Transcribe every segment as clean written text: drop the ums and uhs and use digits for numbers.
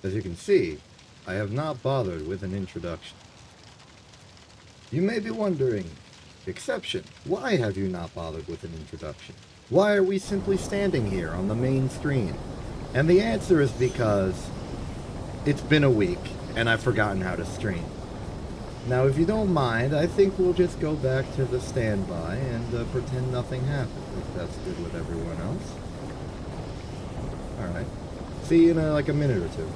As you can see, I have not bothered with an introduction. You may be wondering, exception, why have you not bothered with an introduction? Why are we simply standing here on the main screen? And the answer is because it's been a week and I've forgotten how to stream. Now, if you don't mind, I think we'll just go back to the standby and pretend nothing happened, if that's good with everyone else. Alright. See you in like a minute or two.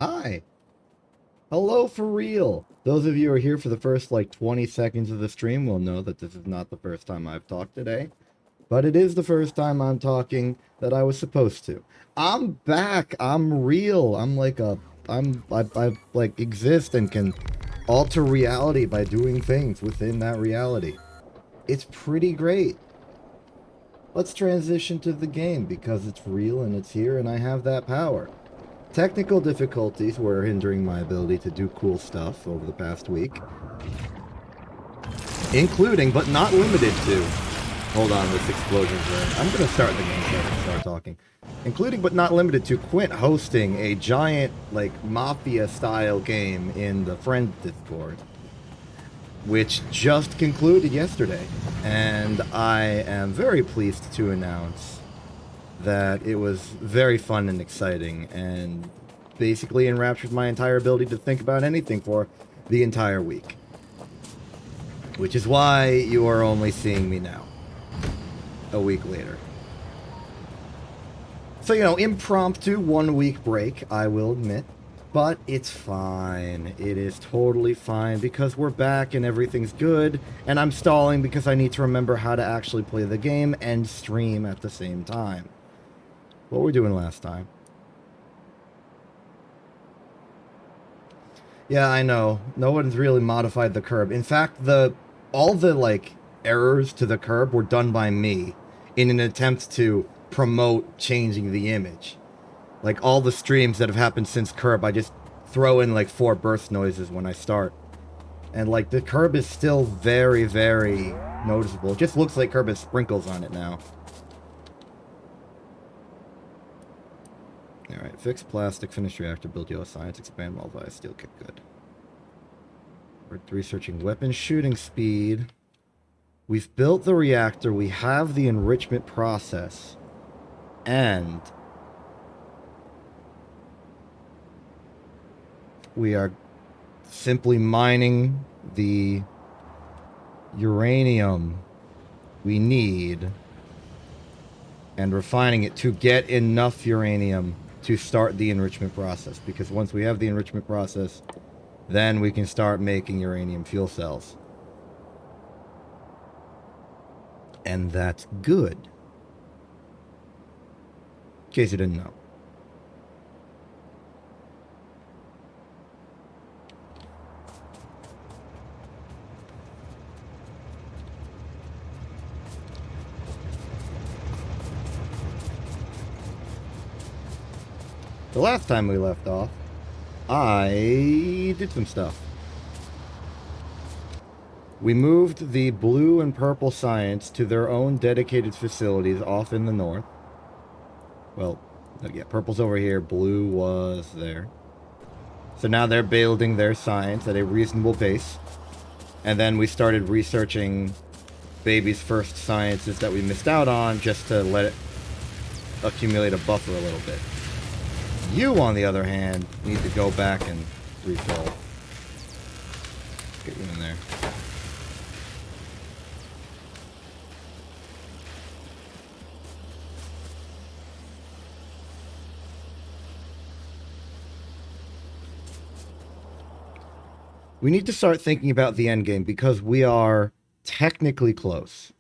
Hi! Hello for real! Those of you who are here for the first like 20 seconds of the stream will know that this is not the first time I've talked today. But it is the first time I'm talking that I was supposed to. I'm back! I'm real! I like exist and can alter reality by doing things within that reality. It's pretty great. Let's transition to the game because it's real and it's here and I have that power. Technical difficulties were hindering my ability to do cool stuff over the past week. Including, but not limited to... Hold on, this explosion's there. I'm gonna start the game so I can start talking. Including, but not limited to, Quint hosting a giant, like, Mafia-style game in the Friend Discord. Which just concluded yesterday. And I am very pleased to announce that it was very fun and exciting, and basically enraptured my entire ability to think about anything for the entire week. Which is why you are only seeing me now, a week later. So, you know, impromptu 1 week break, I will admit, but it's fine. It is totally fine because we're back and everything's good, and I'm stalling because I need to remember how to actually play the game and stream at the same time. What were we doing last time? Yeah, I know. No one's really modified the curb. In fact, all the, like, errors to the curb were done by me in an attempt to promote changing the image. Like, all the streams that have happened since curb, I just throw in, like, 4 burst noises when I start. And, like, the curb is still very, very noticeable. It just looks like curb has sprinkles on it now. Alright, fix plastic, finish reactor, build yellow science, expand multi, steel kick, good. We're researching weapon shooting speed. We've built the reactor, we have the enrichment process, and we are simply mining the uranium we need and refining it to get enough uranium to start the enrichment process, because once we have the enrichment process, then we can start making uranium fuel cells. And that's good. In case you didn't know. The last time we left off, I did some stuff. We moved the blue and purple science to their own dedicated facilities off in the north. Well, yeah, purple's over here, blue was there. So now they're building their science at a reasonable pace. And then we started researching baby's first sciences that we missed out on just to let it accumulate a buffer a little bit. You, on the other hand, need to go back and refill. Get you in there. We need to start thinking about the end game because we are technically close.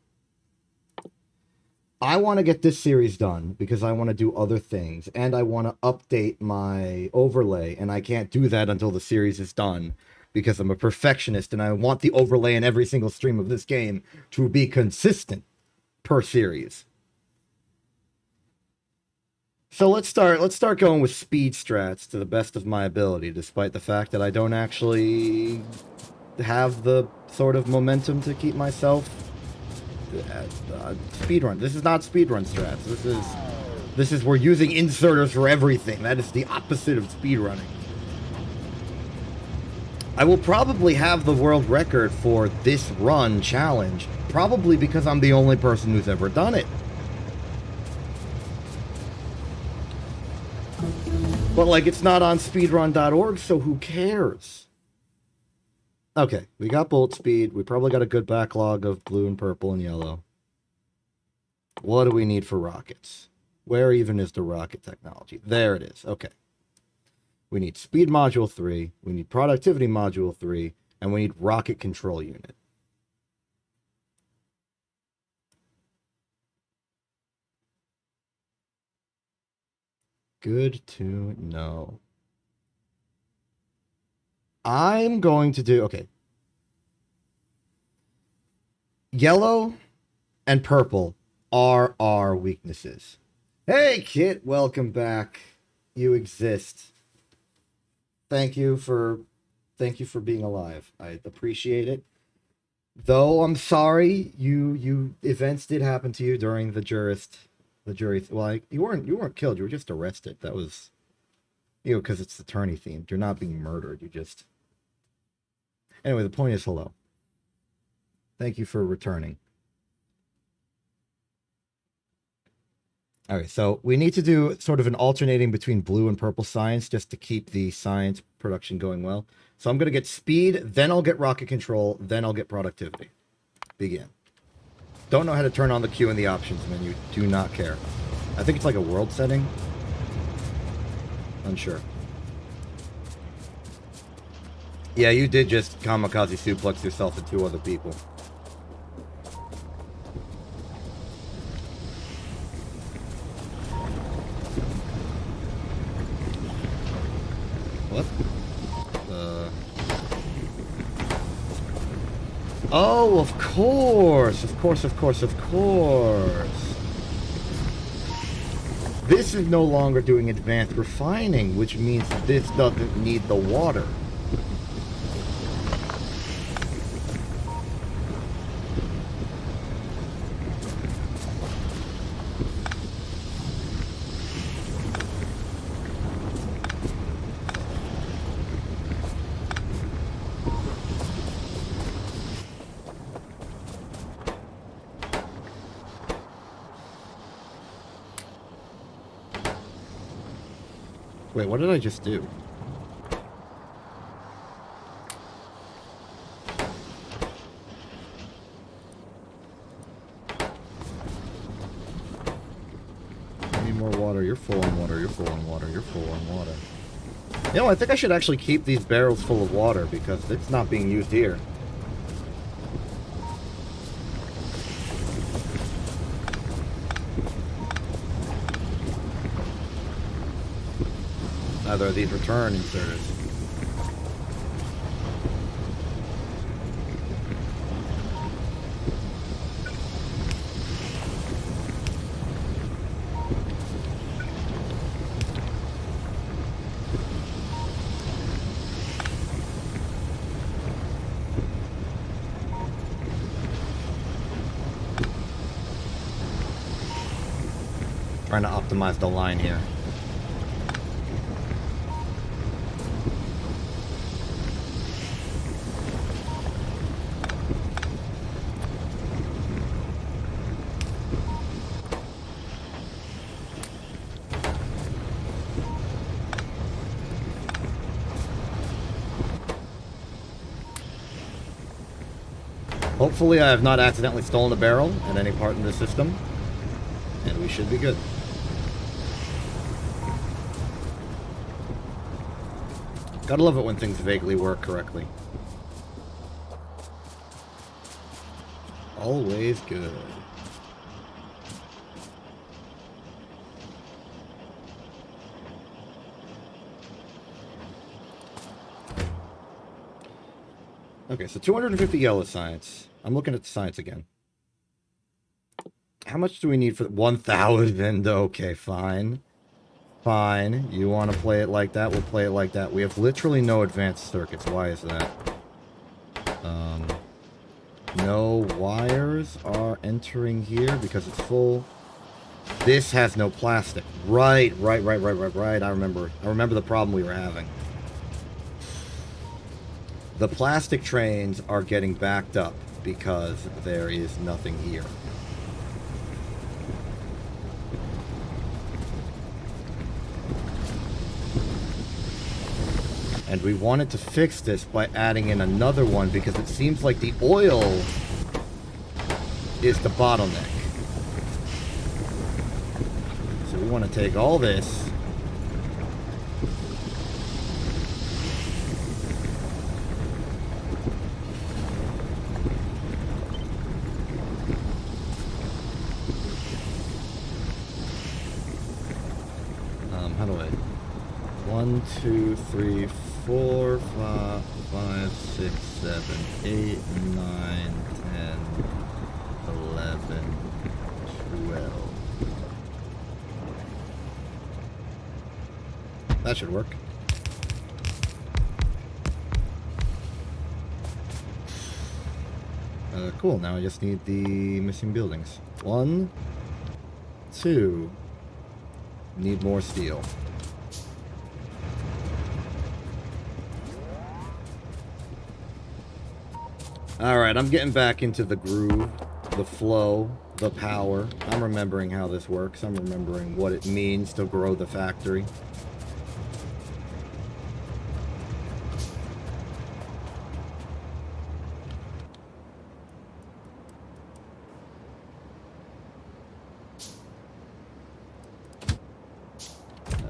I want to get this series done because I want to do other things and I want to update my overlay, and I can't do that until the series is done because I'm a perfectionist and I want the overlay in every single stream of this game to be consistent per series. So let's start going with speed strats to the best of my ability, despite the fact that I don't actually have the sort of momentum to keep myself speedrun. This is not speedrun strats. This is we're using inserters for everything. That is the opposite of speedrunning. I will probably have the world record for this run challenge, probably because I'm the only person who's ever done it. But, like, it's not on speedrun.org, so who cares? Okay, we got bullet speed. We probably got a good backlog of blue and purple and yellow. What do we need for rockets? Where even is the rocket technology? There it is. Okay. We need speed module 3. We need productivity module 3. And we need rocket control unit. Good to know. I'm going to do... Okay. Yellow and purple are our weaknesses. Hey, Kit. Welcome back. You exist. Thank you for being alive. I appreciate it. Though I'm sorry, you events did happen to you during the jury. Well, you weren't killed. You were just arrested. That was, because it's attorney themed. You're not being murdered. You just. Anyway, the point is hello. Thank you for returning. All right, so we need to do sort of an alternating between blue and purple science just to keep the science production going well. So I'm going to get speed, then I'll get rocket control, then I'll get productivity. Begin. Don't know how to turn on the Q in the options menu. Do not care. I think it's like a world setting. Unsure. Yeah, you did just kamikaze suplex yourself and 2 other people. What? Oh, of course! Of course, of course, of course! This is no longer doing advanced refining, which means this doesn't need the water. Wait, what did I just do? I need more water. You're full on water. You're full on water. You're full on water. You know, I think I should actually keep these barrels full of water because it's not being used here. Neither are these return inserters. Trying to optimize the line here. Hopefully I have not accidentally stolen a barrel at any part in the system, and we should be good. Gotta love it when things vaguely work correctly. Always good. Okay, so 250 yellow science. I'm looking at the science again. How much do we need for 1,000? Okay, fine. Fine. You want to play it like that? We'll play it like that. We have literally no advanced circuits. Why is that? No wires are entering here because it's full. This has no plastic. Right. I remember the problem we were having. The plastic trains are getting backed up because there is nothing here. And we wanted to fix this by adding in another one because it seems like the oil is the bottleneck. So we want to take all this. How do I? 1, 2, 3, 4, 5, 6, 7, 8, 9, 10, 11, 12. That should work. Cool, now I just need the missing buildings. 1, 2. Need more steel. Alright, I'm getting back into the groove, the flow, the power. I'm remembering how this works. I'm remembering what it means to grow the factory.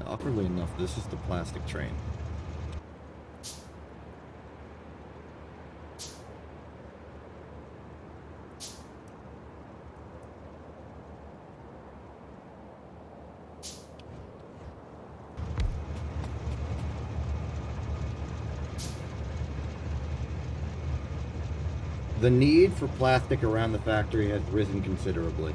Awkwardly enough, this is the plastic train. The need for plastic around the factory has risen considerably.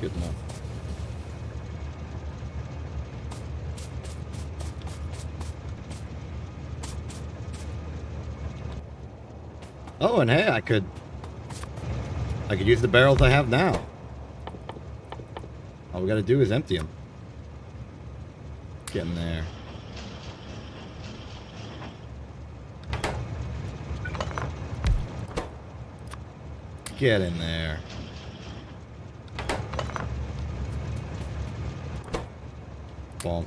Good enough. Oh, and hey, I could use the barrels I have now. All we gotta do is empty them. Get in there. Get in there. Bonk.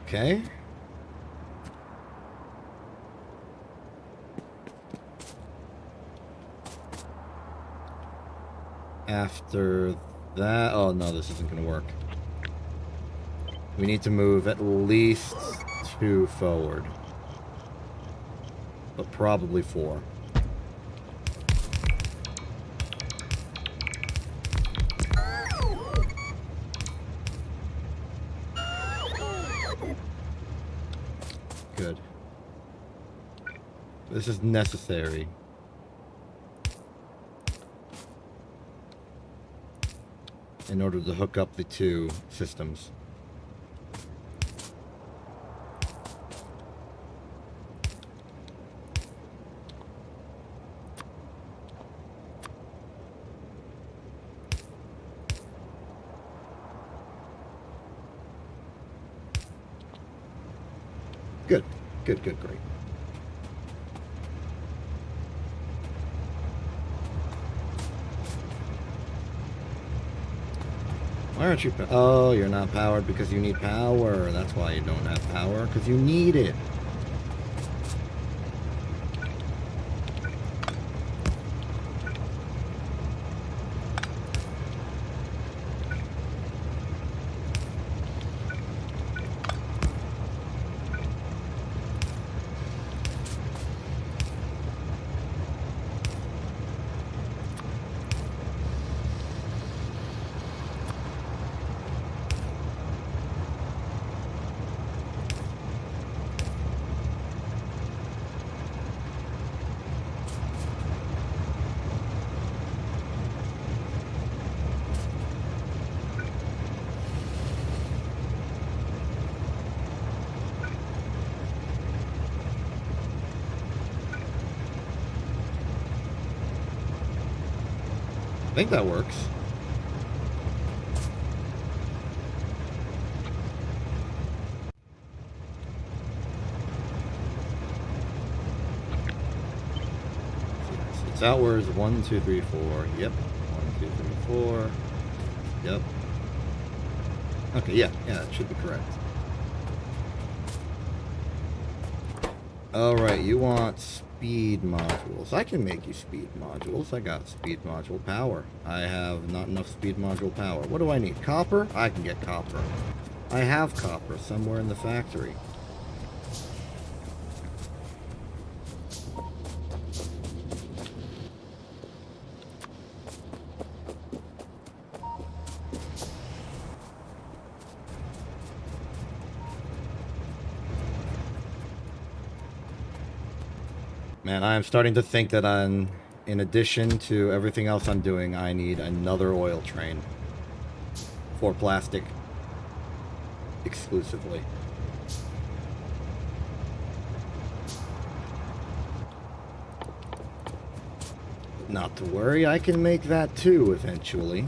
Okay. After that... Oh, no, this isn't going to work. We need to move at least 2 forward. But probably 4. Good. This is necessary. In order to hook up the 2 systems. Good. Good, good, great. Why aren't you... Oh, you're not powered because you need power. That's why you don't have power, because you need it. I think that works. It's outwards. 1, 2, 3, 4. Yep. 1, 2, 3, 4. Yep. Okay, yeah, it should be correct. Alright, you want speed modules. I can make you speed modules. I got speed module power. I have not enough speed module power. What do I need? Copper? I can get copper. I have copper somewhere in the factory. Man, I am starting to think that in addition to everything else I'm doing, I need another oil train. For plastic. Exclusively. Not to worry, I can make that too, eventually.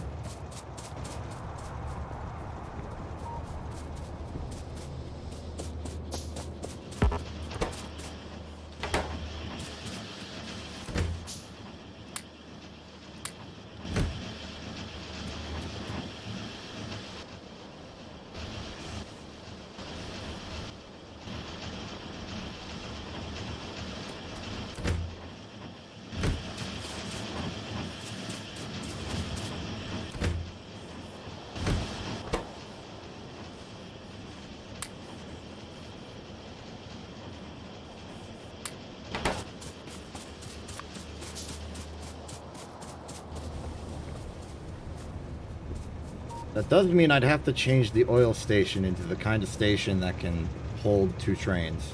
That does mean I'd have to change the oil station into the kind of station that can hold 2 trains.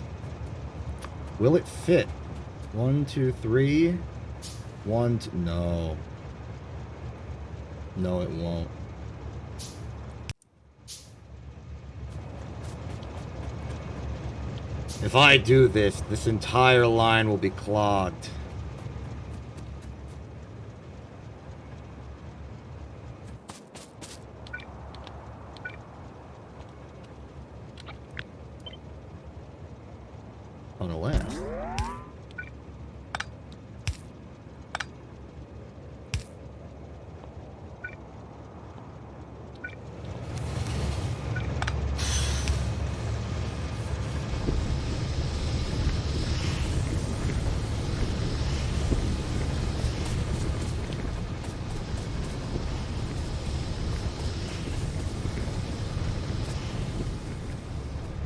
Will it fit? 1, 2, 3. 1, 2... No. No, it won't. If I do this, this entire line will be clogged. Unless...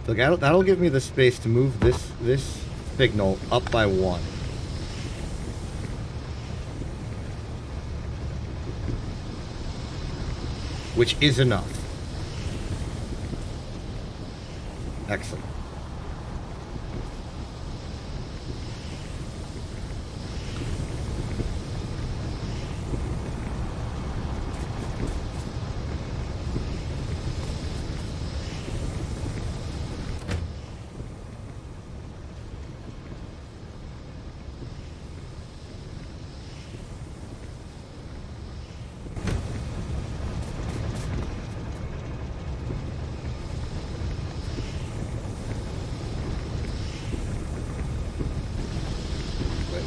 So that'll give me the space to move this signal up by 1. Which is enough. Excellent.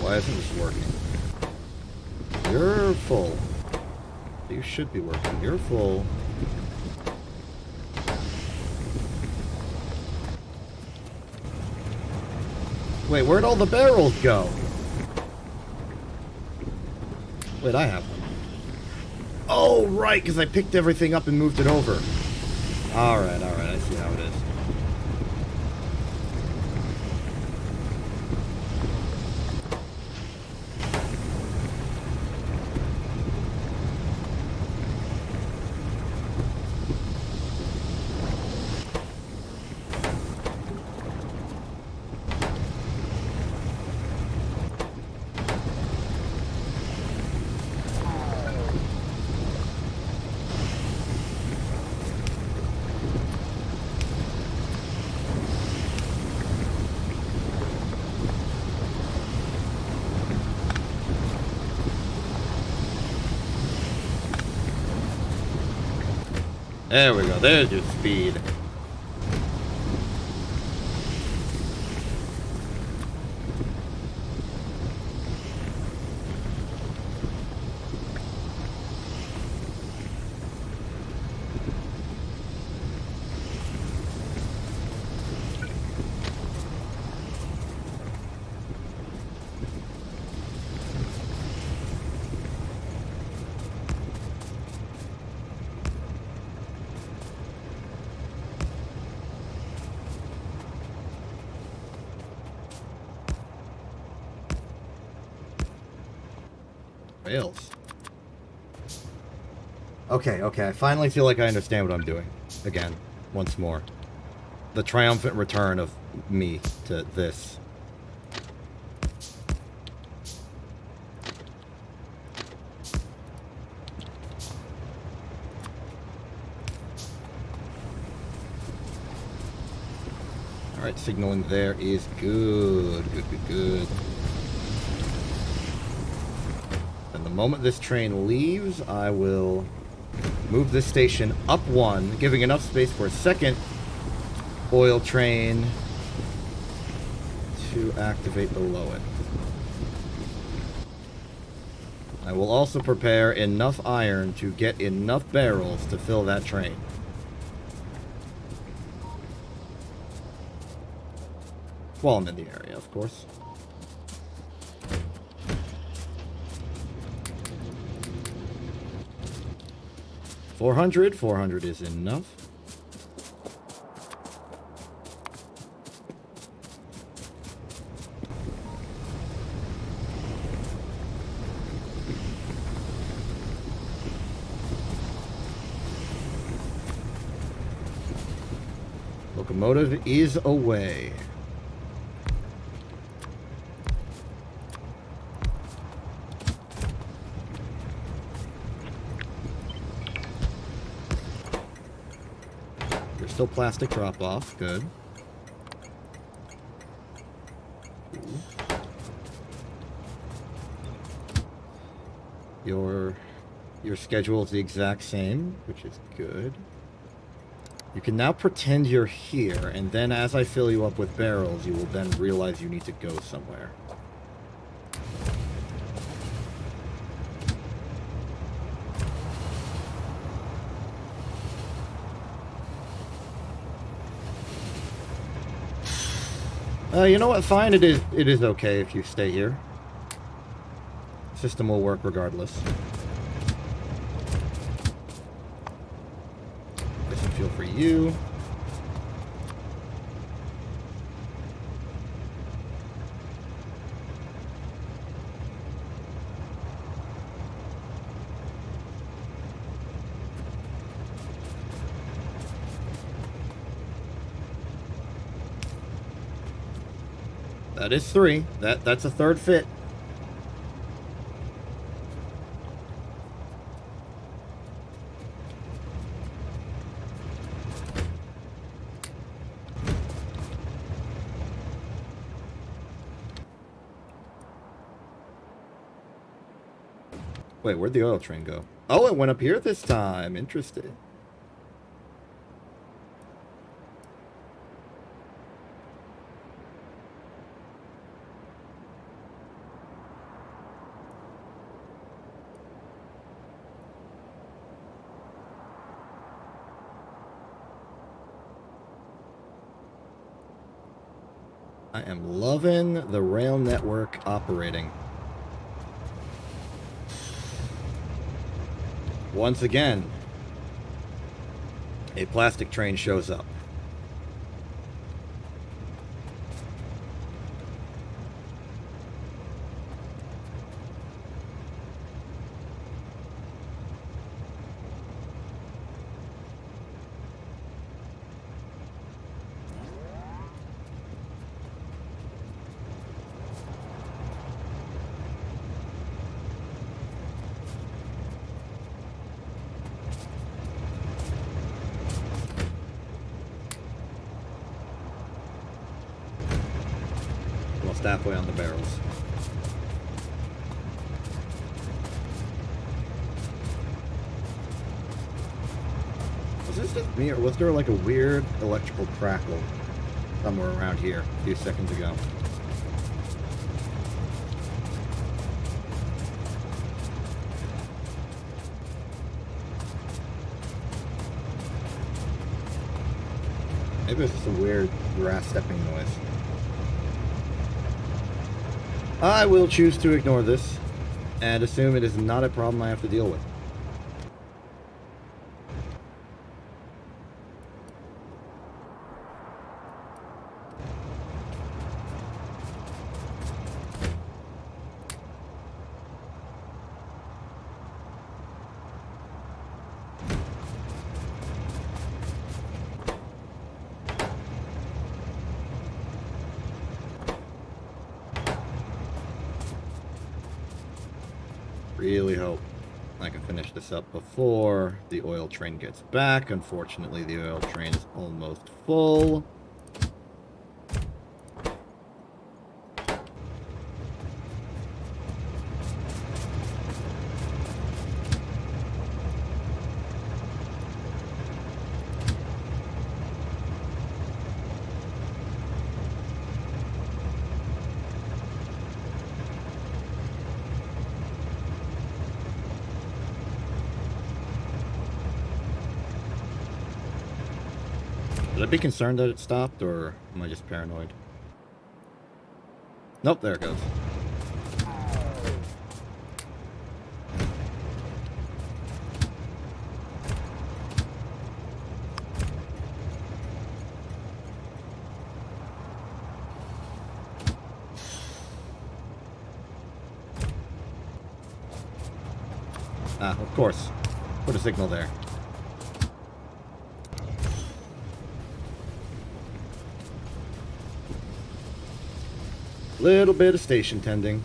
Why isn't this working? You're full. You should be working. You're full. Wait, where'd all the barrels go? Wait, I have them. Oh, right, because I picked everything up and moved it over. Alright, I see how it is. There we go, there's your speed. Rails. Okay, I finally feel like I understand what I'm doing. Again, once more. The triumphant return of me to this. Alright, signaling there is good. Good. And the moment this train leaves, I will move this station up 1, giving enough space for a second oil train to activate below it. I will also prepare enough iron to get enough barrels to fill that train. While I'm in the area, of course. $400 is enough. Locomotive is away. Still plastic drop off, good. Your schedule is the exact same, which is good. You can now pretend you're here, and then as I fill you up with barrels, you will then realize you need to go somewhere. You know what? Fine, it is okay if you stay here. System will work regardless. There's some fuel for you. That is 3. That's a third fit. Wait, where'd the oil train go? Oh, it went up here this time. Interesting. I am loving the rail network operating. Once again, a plastic train shows up. Almost halfway on the barrels. Was this just me, or was there like a weird electrical crackle somewhere around here a few seconds ago? Maybe it's just a weird grass stepping noise. I will choose to ignore this and assume it is not a problem I have to deal with. Really hope I can finish this up before the oil train gets back. Unfortunately, the oil train is almost full. Should I be concerned that it stopped, or am I just paranoid? Nope, there it goes. Ah, of course. Put a signal there. Little bit of station tending.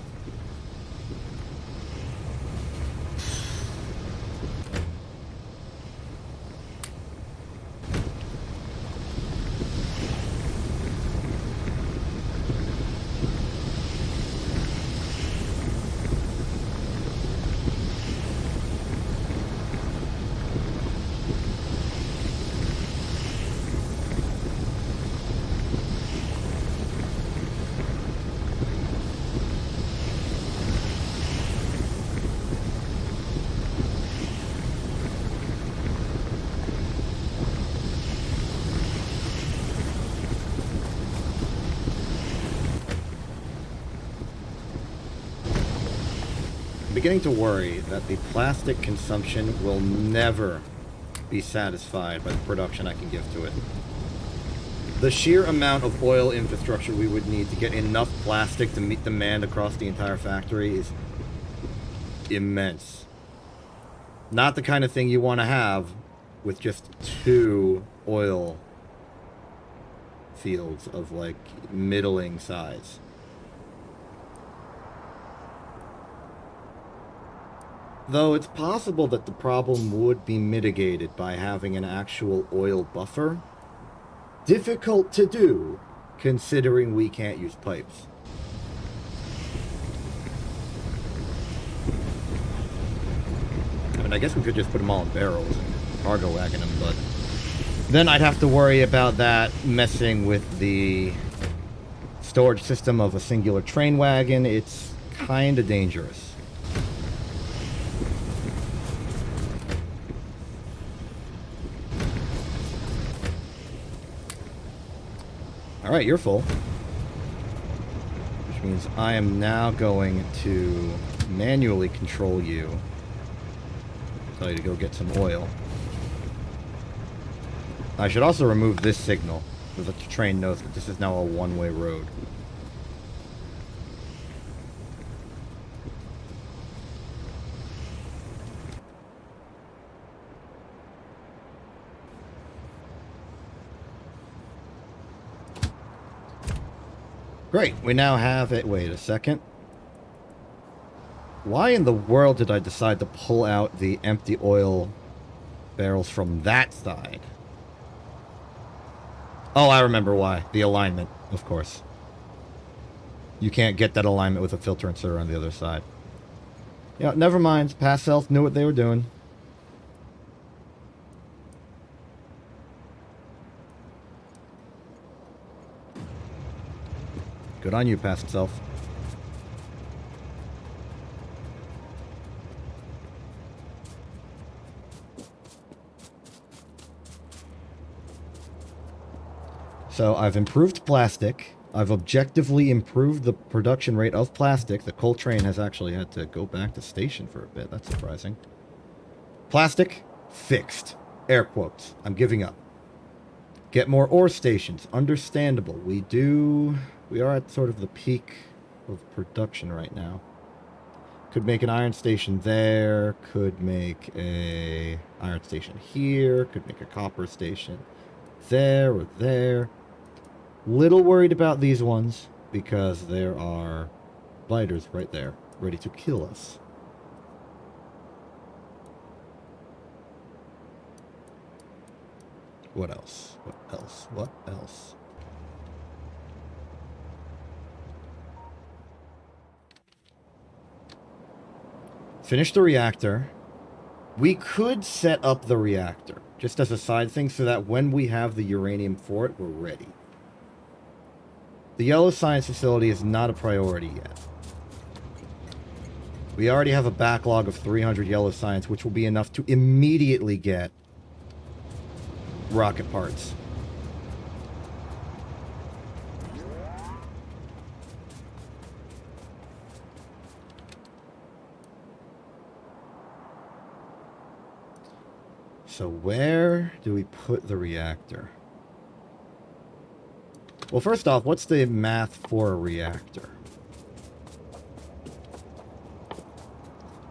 Beginning to worry that the plastic consumption will never be satisfied by the production I can give to it. The sheer amount of oil infrastructure we would need to get enough plastic to meet demand across the entire factory is immense. Not the kind of thing you want to have with just 2 oil fields of like middling size. Though it's possible that the problem would be mitigated by having an actual oil buffer. Difficult to do, considering we can't use pipes. I mean, I guess we could just put them all in barrels and cargo wagon them, but then I'd have to worry about that messing with the storage system of a singular train wagon. It's kind of dangerous. Alright, you're full. Which means I am now going to manually control you. Tell you to go get some oil. I should also remove this signal, so that the train knows that this is now a one-way road. Great, we now have it. Wait a second. Why in the world did I decide to pull out the empty oil barrels from that side? Oh, I remember why. The alignment, of course. You can't get that alignment with a filter inserter on the other side. Yeah, never mind. Past self knew what they were doing. Good on you, past self. So I've improved plastic. I've objectively improved the production rate of plastic. The coal train has actually had to go back to station for a bit. That's surprising. Plastic, fixed. Air quotes. I'm giving up. Get more ore stations. Understandable. We are at sort of the peak of production right now. Could make an iron station there. Could make a iron station here. Could make a copper station there or there. Little worried about these ones because there are biters right there ready to kill us. What else? What else? What else? Finish the reactor. We could set up the reactor just as a side thing so that when we have the uranium for it, we're ready. The yellow science facility is not a priority yet. We already have a backlog of 300 yellow science, which will be enough to immediately get rocket parts. So where do we put the reactor? Well, first off, what's the math for a reactor?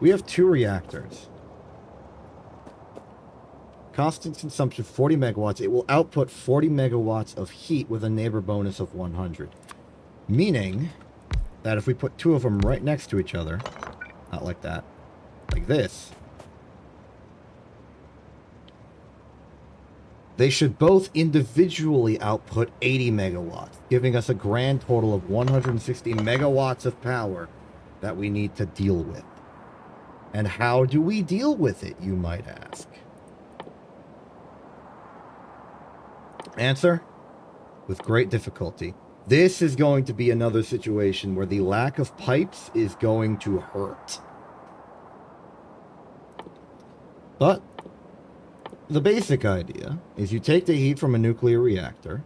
We have 2 reactors. Constant consumption 40 megawatts. It will output 40 megawatts of heat with a neighbor bonus of 100. Meaning that if we put 2 of them right next to each other, not like that, like this, they should both individually output 80 megawatts, giving us a grand total of 160 megawatts of power that we need to deal with. And how do we deal with it, you might ask? Answer: with great difficulty. This is going to be another situation where the lack of pipes is going to hurt. But the basic idea is you take the heat from a nuclear reactor,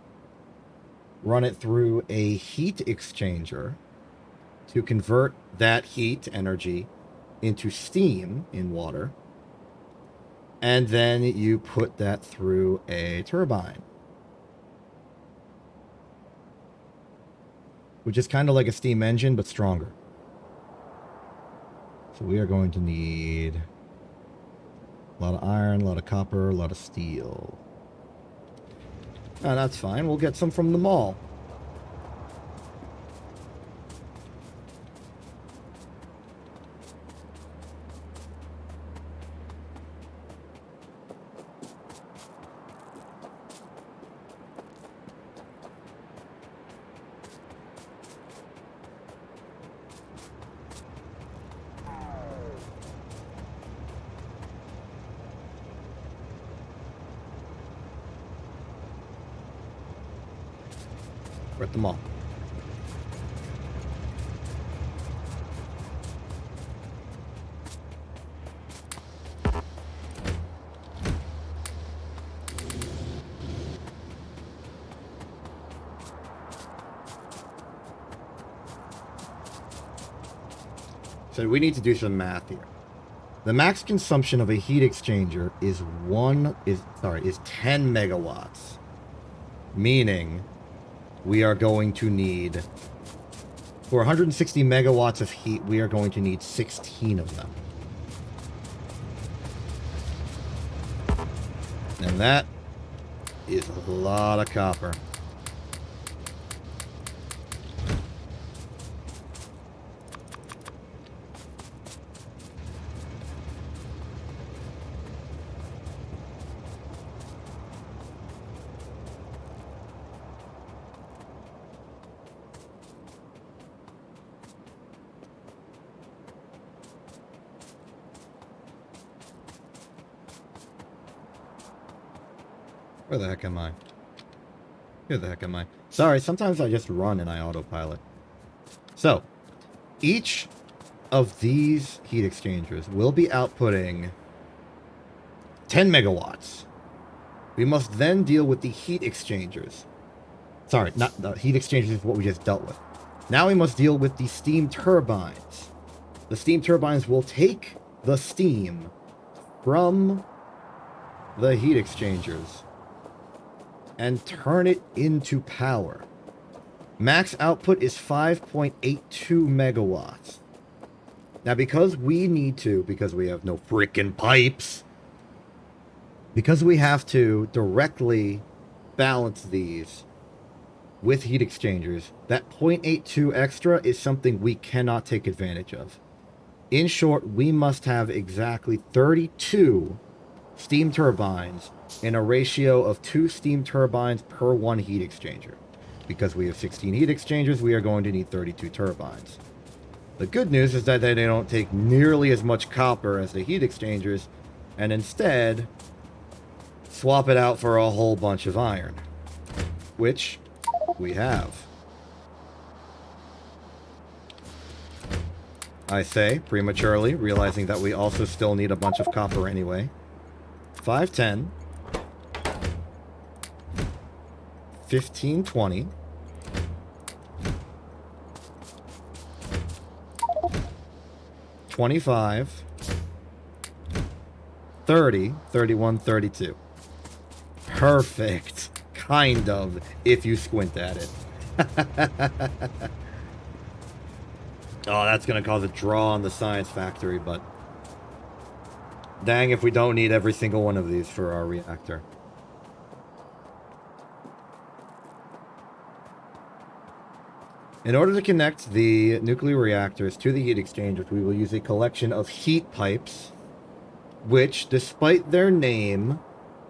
run it through a heat exchanger to convert that heat energy into steam in water, and then you put that through a turbine, which is kind of like a steam engine but stronger. So we are going to need a lot of iron, a lot of copper, a lot of steel. Oh, that's fine. We'll get some from the mall. We're at the mall. So we need to do some math here. The max consumption of a heat exchanger is 10 megawatts. Meaning we are going to need, for 160 megawatts of heat, we are going to need 16 of them. And that is a lot of copper. Where the heck am I? Where the heck am I? Sorry, sometimes I just run and I autopilot. So, each of these heat exchangers will be outputting 10 megawatts. We must then deal with the heat exchangers. Sorry, not the heat exchangers is what we just dealt with. Now we must deal with the steam turbines. The steam turbines will take the steam from the heat exchangers and turn it into power. Max output is 5.82 megawatts. Now, because we have no frickin' pipes, because we have to directly balance these with heat exchangers, that 0.82 extra is something we cannot take advantage of. In short, we must have exactly 32 steam turbines in a ratio of 2 steam turbines per 1 heat exchanger. Because we have 16 heat exchangers, we are going to need 32 turbines. The good news is that they don't take nearly as much copper as the heat exchangers, and instead swap it out for a whole bunch of iron, which we have. I say prematurely, realizing that we also still need a bunch of copper anyway. 510, 1520, 25, 30, 31, 32. Perfect. Kind of, if you squint at it. Oh, that's going to cause a draw on the science factory, but dang if we don't need every single one of these for our reactor. In order to connect the nuclear reactors to the heat exchangers, we will use a collection of heat pipes, which, despite their name,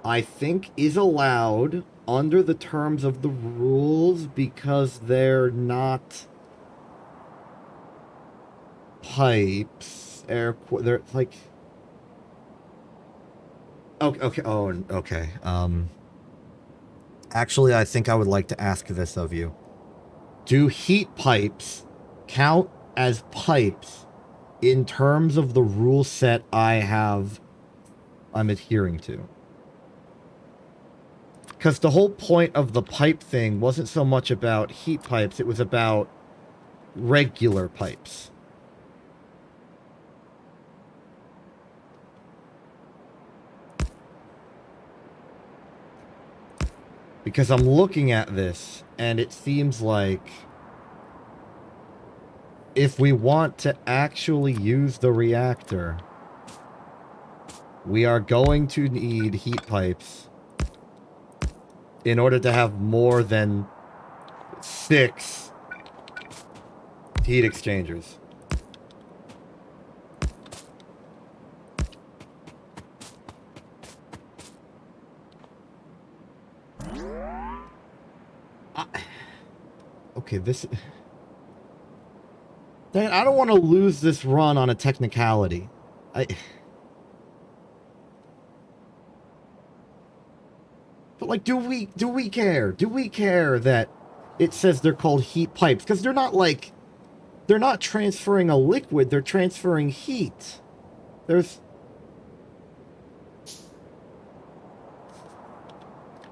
I think is allowed under the terms of the rules because they're not pipes. They're like... Okay, oh, okay. Actually, I think I would like to ask this of you. Do heat pipes count as pipes in terms of the rule set I'm adhering to? Because the whole point of the pipe thing wasn't so much about heat pipes, it was about regular pipes. Because I'm looking at this, and it seems like if we want to actually use the reactor, we are going to need heat pipes in order to have more than 6 heat exchangers. Okay, this... Dang, I don't want to lose this run on a technicality. But like, do we care? Do we care that it says they're called heat pipes, because they're not like, they're not transferring a liquid, they're transferring heat. There's...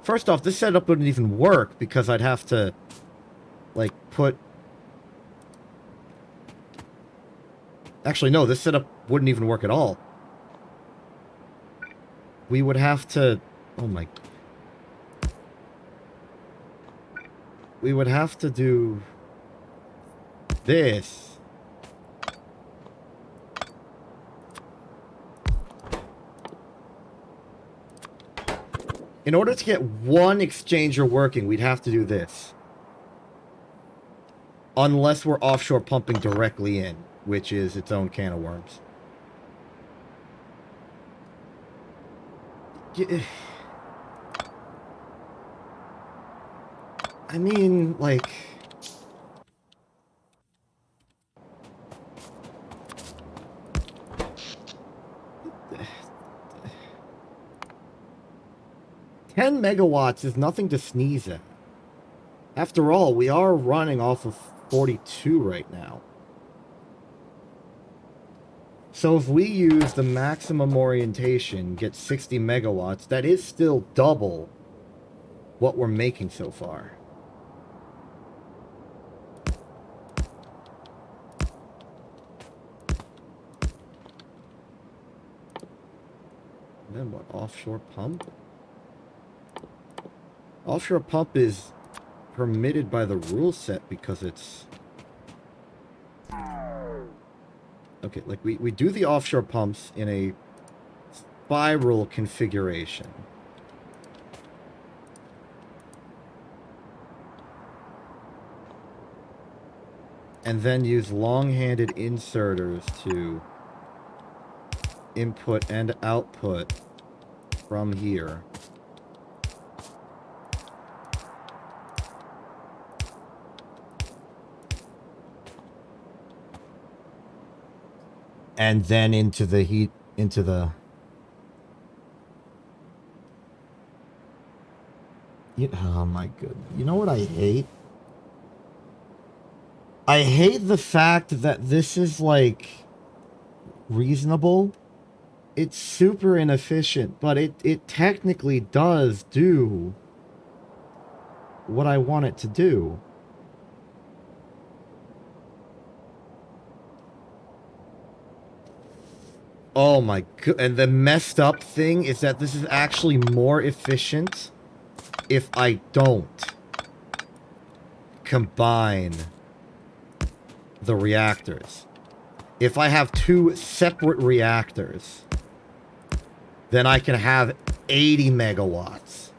First off, this setup wouldn't even work, because I'd have to, like, put... Actually, no, this setup wouldn't even work at all. We would have to... Oh my... We would have to do... this. In order to get one exchanger working, we'd have to do this. Unless we're offshore pumping directly in, which is its own can of worms. I mean, like... $10 megawatts is nothing to sneeze at. After all, we are running off of 42 right now. So if we use the maximum orientation, get 60 megawatts, that is still double what we're making so far. And then what, offshore pump? Offshore pump is permitted by the rule set because it's... Okay, like we do the offshore pumps in a spiral configuration. And then use long-handed inserters to input and output from here. And then into the heat, into the... Oh my goodness. You know what I hate? I hate the fact that this is, like, reasonable. It's super inefficient, but it technically does do what I want it to do. Oh my god, and the messed up thing is that this is actually more efficient if I don't combine the reactors. If I have two separate reactors, then I can have 80 megawatts.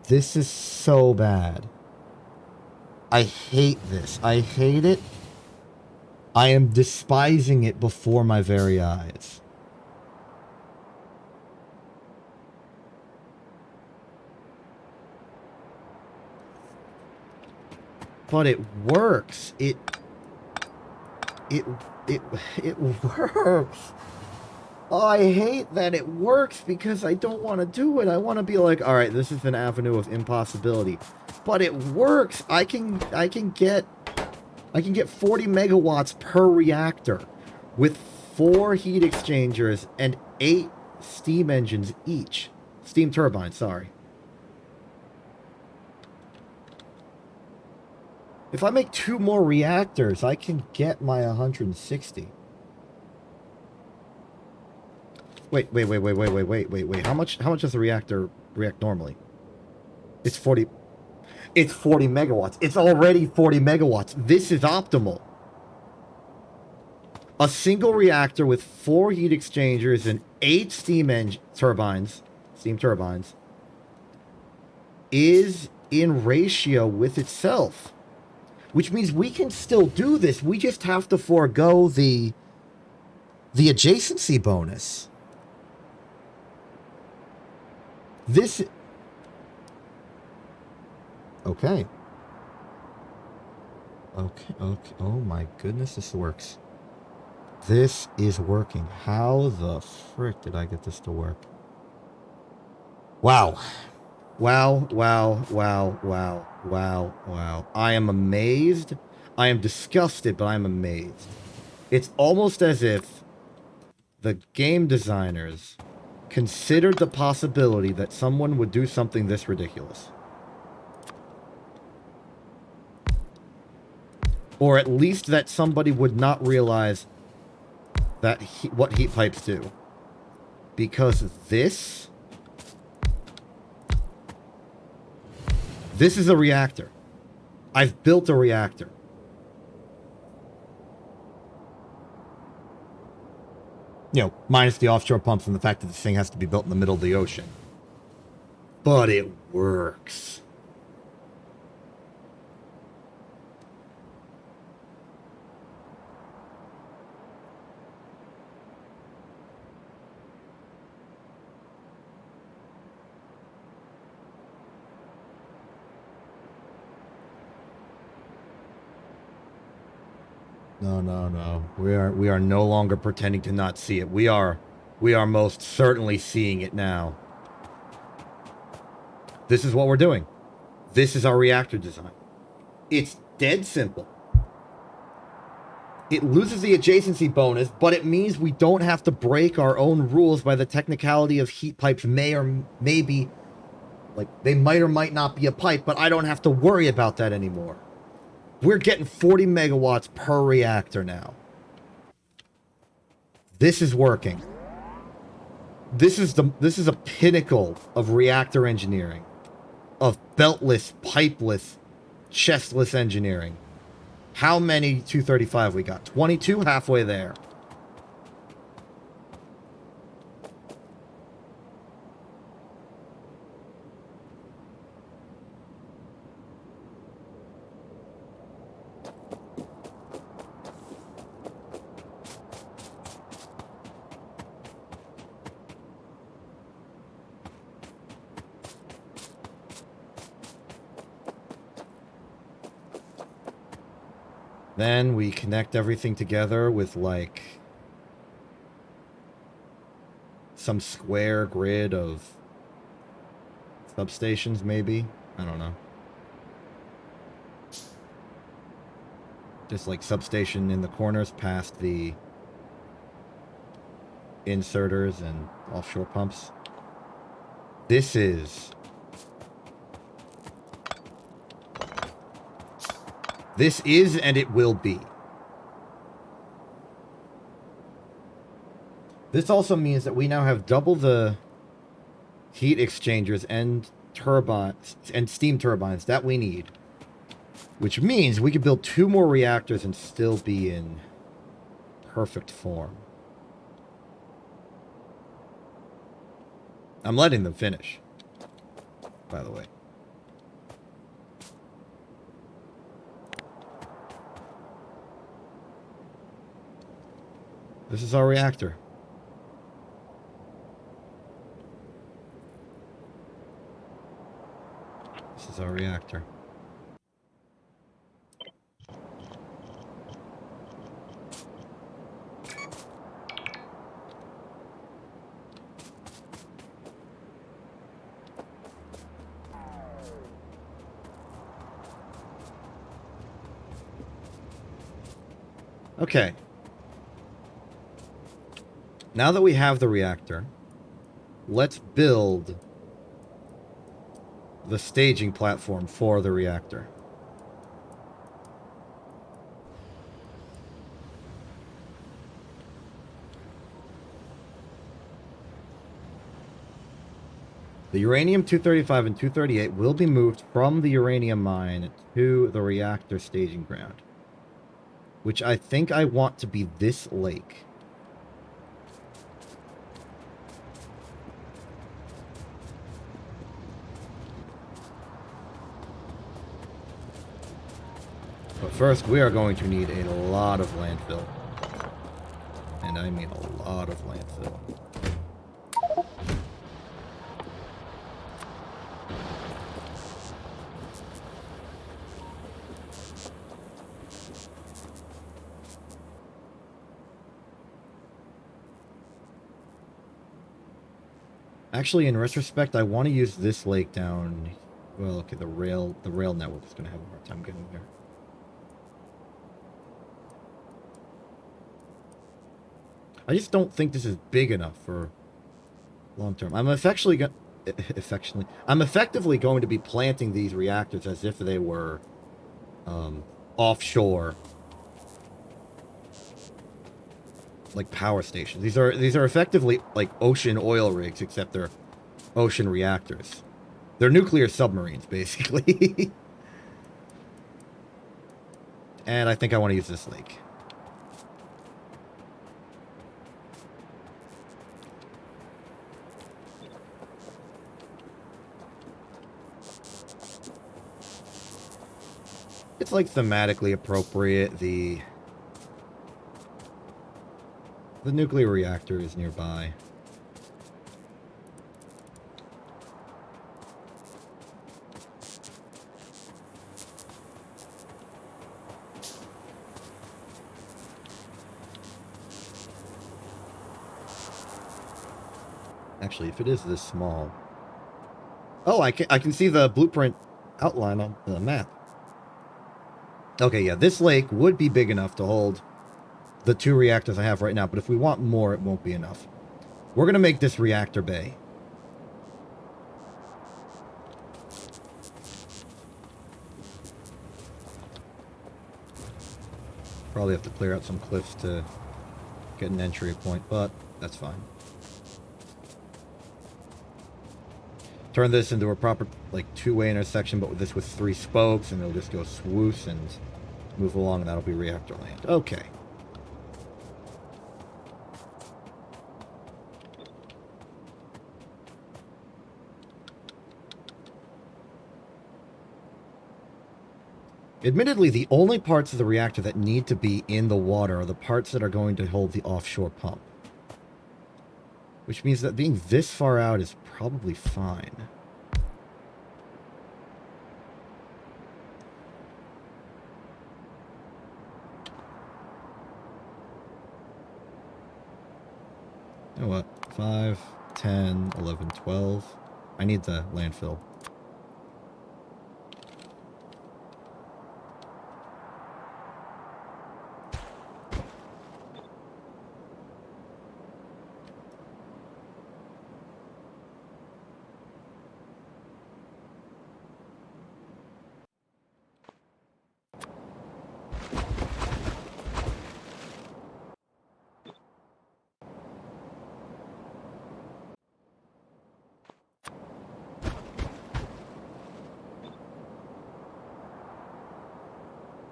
This is so bad. I hate this. I hate it. I am despising it before my very eyes. But it works. It works. Oh, I hate that it works because I don't want to do it. I want to be like, all right, this is an avenue of impossibility. But it works. I can get 40 megawatts per reactor with 4 heat exchangers and 8 steam engines each. Steam turbines, sorry. If I make 2 more reactors, I can get my 160. Wait. How much does the reactor react normally? It's 40 megawatts. It's already 40 megawatts. This is optimal. A single reactor with 4 heat exchangers and 8 steam turbines is in ratio with itself. Which means we can still do this. We just have to forego the adjacency bonus. This... Okay. Oh my goodness, this works. This is working. How the frick did I get this to work? Wow. Wow, wow, wow, wow, wow, wow. I am amazed. I am disgusted, but I'm amazed. It's almost as if the game designers considered the possibility that someone would do something this ridiculous. Or at least that somebody would not realize that what heat pipes do. Because this is a reactor. I've built a reactor. You know, minus the offshore pumps and the fact that this thing has to be built in the middle of the ocean. But it works. No, no, no. We are no longer pretending to not see it. We are most certainly seeing it now. This is what we're doing. This is our reactor design. It's dead simple. It loses the adjacency bonus, but it means we don't have to break our own rules by the technicality of heat pipes may or maybe, like, they might or might not be a pipe, but I don't have to worry about that anymore. We're getting 40 megawatts per reactor now. This is working. This is a pinnacle of reactor engineering, of beltless, pipeless, chestless engineering. How many 235 we got? 22, halfway there. Then we connect everything together with, like, some square grid of substations, maybe? I don't know. Just like substation in the corners past the inserters and offshore pumps. This is and it will be. This also means that we now have double the heat exchangers and turbines and steam turbines that we need. Which means we could build 2 more reactors and still be in perfect form. I'm letting them finish, by the way. This is our reactor. This is our reactor. Okay. Now that we have the reactor, let's build the staging platform for the reactor. The uranium-235 and 238 will be moved from the uranium mine to the reactor staging ground, which I think I want to be this lake. But first, we are going to need a lot of landfill. And I mean a lot of landfill. Actually, in retrospect, I want to use this lake down. Well, okay, the rail network is going to have a hard time getting there. I just don't think this is big enough for long term. I'm effectively going to be planting these reactors as if they were offshore, like power stations. These are effectively like ocean oil rigs, except they're ocean reactors. They're nuclear submarines, basically. And I think I want to use this lake. It's like thematically appropriate. The nuclear reactor is nearby. Actually, if it is this small... Oh, I can see the blueprint outline on the map. Okay, yeah, this lake would be big enough to hold the 2 reactors I have right now, but if we want more, it won't be enough. We're going to make this reactor bay. Probably have to clear out some cliffs to get an entry point, but that's fine. Turn this into a proper, like, 2-way intersection, but with this with 3 spokes, and it'll just go swoosh and move along, and that'll be reactor land. Okay. Admittedly, the only parts of the reactor that need to be in the water are the parts that are going to hold the offshore pump. Which means that being this far out is probably fine. You know what? 5, 10, 11, 12. I need the landfill.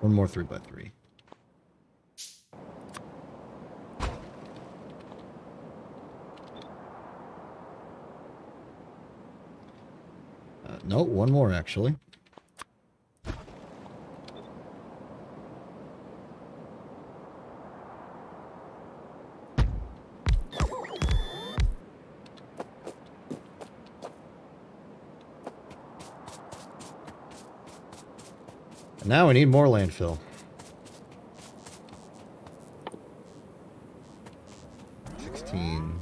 One more 3x3. No, one more actually. Now we need more landfill. 16. 12.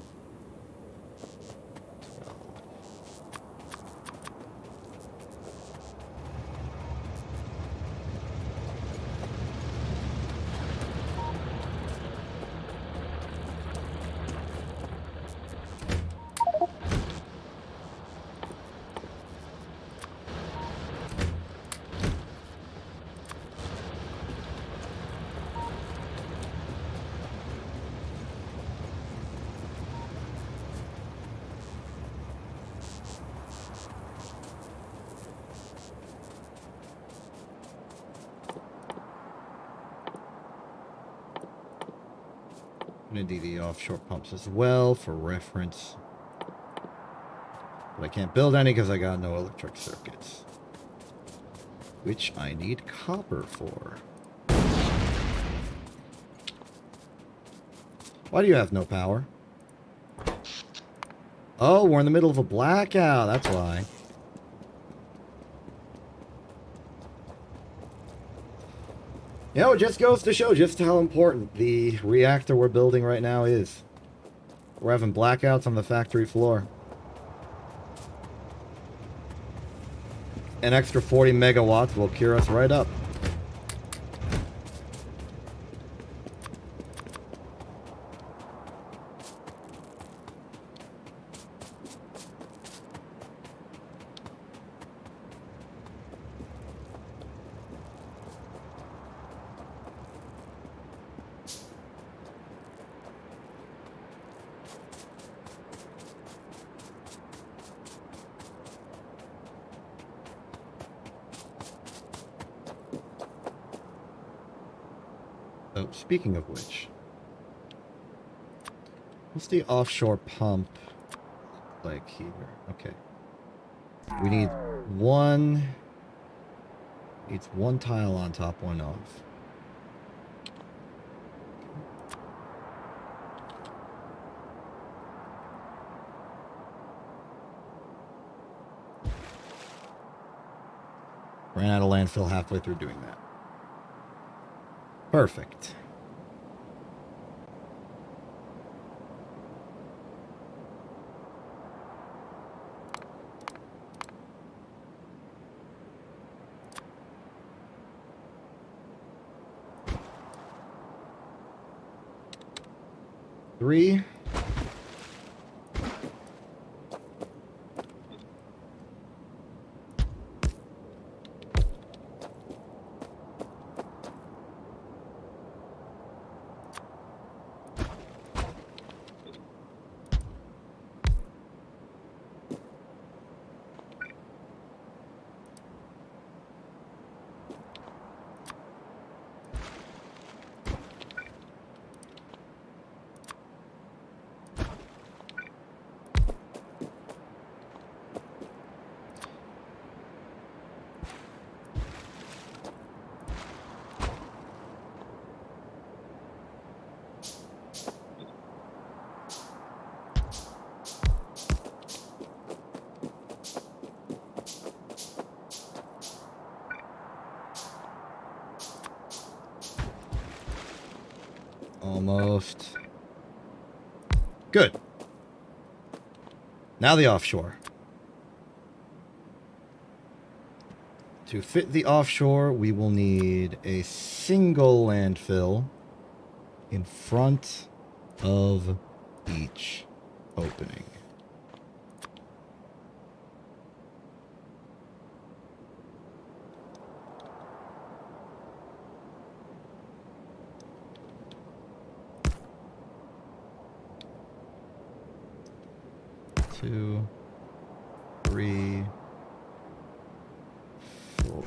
I'm going to do the offshore pumps as well for reference. But I can't build any because I got no electric circuits. Which I need copper for. Why do you have no power? Oh, we're in the middle of a blackout. That's why. You know, it just goes to show just how important the reactor we're building right now is. We're having blackouts on the factory floor. An extra 40 megawatts will cure us right up. Oh, speaking of which, what's the offshore pump like here? Okay. We need one. It's one tile on top, one off. Ran out of landfill halfway through doing that. Perfect. Three. Almost. Good. Now the offshore. To fit the offshore, we will need a single landfill in front of each opening. Two, three, four.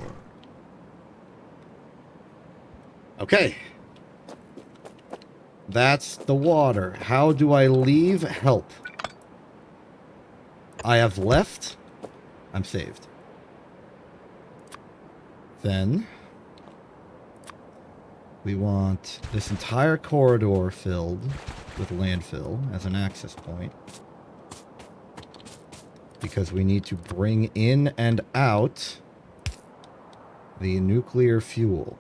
Okay. That's the water. How do I leave? Help. I have left. I'm saved. Then we want this entire corridor filled with landfill as an access point. Because we need to bring in and out the nuclear fuel.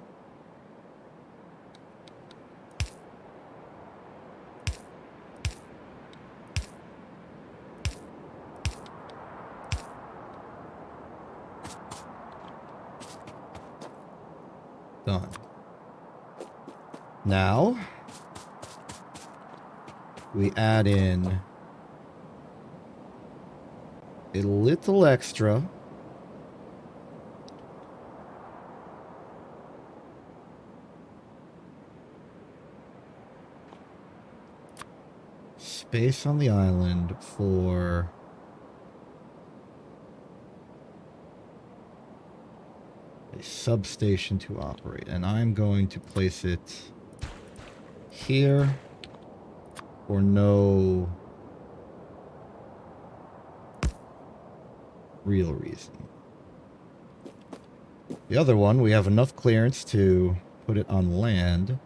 Done. Now, we add in a little extra space on the island for a substation to operate, and I'm going to place it here for no real reason. The other one, we have enough clearance to put it on land,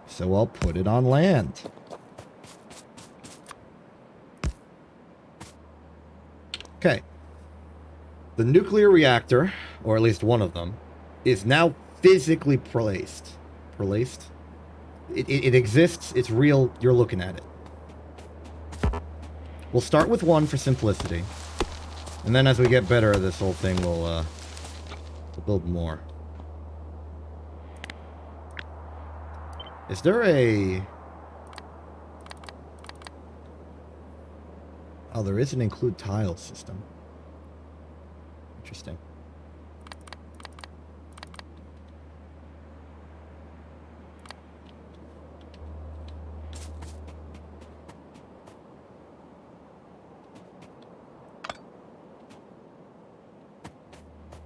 so I'll put it on land. Okay. The nuclear reactor, or at least one of them, is now physically placed. Placed? It exists, it's real, you're looking at it. We'll start with one for simplicity. And then as we get better, this whole thing will we'll build more. Is there a... Oh, there is an include tile system. Interesting.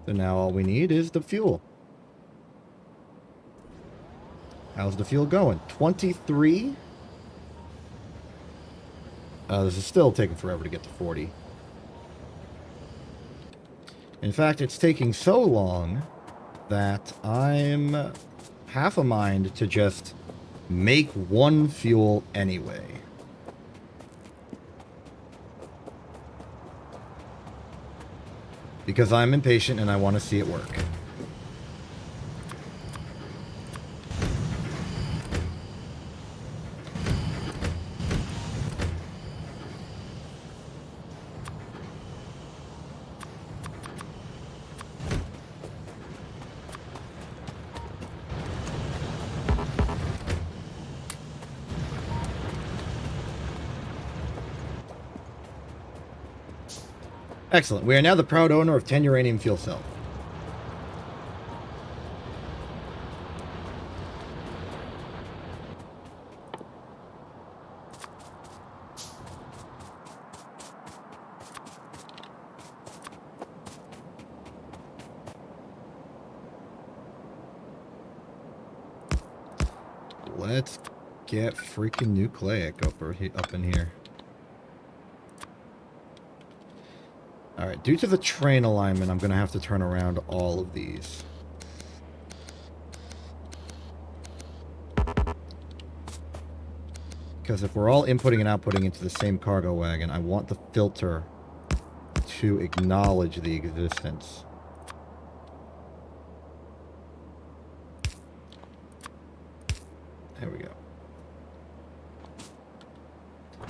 So now all we need is the fuel. How's the fuel going? 23? This is still taking forever to get to 40. In fact, it's taking so long that I'm half a mind to just make one fuel anyway. Because I'm impatient and I want to see it work. Excellent. We are now the proud owner of 10 uranium fuel cell. Let's get freaking nucleic up in here. Alright, due to the train alignment, I'm going to have to turn around all of these. Because if we're all inputting and outputting into the same cargo wagon, I want the filter to acknowledge the existence. There we go.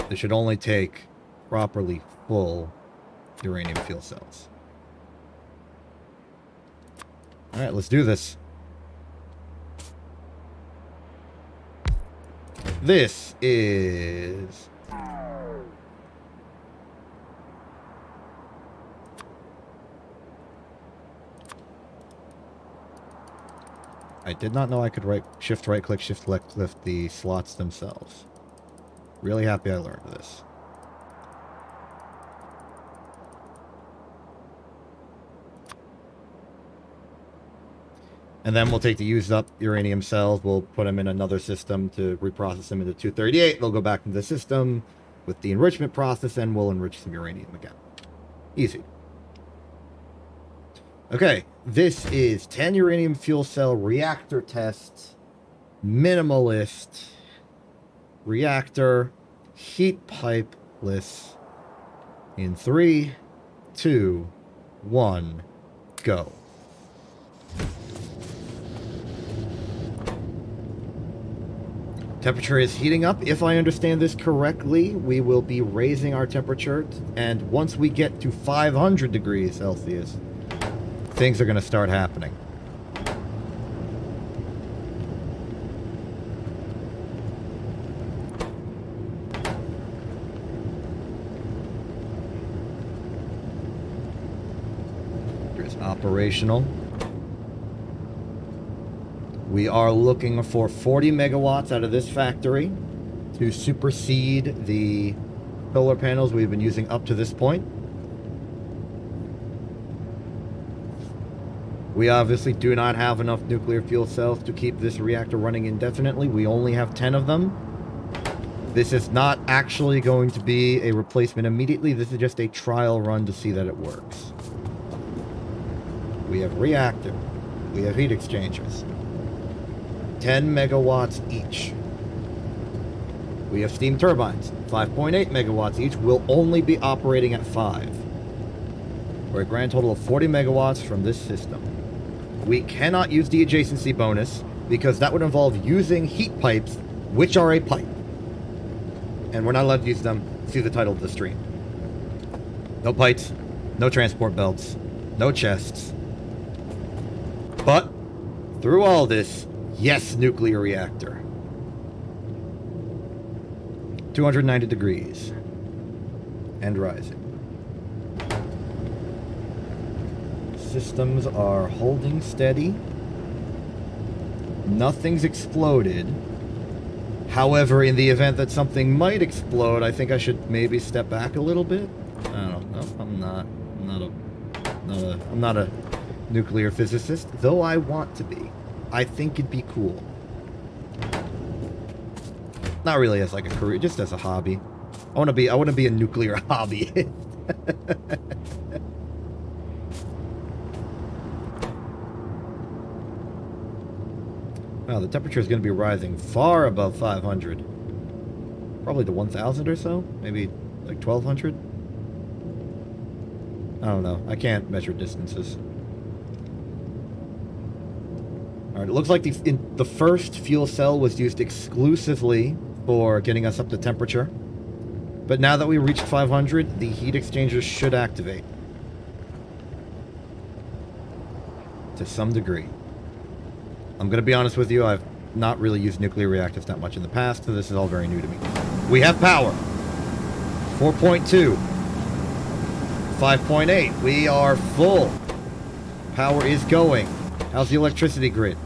This should only take properly full uranium fuel cells. Alright, let's do this. This is... I did not know I could shift right click, shift left lift the slots themselves. Really happy I learned this. And then we'll take the used up uranium cells, we'll put them in another system to reprocess them into 238. They'll go back into the system with the enrichment process, and we'll enrich some uranium again. Easy. Okay, this is 10 uranium fuel cell reactor test, minimalist, reactor, heat pipeless, in 3, 2, 1, go. Temperature is heating up. If I understand this correctly, we will be raising our temperature, and once we get to 500 degrees Celsius, things are going to start happening. Here's operational. We are looking for 40 megawatts out of this factory to supersede the solar panels we've been using up to this point. We obviously do not have enough nuclear fuel cells to keep this reactor running indefinitely. We only have 10 of them. This is not actually going to be a replacement immediately. This is just a trial run to see that it works. We have reactor. We have heat exchangers. 10 megawatts each. We have steam turbines, 5.8 megawatts each, will only be operating at 5. For a grand total of 40 megawatts from this system. We cannot use the adjacency bonus because that would involve using heat pipes, which are a pipe. And we're not allowed to use them. See the title of the stream. No pipes, No transport belts. No chests. But, through all this, yes, nuclear reactor. 290 degrees. And rising. Systems are holding steady. Nothing's exploded. However, in the event that something might explode, I think I should maybe step back a little bit. I don't know. I'm not a nuclear physicist, though I want to be. I think it'd be cool. Not really as like a career, just as a hobby. I want to be a nuclear hobbyist. Wow, the temperature is going to be rising far above 500. Probably to 1,000 or so? Maybe like 1,200? I don't know. I can't measure distances. Alright, it looks like the first fuel cell was used exclusively for getting us up to temperature. But now that we reached 500, the heat exchangers should activate. To some degree. I'm going to be honest with you, I've not really used nuclear reactors that much in the past, so this is all very new to me. We have power. 4.2. 5.8. We are full. Power is going. How's the electricity grid?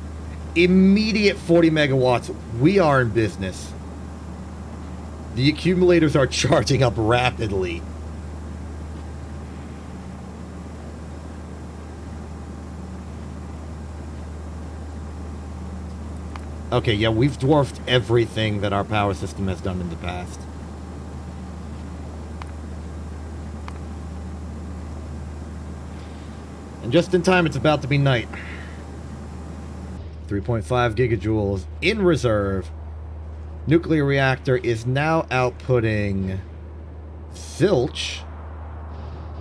Immediate 40 megawatts. We are in business. The accumulators are charging up rapidly. Okay, yeah, we've dwarfed everything that our power system has done in the past. And just in time, it's about to be night. 3.5 gigajoules in reserve. Nuclear reactor is now outputting zilch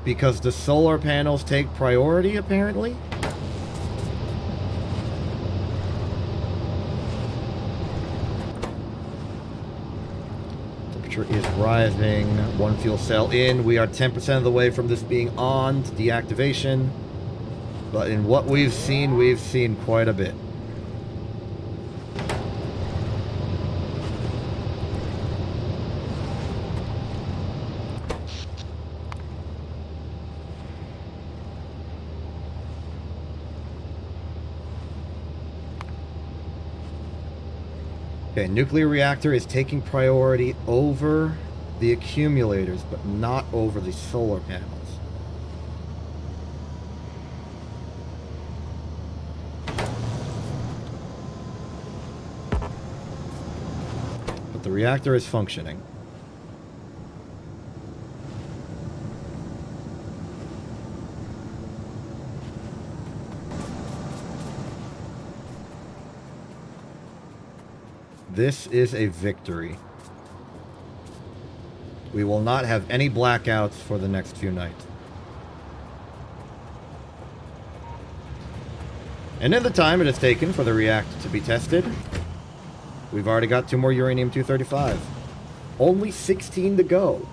because the solar panels take priority, apparently. Is rising. One fuel cell in. We are 10% of the way from this being on to deactivation. But in what we've seen quite a bit. Okay, nuclear reactor is taking priority over the accumulators, but not over the solar panels. But the reactor is functioning. This is a victory. We will not have any blackouts for the next few nights. And in the time it has taken for the reactor to be tested, we've already got 2 more uranium-235. Only 16 to go.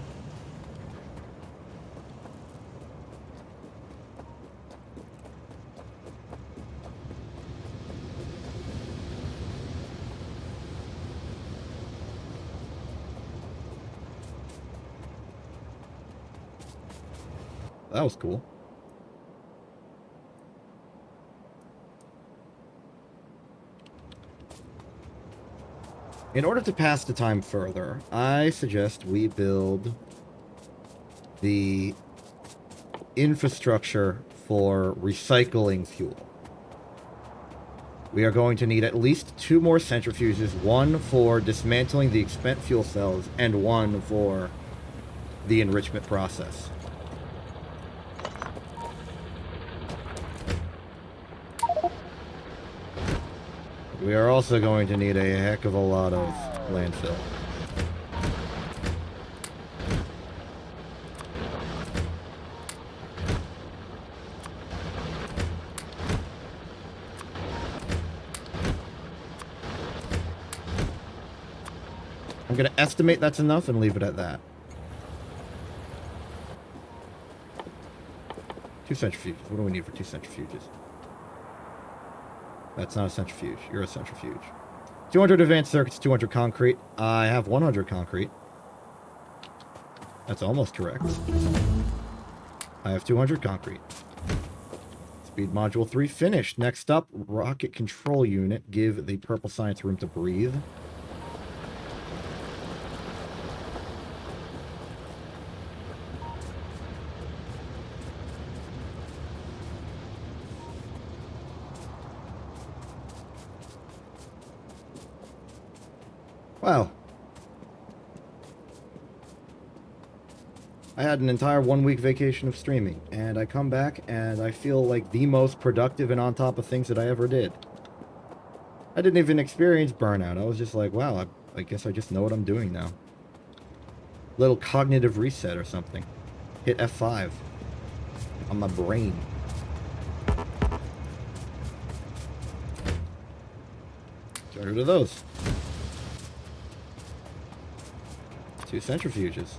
That was cool. In order to pass the time further, I suggest we build the infrastructure for recycling fuel. We are going to need at least 2 more centrifuges, one for dismantling the spent fuel cells and one for the enrichment process. We are also going to need a heck of a lot of landfill. I'm going to estimate that's enough and leave it at that. 2 centrifuges. What do we need for 2 centrifuges? That's not a centrifuge. You're a centrifuge. 200 advanced circuits, 200 concrete. I have 100 concrete. That's almost correct. I have 200 concrete. Speed module 3 finished. Next up, rocket control unit. Give the purple science room to breathe. Wow. I had an entire 1-week vacation of streaming, and I come back and I feel like the most productive and on top of things that I ever did. I didn't even experience burnout. I was just like, wow, I guess I just know what I'm doing now. Little cognitive reset or something. Hit F5 on my brain. Get rid of those. 2 centrifuges.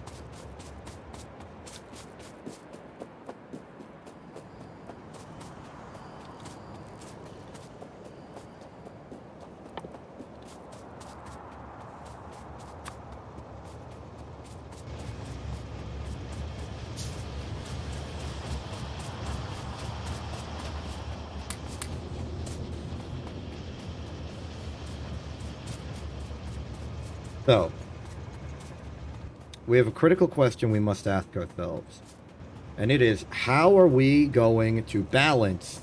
So, we have a critical question we must ask ourselves. And it is, how are we going to balance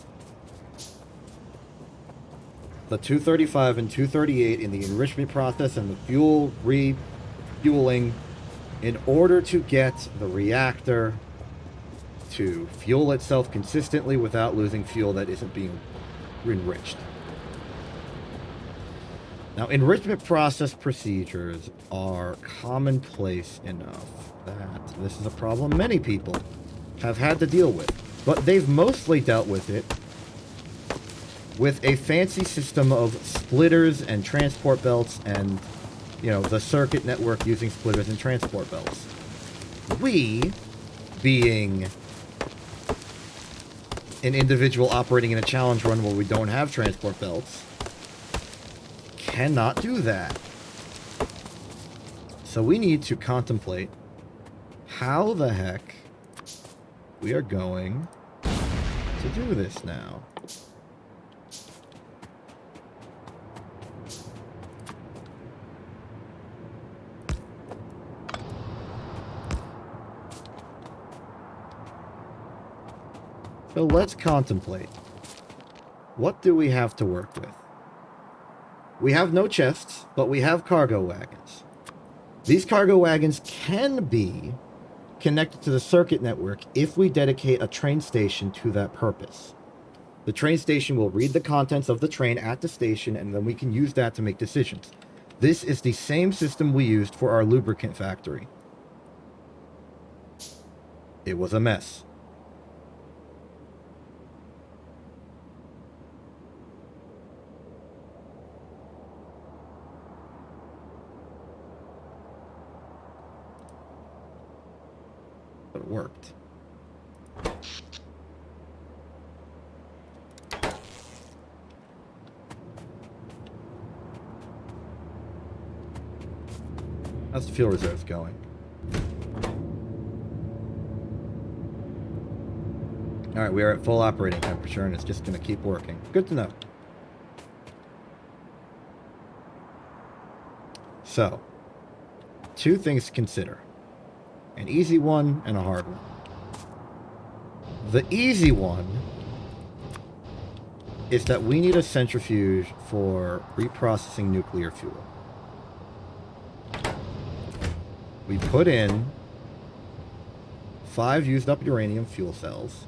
the 235 and 238 in the enrichment process and the fuel refueling in order to get the reactor to fuel itself consistently without losing fuel that isn't being enriched? Now, enrichment process procedures are commonplace enough that this is a problem many people have had to deal with, but they've mostly dealt with it with a fancy system of splitters and transport belts and, you know, the circuit network using splitters and transport belts. We, being an individual operating in a challenge run where we don't have transport belts, cannot do that. So we need to contemplate how the heck we are going to do this now. So let's contemplate. What do we have to work with? We have no chests, but we have cargo wagons. These cargo wagons can be connected to the circuit network if we dedicate a train station to that purpose. The train station will read the contents of the train at the station, and then we can use that to make decisions. This is the same system we used for our lubricant factory. It was a mess. But it worked. How's the fuel reserves going? Alright, we are at full operating temperature and it's just going to keep working. Good to know. So, 2 things to consider. An easy one and a hard one. The easy one is that we need a centrifuge for reprocessing nuclear fuel. We put in 5 used up uranium fuel cells,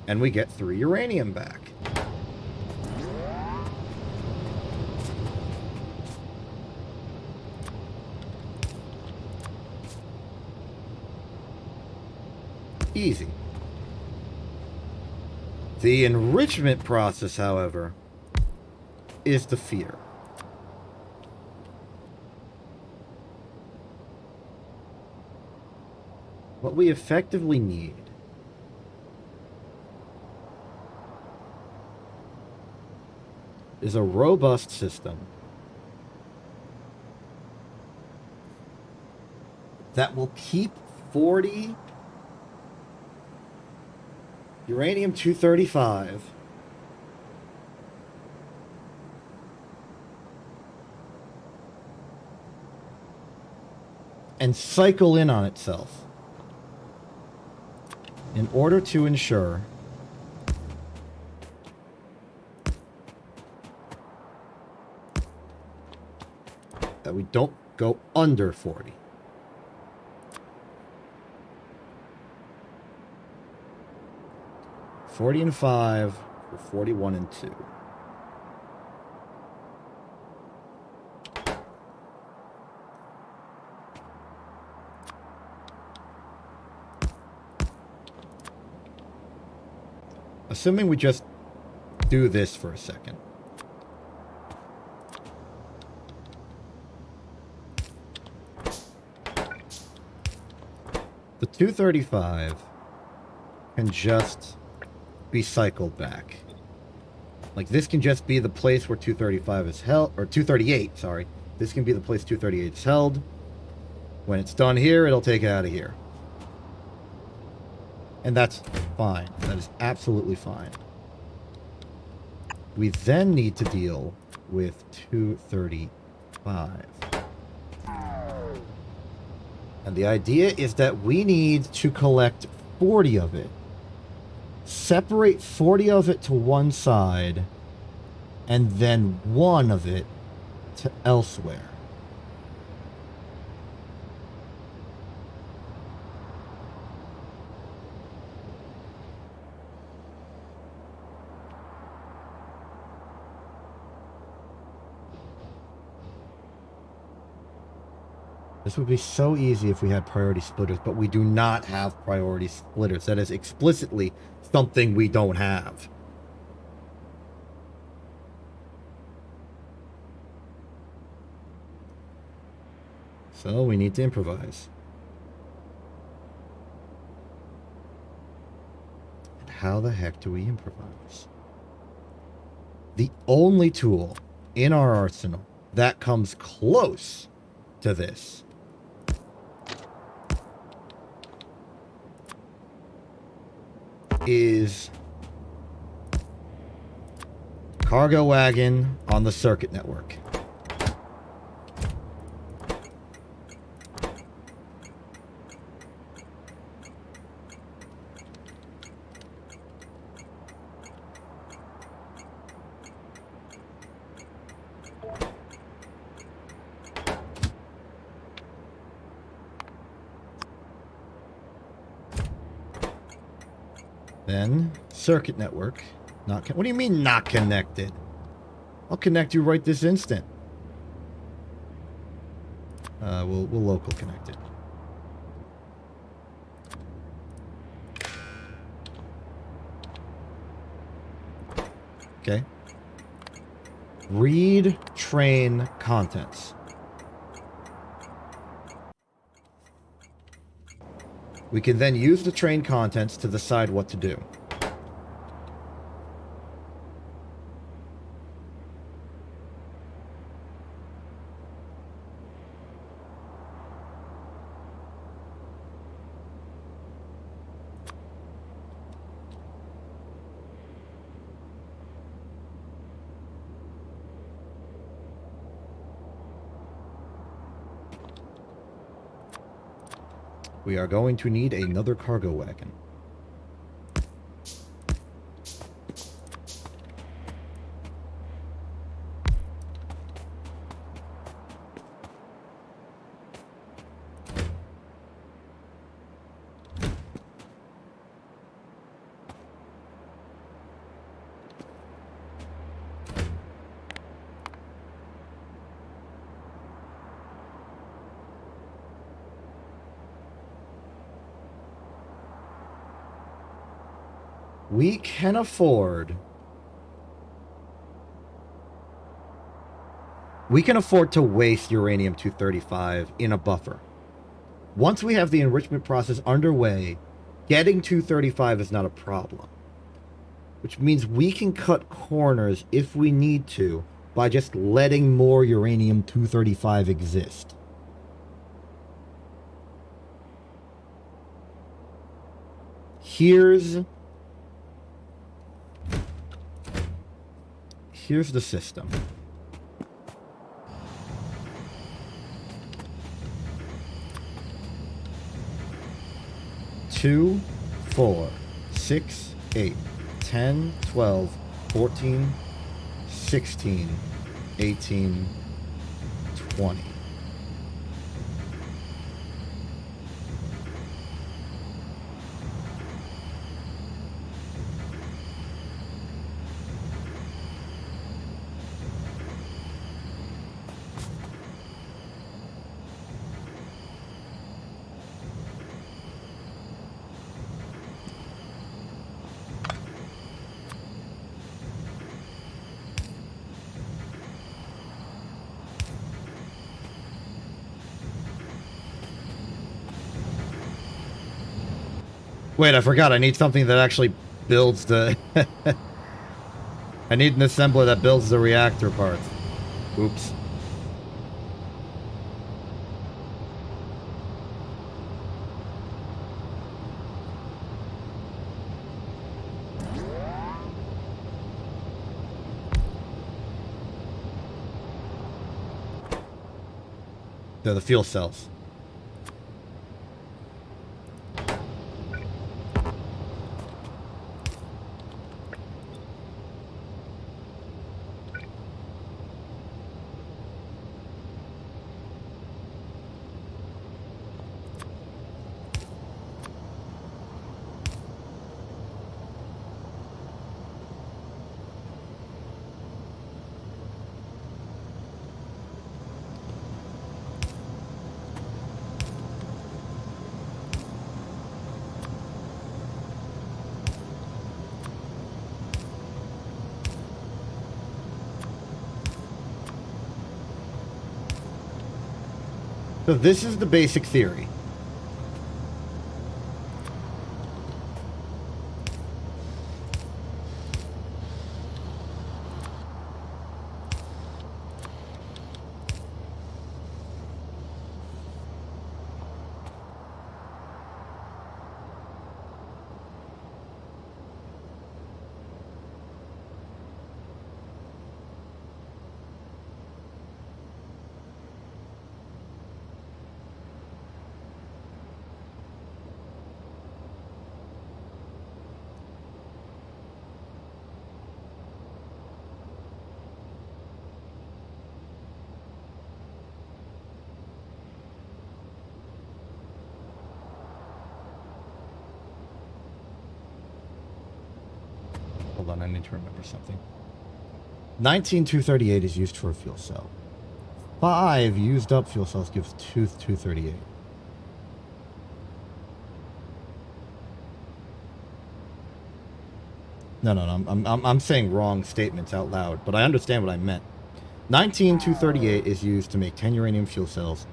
and we get 3 uranium back. Easy. The enrichment process, however, is the fear. What we effectively need is a robust system that will keep 40 uranium-235 and cycle in on itself in order to ensure that we don't go under 40. $40 and $5 for $41 and $2. Assuming we just do this for a second. The 235 can just be cycled back. Like, this can just be the place where 235 is held, or 238, sorry. This can be the place 238 is held. When it's done here, it'll take it out of here. And that's fine. That is absolutely fine. We then need to deal with 235. And the idea is that we need to collect 40 of it. Separate 40 of it to one side, and then 1 of it to elsewhere. This would be so easy if we had priority splitters, but we do not have priority splitters. That is explicitly something we don't have. So we need to improvise. And how the heck do we improvise? The only tool in our arsenal that comes close to this is cargo wagon on the circuit network. Then, circuit network. What do you mean not connected? I'll connect you right this instant. We'll local connect it. Okay. Read train contents. We can then use the train contents to decide what to do. We are going to need another cargo wagon. We can afford... We can afford to waste uranium-235 in a buffer. Once we have the enrichment process underway, getting 235 is not a problem. which means we can cut corners if we need to by just letting more uranium-235 exist. Here's the system. Two, 4, 6, 8, 10, 12, 14, 16, 18, 20. Wait, I forgot. I need something that actually builds the... I need an assembler that builds the reactor parts. Oops. They're the fuel cells. So this is the basic theory. Hold on, I need to remember something. 19238 is used for a fuel cell. 5 used up fuel cells gives 238. No, I'm saying wrong statements out loud, but I understand what I meant. 19238 is used to make 10 uranium fuel cells.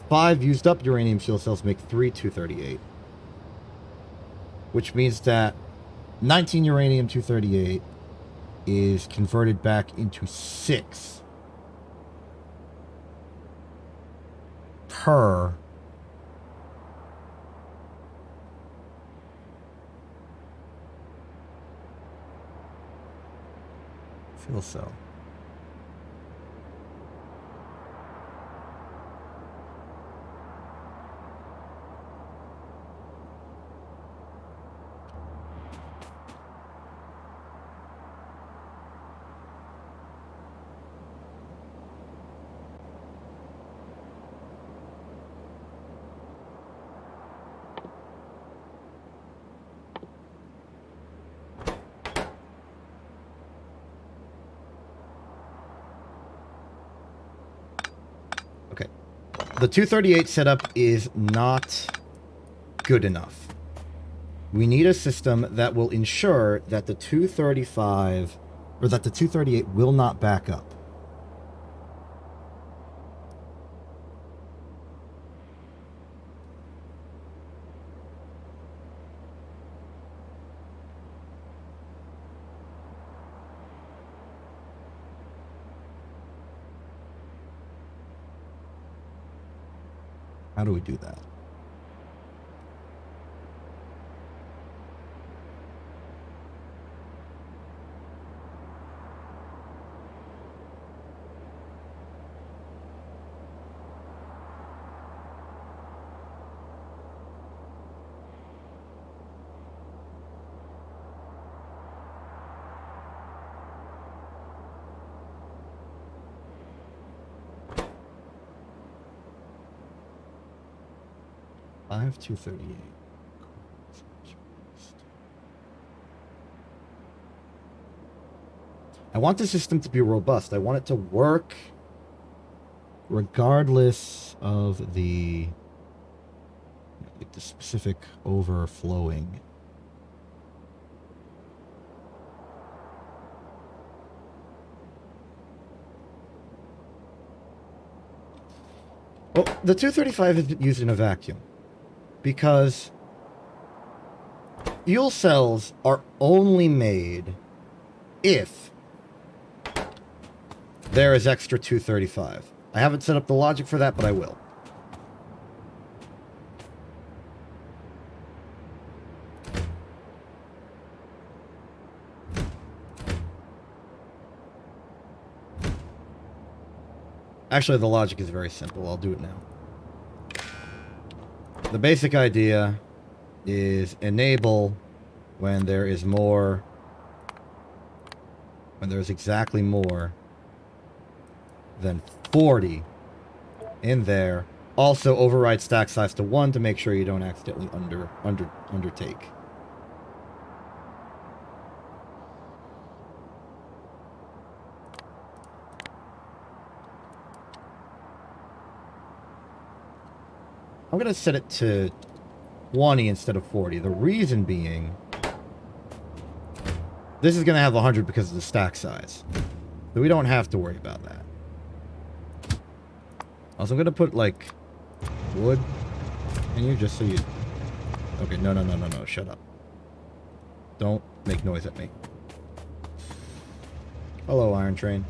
5 used up uranium fuel cells make 3 238. Which means that 19 uranium 238 is converted back into 6 per fuel cell. The 238 setup is not good enough. We need a system that will ensure that the 235, or that the 238 will not back up. How do we do that? I have 238. I want the system to be robust. I want it to work regardless of the specific overflowing. Well, the 235 is used in a vacuum because fuel cells are only made if there is extra 235. I haven't set up the logic for that, but I will. Actually, the logic is very simple. I'll do it now. The basic idea is enable when there is more, when there's exactly more than 40 in there. Also override stack size to 1 to make sure you don't accidentally undertake. I'm going to set it to 20 instead of 40. The reason being, this is going to have 100 because of the stack size. So we don't have to worry about that. Also, I'm going to put, like, wood in here just so you... Okay, no, shut up. Don't make noise at me. Hello, Iron Train.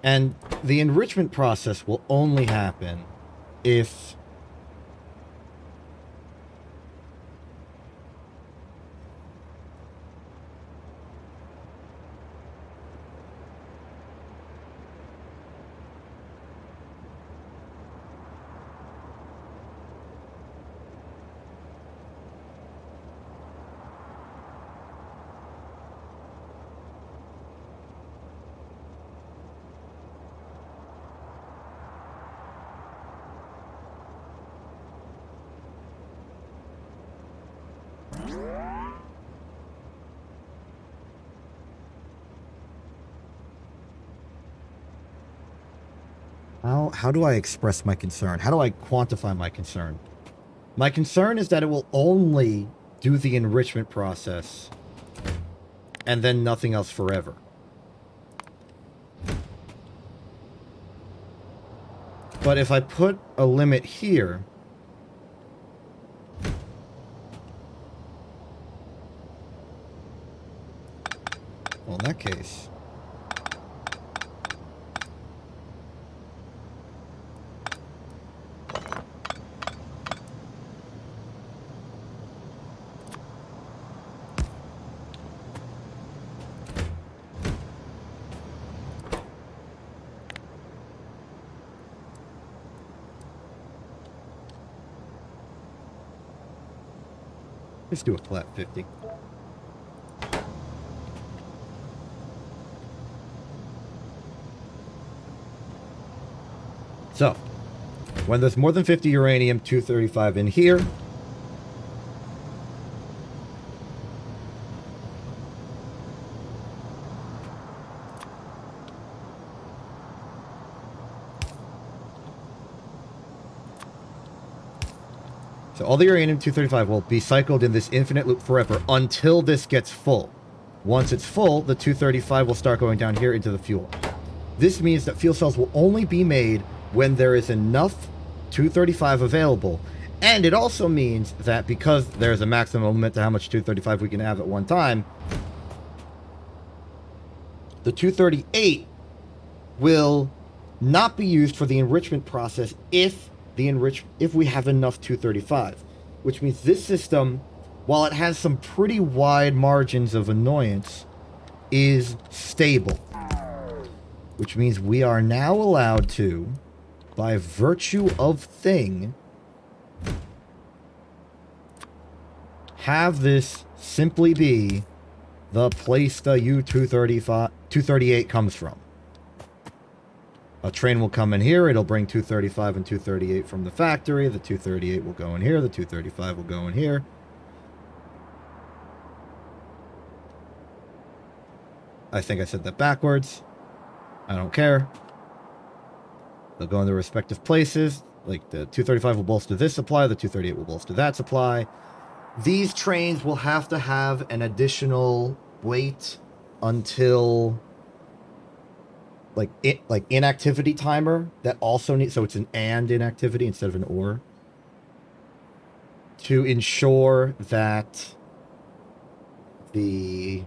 And the enrichment process will only happen if How do I express my concern? How do I quantify my concern? My concern is that it will only do the enrichment process and then nothing else forever. But if I put a limit here, well, in that case, let's do a flat 50. So, when there's more than 50 uranium-235 in here, so all the uranium-235 will be cycled in this infinite loop forever until this gets full. Once it's full, the 235 will start going down here into the fuel. This means that fuel cells will only be made when there is enough 235 available, And it also means that because there's a maximum limit to how much 235 we can have at one time, the 238 will not be used for the enrichment process if we have enough 235. Which means this system, while it has some pretty wide margins of annoyance, is stable. Which means we are now allowed to, by virtue of thing, have this simply be the place the U-238 comes from. A train will come in here, it'll bring 235 and 238 from the factory, the 238 will go in here, the 235 will go in here. I think I said that backwards. I don't care. They'll go in their respective places. Like, the 235 will bolster this supply, the 238 will bolster that supply. These trains will have to have an additional wait until like inactivity timer that also needs, so it's an and inactivity instead of an or, to ensure that the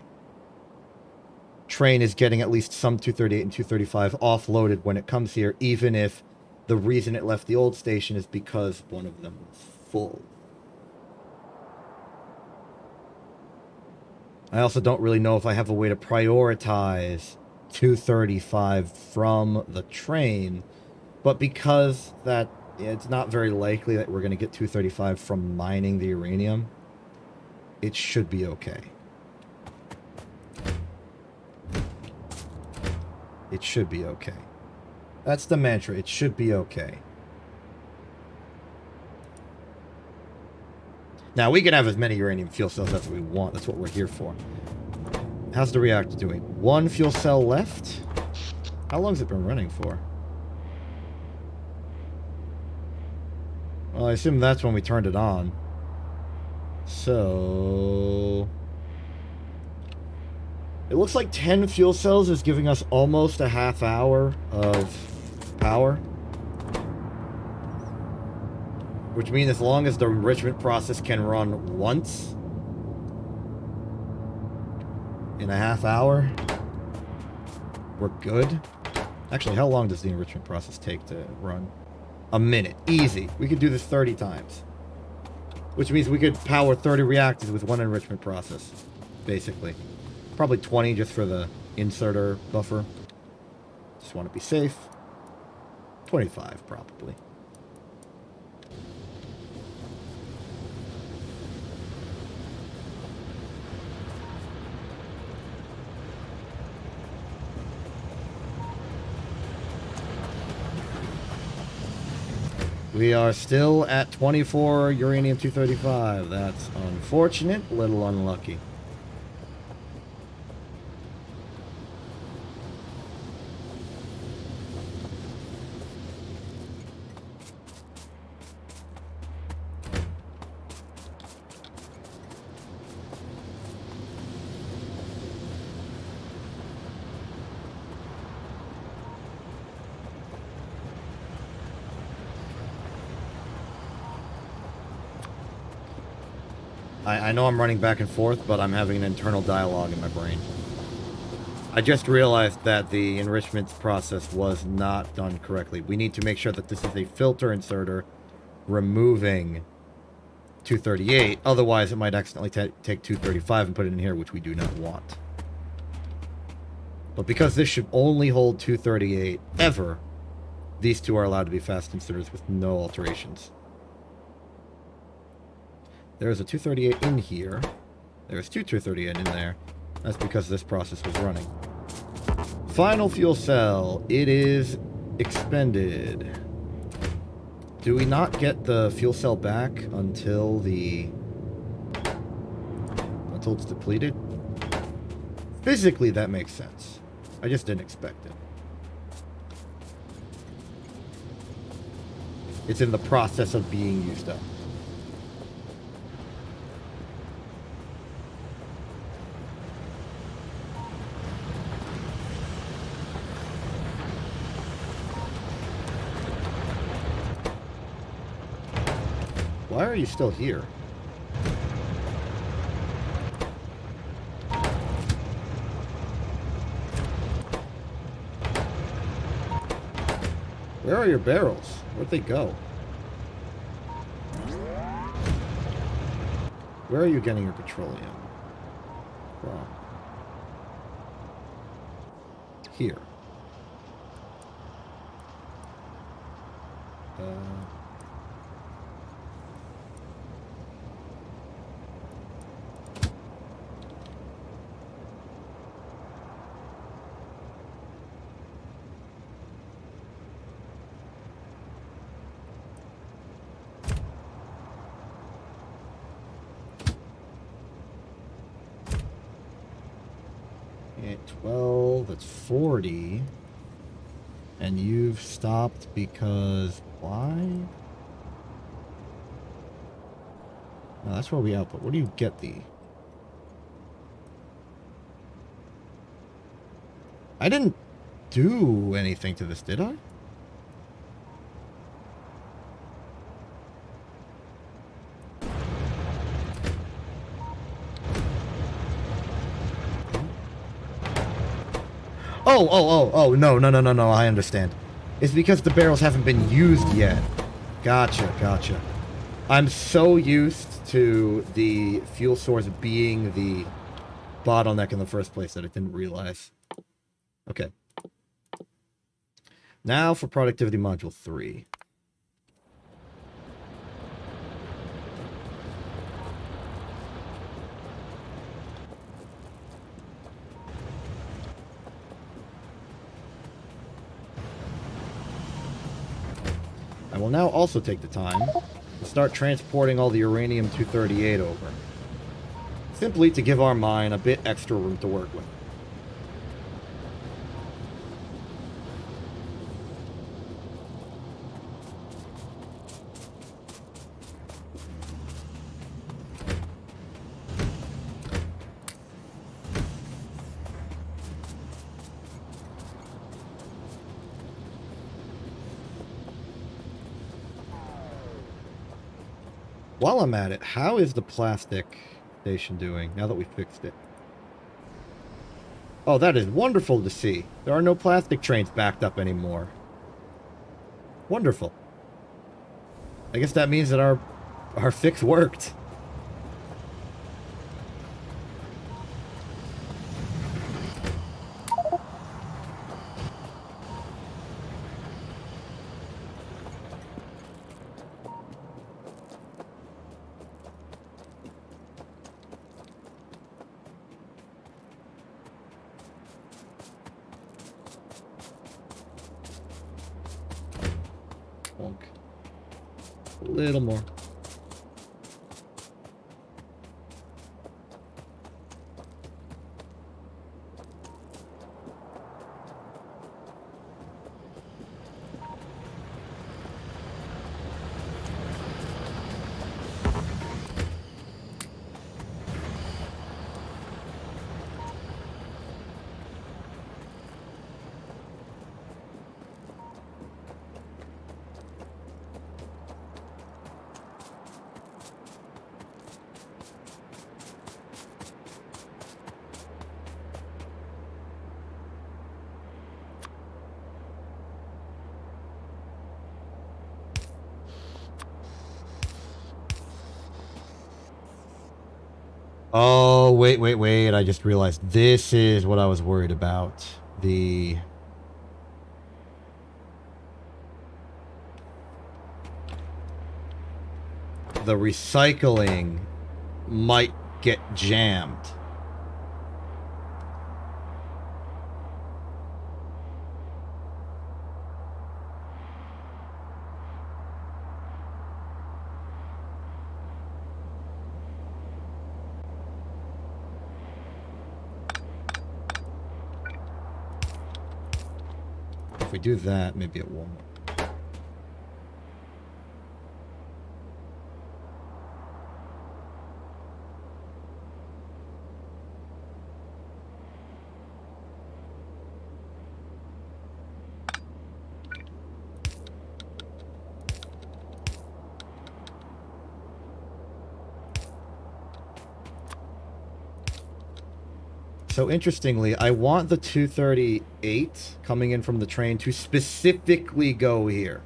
train is getting at least some 238 and 235 offloaded when it comes here, even if the reason it left the old station is because one of them was full. I also don't really know if I have a way to prioritize 235 from the train, but because that it's not very likely that we're going to get 235 from mining the uranium, it should be okay. It should be okay. That's the mantra. It should be okay. Now, we can have as many uranium fuel cells as we want. That's what we're here for. How's the reactor doing? One fuel cell left? How long has it been running for? Well, I assume that's when we turned it on. So... it looks like 10 fuel cells is giving us almost a half hour of power. Which means as long as the enrichment process can run once in a half hour, we're good. Actually, how long does the enrichment process take to run? A minute. Easy. We could do this 30 times. Which means we could power 30 reactors with one enrichment process, basically. Probably 20 just for the inserter buffer. Just want to be safe. 25 probably. We are still at 24 uranium-235. That's unfortunate, a little unlucky. I know I'm running back and forth, but I'm having an internal dialogue in my brain. I just realized that the enrichment process was not done correctly. We need to make sure that this is a filter inserter removing 238. Otherwise, it might accidentally take 235 and put it in here, which we do not want. But because this should only hold 238 ever, these two are allowed to be fast inserters with no alterations. There's a 238 in here. There's two 238 in there. That's because this process was running. Final fuel cell. It is expended. Do we not get the fuel cell back until it's depleted? Physically, that makes sense. I just didn't expect it. It's in the process of being used up. Why are you still here? Where are your barrels? Where'd they go? Where are you getting your petroleum from? Here. At 12, that's 40. And you've stopped because why? No, that's where we output. Where do you get the? I didn't do anything to this, did I? Oh, no, I understand. It's because the barrels haven't been used yet. Gotcha. I'm so used to the fuel source being the bottleneck in the first place that I didn't realize. Okay. Now for productivity module 3. I will now also take the time to start transporting all the uranium-238 over. Simply to give our mine a bit extra room to work with. While I'm at it, how is the plastic station doing now that we fixed it? Oh, that is wonderful to see. There are no plastic trains backed up anymore. Wonderful. I guess that means that our fix worked. A little more. Oh, wait. I just realized this is what I was worried about. The recycling might get jammed. If we do that, maybe it won't. so interestingly, I want the 238 coming in from the train to specifically go here.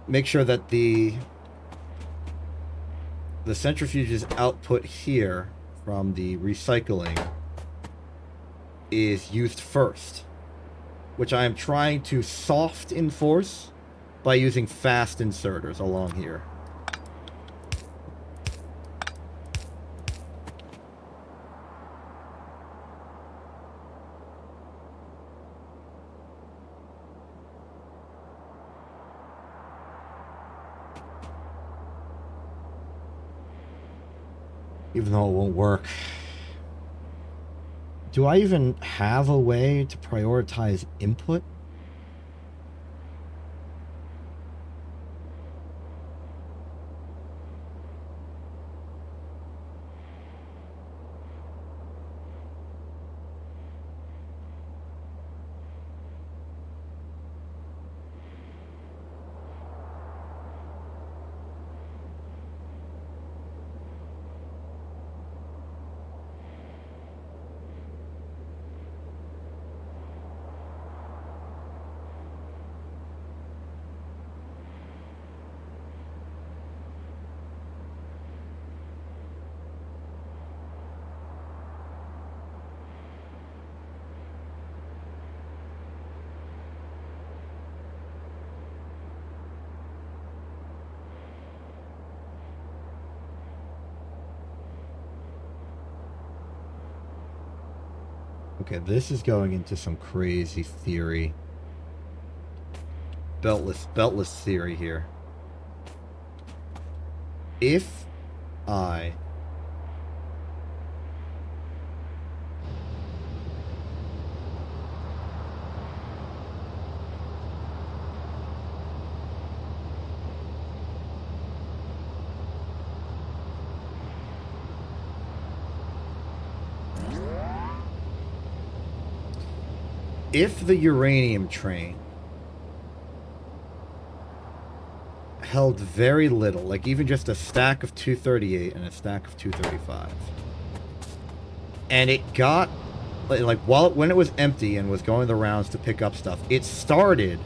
Make sure that the centrifuge's output here from the recycling is used first, which I am trying to soft enforce by using fast inserters along here. Even though it won't work. Do I even have a way to prioritize input? Okay, this is going into some crazy theory. Beltless theory here. If I if the uranium train held very little, like even just a stack of 238 and a stack of 235, and it got like when it was empty and was going the rounds to pick up stuff, it started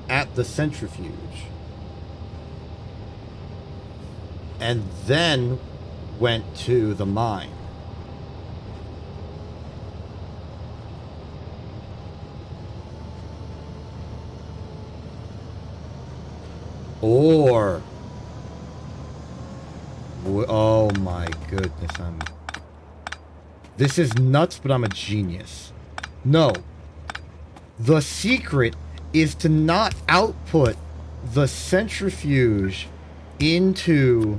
at the centrifuge and then went to the mine. Or, oh my goodness, this is nuts, but I'm a genius. No, the secret is to not output the centrifuge into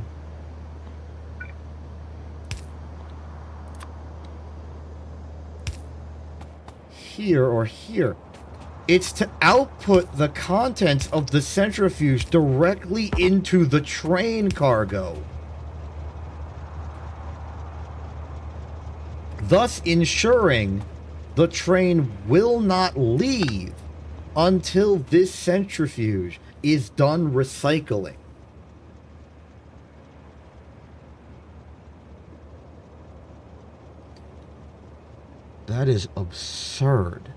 here or here. It's to output the contents of the centrifuge directly into the train cargo, thus ensuring the train will not leave until this centrifuge is done recycling. That is absurd.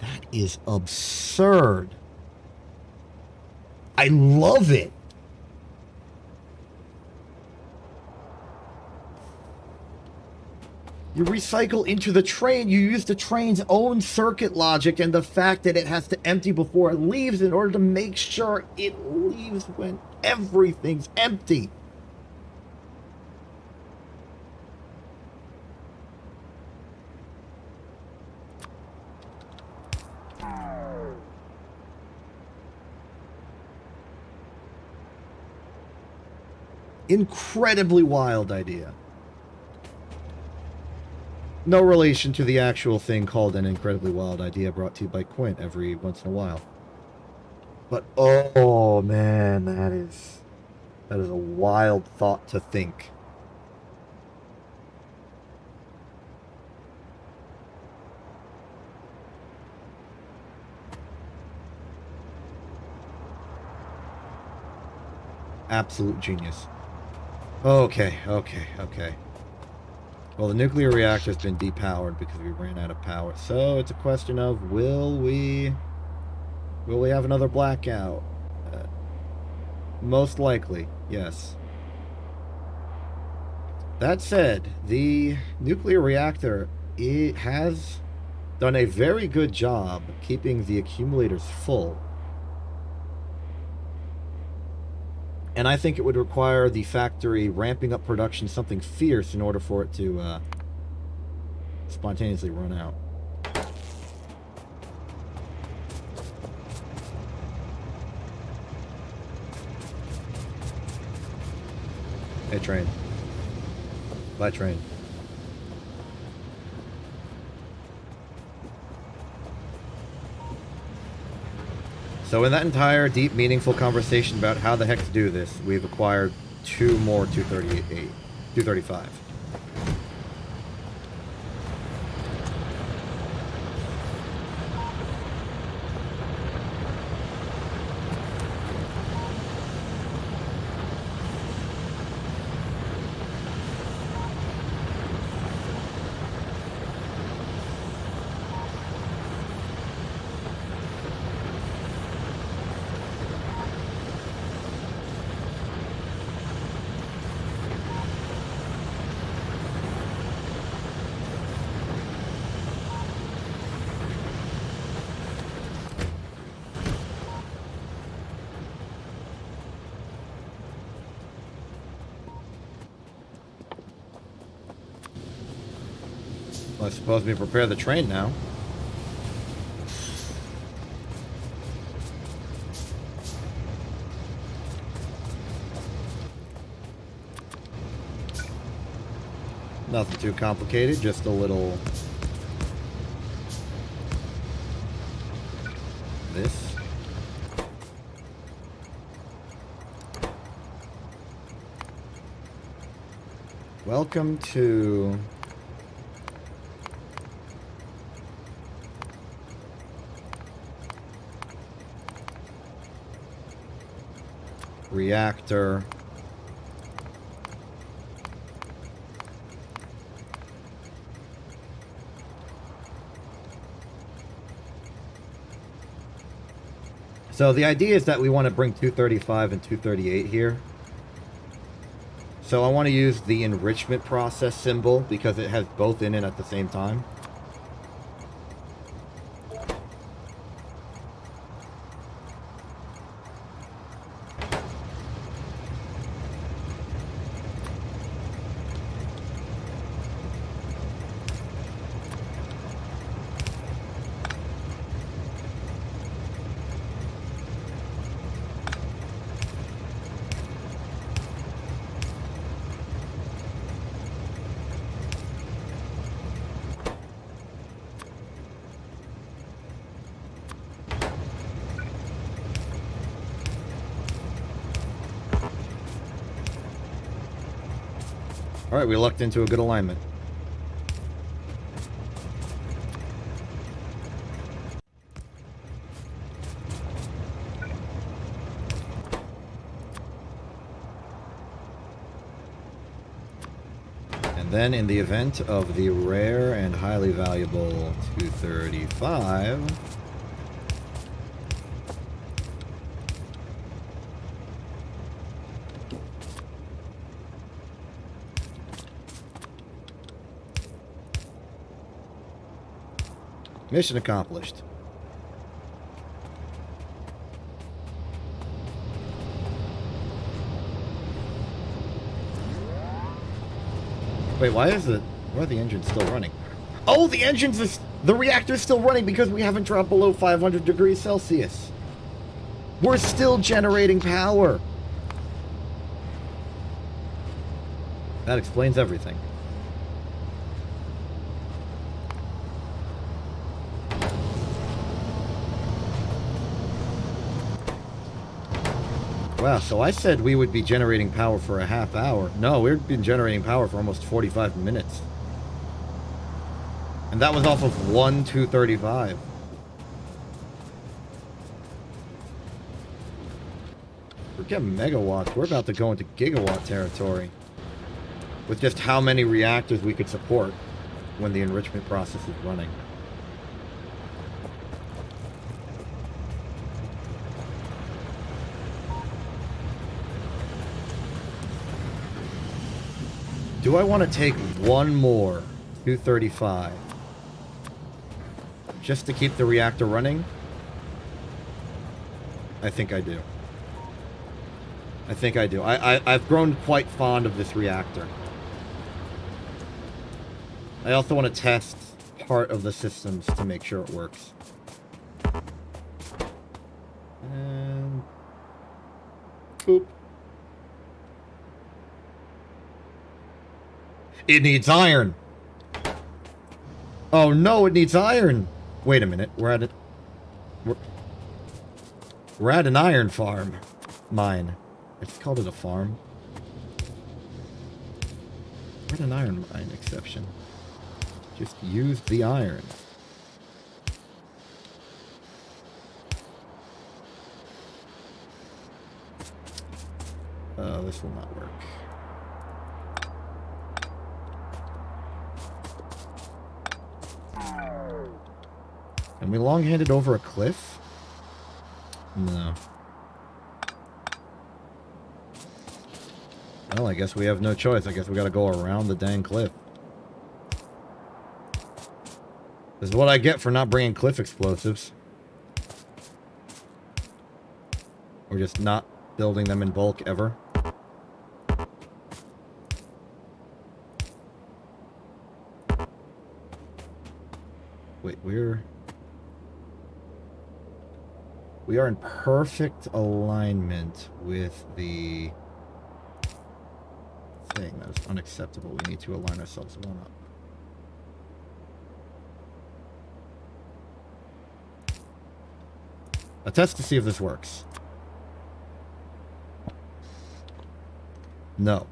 That is absurd. I love it. You recycle into the train, you use the train's own circuit logic and the fact that it has to empty before it leaves in order to make sure it leaves when everything's empty. Incredibly wild idea. No relation to the actual thing called an incredibly wild idea brought to you by Quint every once in a while. But oh man, that is a wild thought to think. Absolute genius. Okay. Well, the nuclear reactor's been depowered because we ran out of power. So it's a question of will we have another blackout? Most likely, yes. That said, the nuclear reactor, it has done a very good job keeping the accumulators full. And I think it would require the factory ramping up production something fierce in order for it to spontaneously run out. Hey, train. Bye, train. So in that entire deep, meaningful conversation about how the heck to do this, we've acquired 2 more 235. Well, I suppose we prepare the train now. Nothing too complicated, just a little... this. Welcome to... reactor. So the idea is that we want to bring 235 and 238 here. So I want to use the enrichment process symbol because it has both in it at the same time. Alright, we lucked into a good alignment. And then in the event of the rare and highly valuable 235... mission accomplished. Wait, why are the engines still running? Oh, the reactor's still running because we haven't dropped below 500 degrees Celsius. We're still generating power. That explains everything. Wow, so I said we would be generating power for a half hour. No, we've been generating power for almost 45 minutes. And that was off of 235. Forget megawatts. We're about to go into gigawatt territory. with just how many reactors we could support when the enrichment process is running. Do I want to take one more 235 just to keep the reactor running? I think I do. I think I do. I've grown quite fond of this reactor. I also want to test part of the systems to make sure it works. And... boop. It needs iron. Oh no, it needs iron. Wait a minute. We're at an iron farm. Mine. I just called it a farm. We're at an iron mine exception. Just use the iron. This will not work. Can we long-hand it over a cliff? No. Well, I guess we have no choice. I guess we gotta go around the dang cliff. This is what I get for not bringing cliff explosives. Or just not building them in bulk ever. Wait, we are in perfect alignment with the thing. That is unacceptable. We need to align ourselves one up. A test to see if this works. No.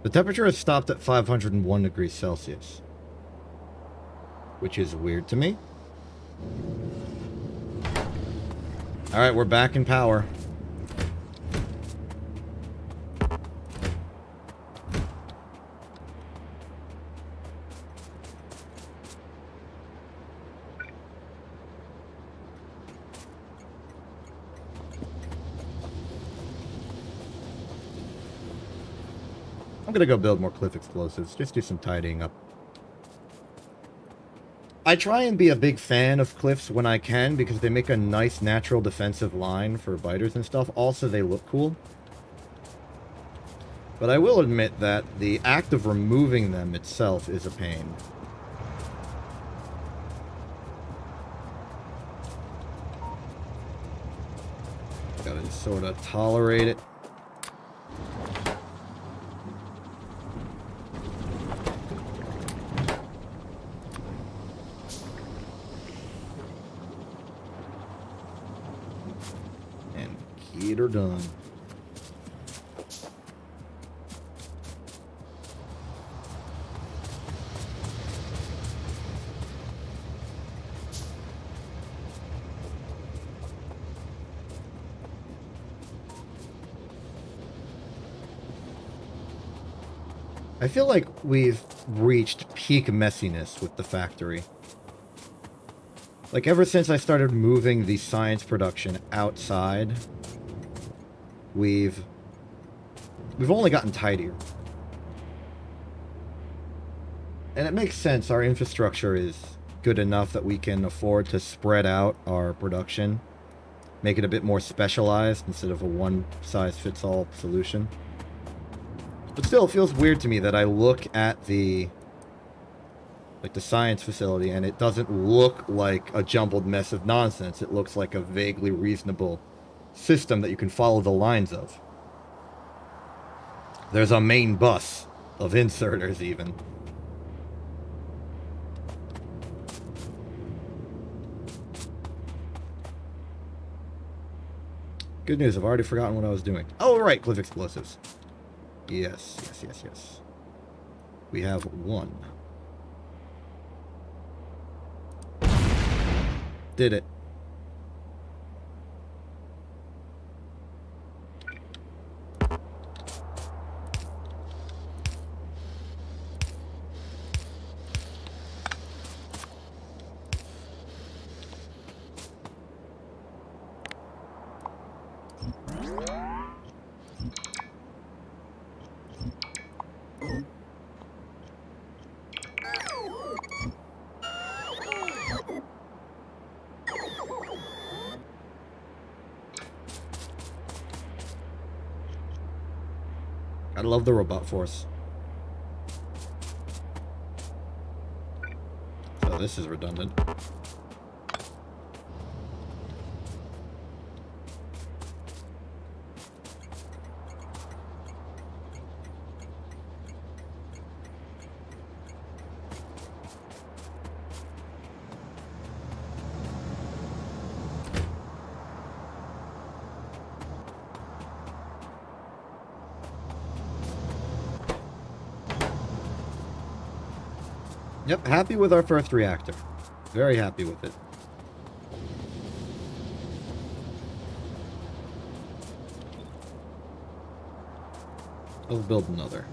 The temperature has stopped at 501 degrees Celsius, which is weird to me. Alright, we're back in power. I'm gonna go build more cliff explosives, just do some tidying up. I try and be a big fan of cliffs when I can because they make a nice natural defensive line for biters and stuff. Also, they look cool. But I will admit that the act of removing them itself is a pain. Gotta just sort of tolerate it. Get her done. I feel like we've reached peak messiness with the factory. Like, ever since I started moving the science production outside, we've only gotten tidier. And it makes sense. Our infrastructure is good enough that we can afford to spread out our production, make it a bit more specialized instead of a one-size-fits-all solution. But still, it feels weird to me that I look at the science facility and it doesn't look like a jumbled mess of nonsense. It looks like a vaguely reasonable system that you can follow the lines of. There's a main bus of inserters even. Good news, I've already forgotten what I was doing. Oh, right, cliff explosives. Yes. We have one. Did it. I love the robot force. So this is redundant. Yep, happy with our first reactor. Very happy with it. Let's build another.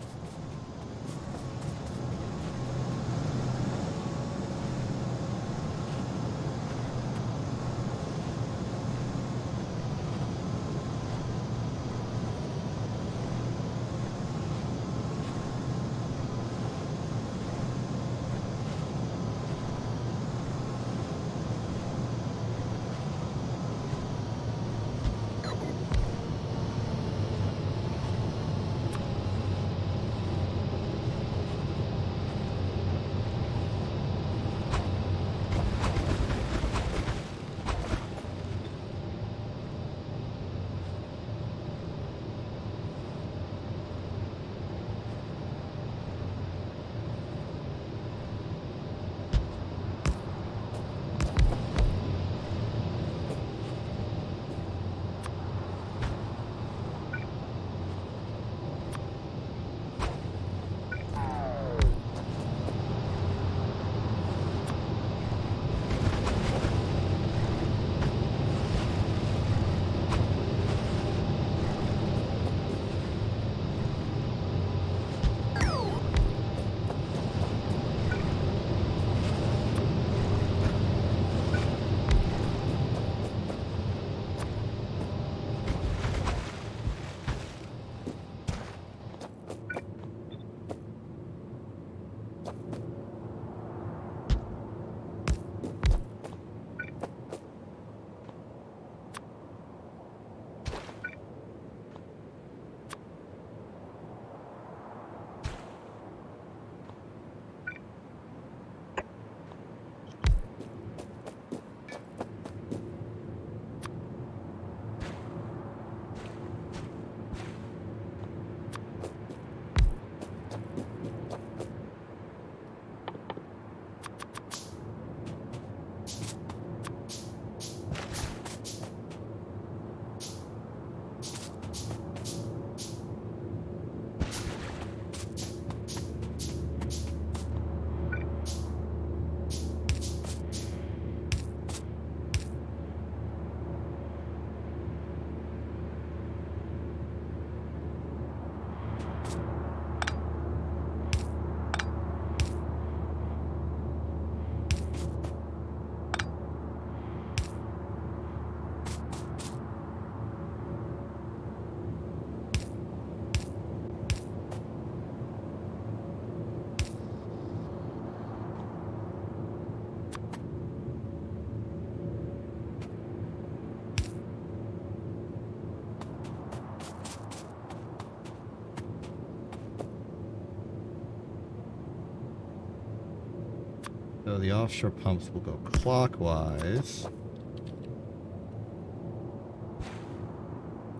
So the offshore pumps will go clockwise.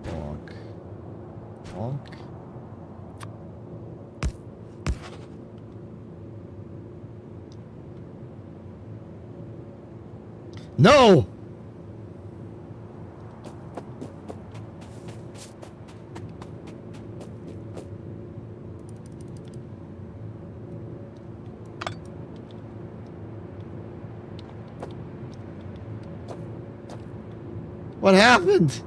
Bonk. Bonk. No! What happened?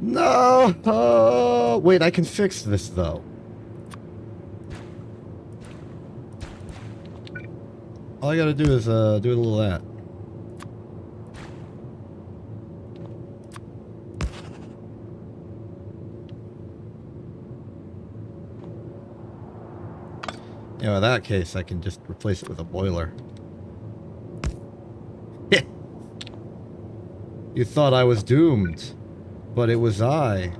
No! Oh, wait, I can fix this though. All I gotta do is do a little of that. You know, in that case, I can just replace it with a boiler. You thought I was doomed, but it was I,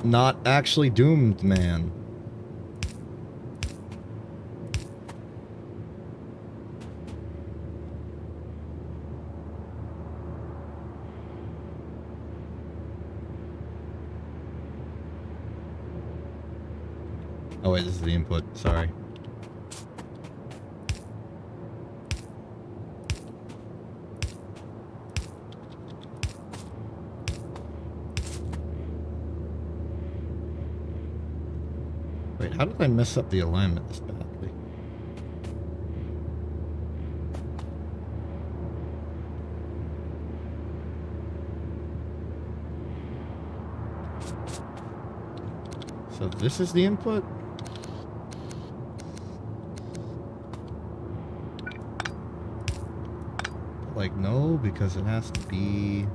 not actually doomed, man. Oh wait, this is the input, sorry. Wait, how did I mess up the alignment this badly? So this is the input? Like, no, because it has to be...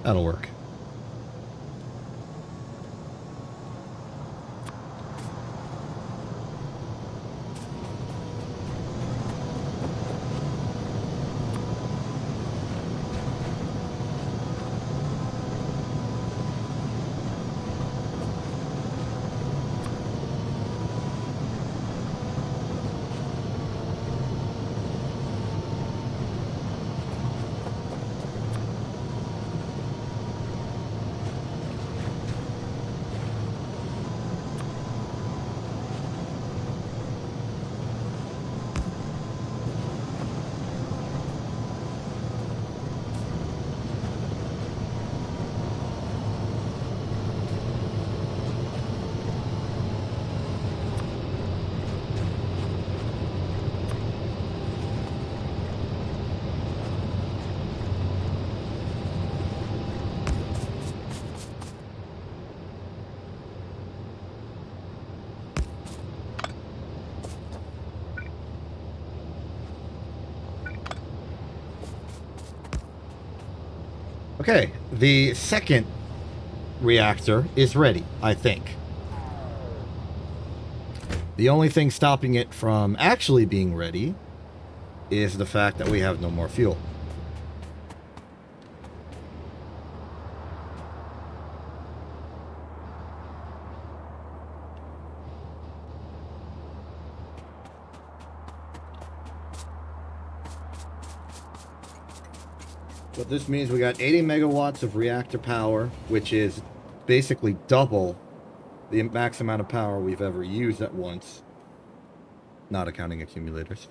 That'll work. Okay, the second reactor is ready, I think. The only thing stopping it from actually being ready is the fact that we have no more fuel. But this means we got 80 megawatts of reactor power, which is basically double the max amount of power we've ever used at once, not accounting accumulators.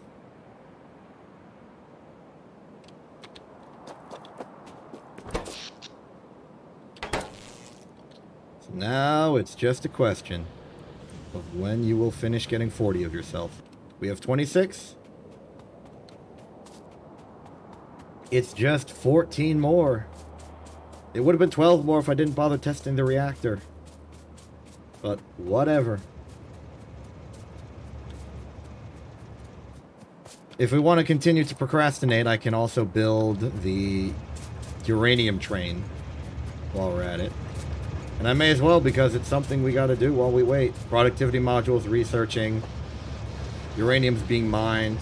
So now it's just a question of when you will finish getting 40 of yourself. We have 26. It's just 14 more. It would have been 12 more if I didn't bother testing the reactor. But whatever. If we want to continue to procrastinate, I can also build the uranium train while we're at it. And I may as well, because it's something we got to do while we wait. Productivity modules, researching, uranium's being mined.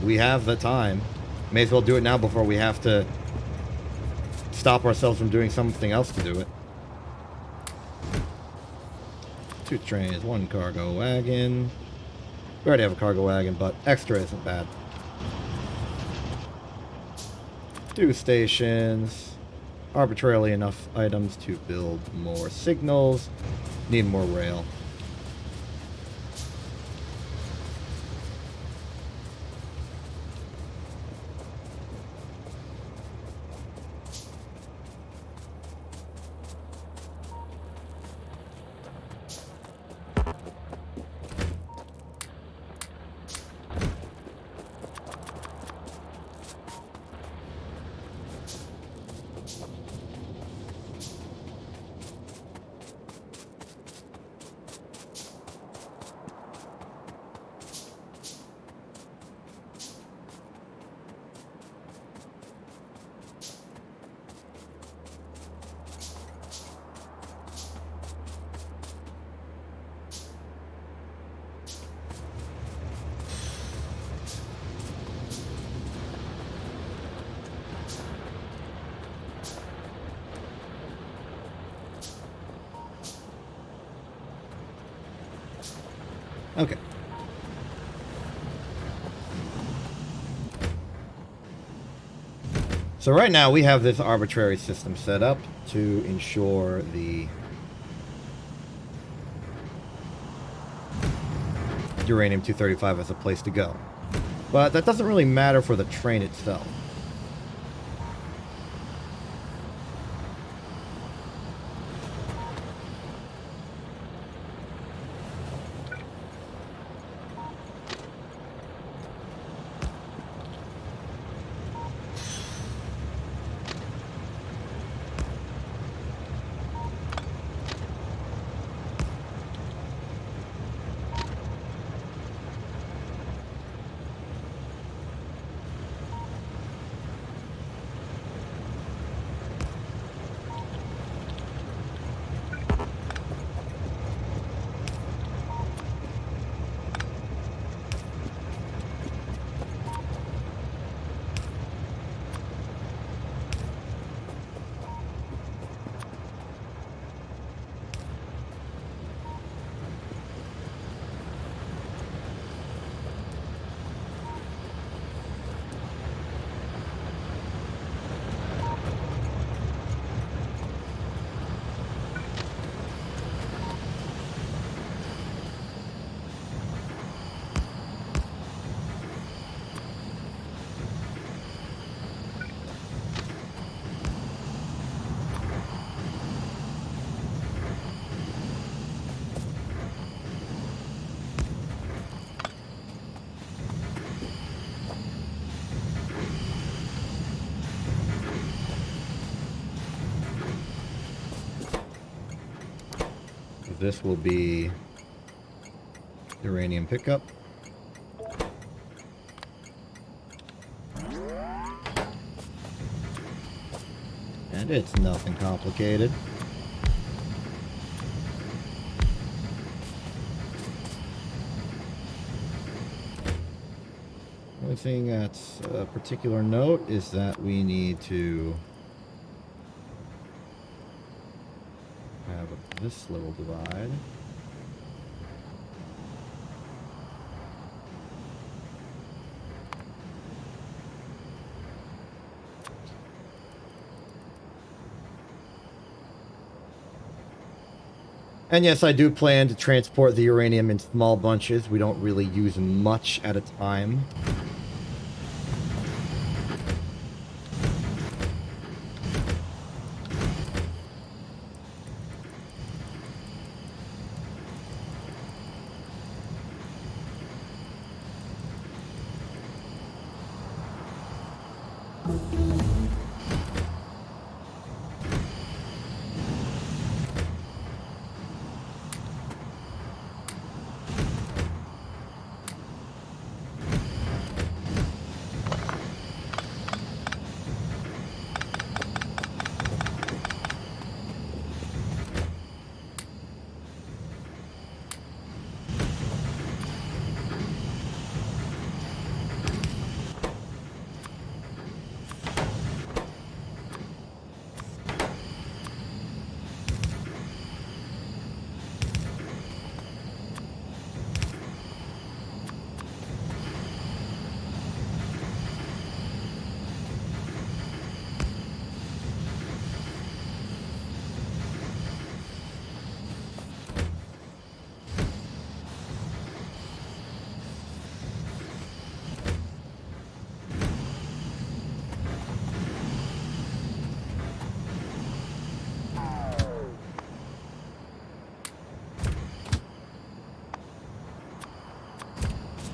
We have the time. May as well do it now before we have to stop ourselves from doing something else to do it. 2 trains, 1 cargo wagon. We already have a cargo wagon, but extra isn't bad. 2 stations. Arbitrarily enough items to build more signals. Need more rail. Okay. So right now we have this arbitrary system set up to ensure the uranium-235 as a place to go. But that doesn't really matter for the train itself. This will be uranium pickup. And it's nothing complicated. Let's thing that's a particular note is that we need to have this little divide. And yes, I do plan to transport the uranium in small bunches. We don't really use much at a time.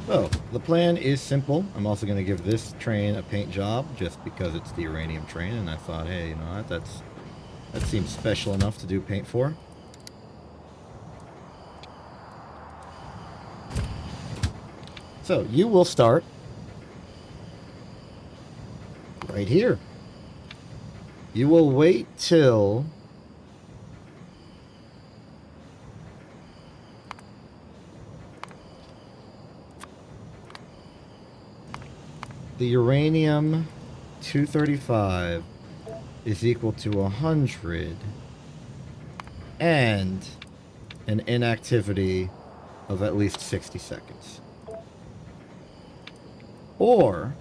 So, the plan is simple. I'm also going to give this train a paint job just because it's the uranium train, and I thought, hey, you know what, that seems special enough to do paint for. So, you will start right here. You will wait till the uranium 235 is equal to 100 and an inactivity of at least 60 seconds. Or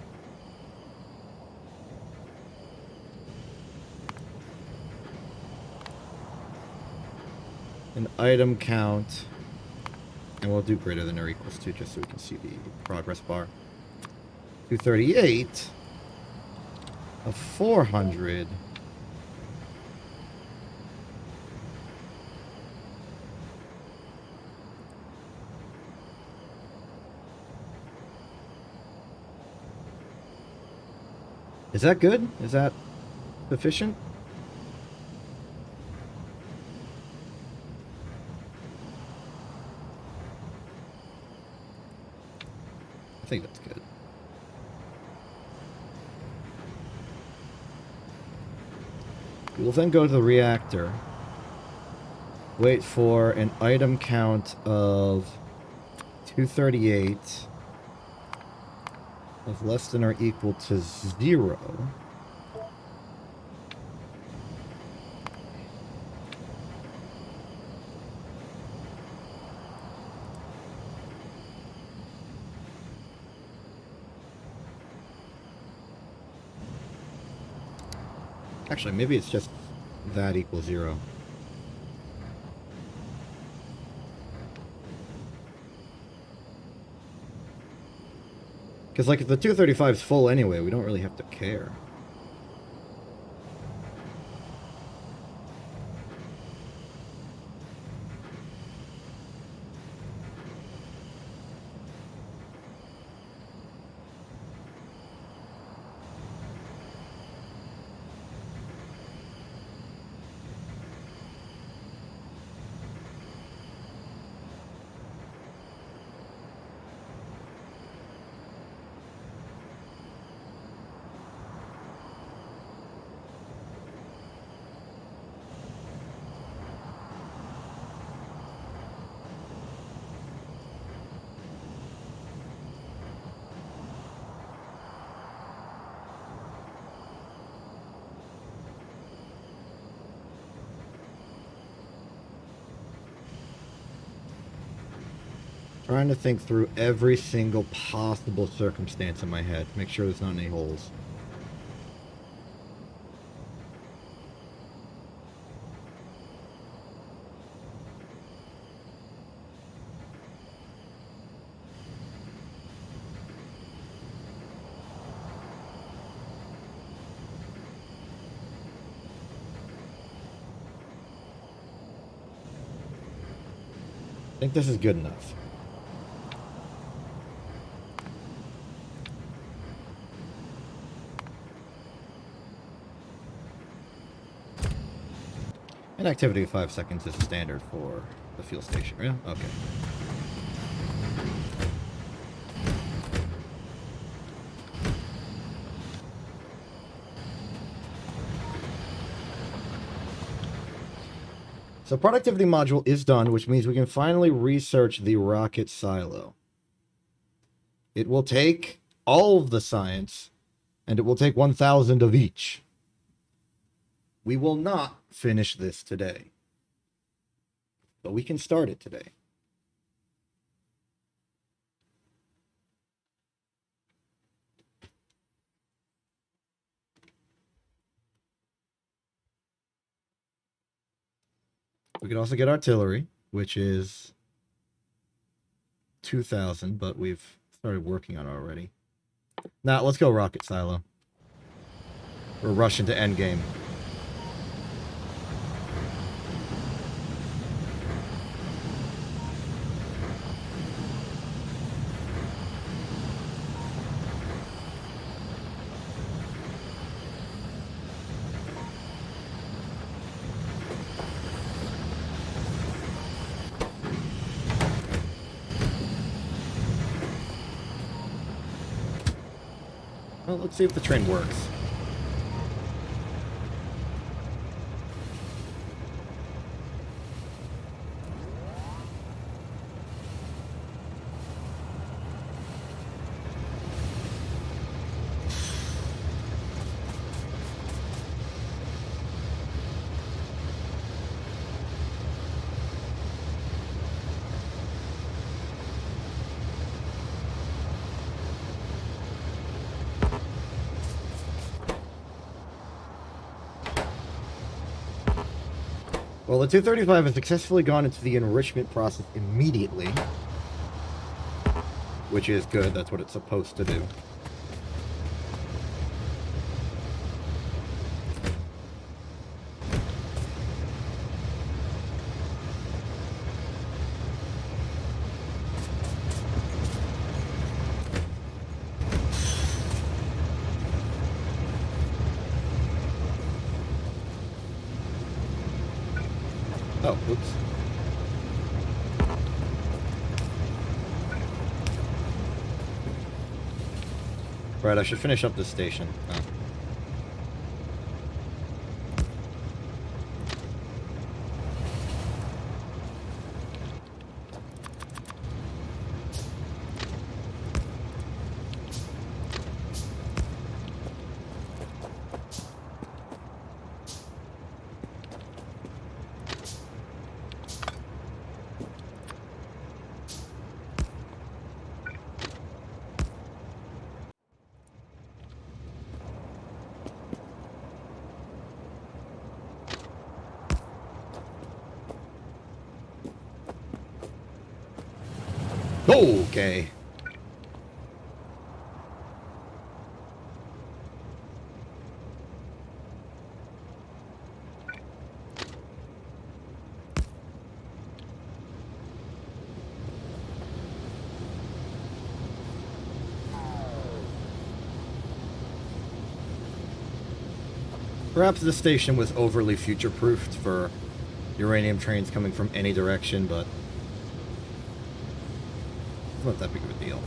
an item count, and we'll do greater than or equals to just so we can see the progress bar. 238 of 400 Is that good? Is that sufficient? I think that's good. We will then go to the reactor, wait for an item count of 238 of less than or equal to 0. Actually, maybe it's just that equals 0. Because, like, if the 235 is full anyway, we don't really have to care. Trying to think through every single possible circumstance in my head. Make sure there's not any holes. I think this is good enough. Inactivity of 5 seconds is standard for the fuel station, yeah? Okay. So productivity module is done, which means we can finally research the rocket silo. It will take all of the science, and it will take 1,000 of each. We will not finish this today, but we can start it today. We can also get artillery, which is 2,000, but we've started working on it already. Now, let's go rocket silo. We're rushing to endgame. Well, let's see if the train works. Well, the 235 has successfully gone into the enrichment process immediately, which is good. That's what it's supposed to do. Oh, whoops. Right, I should finish up this station. Oh. Okay. Perhaps this station was overly future-proofed for uranium trains coming from any direction, but it's not that big of a deal.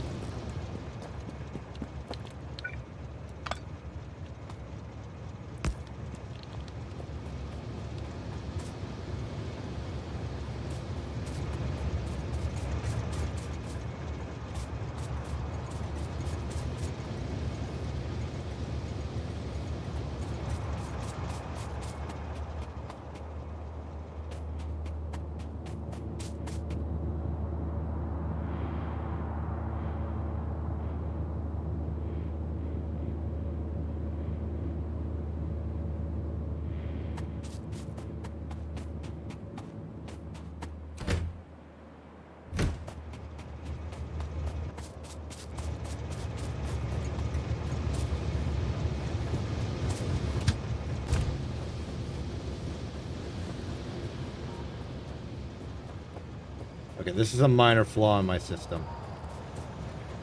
Okay, this is a minor flaw in my system.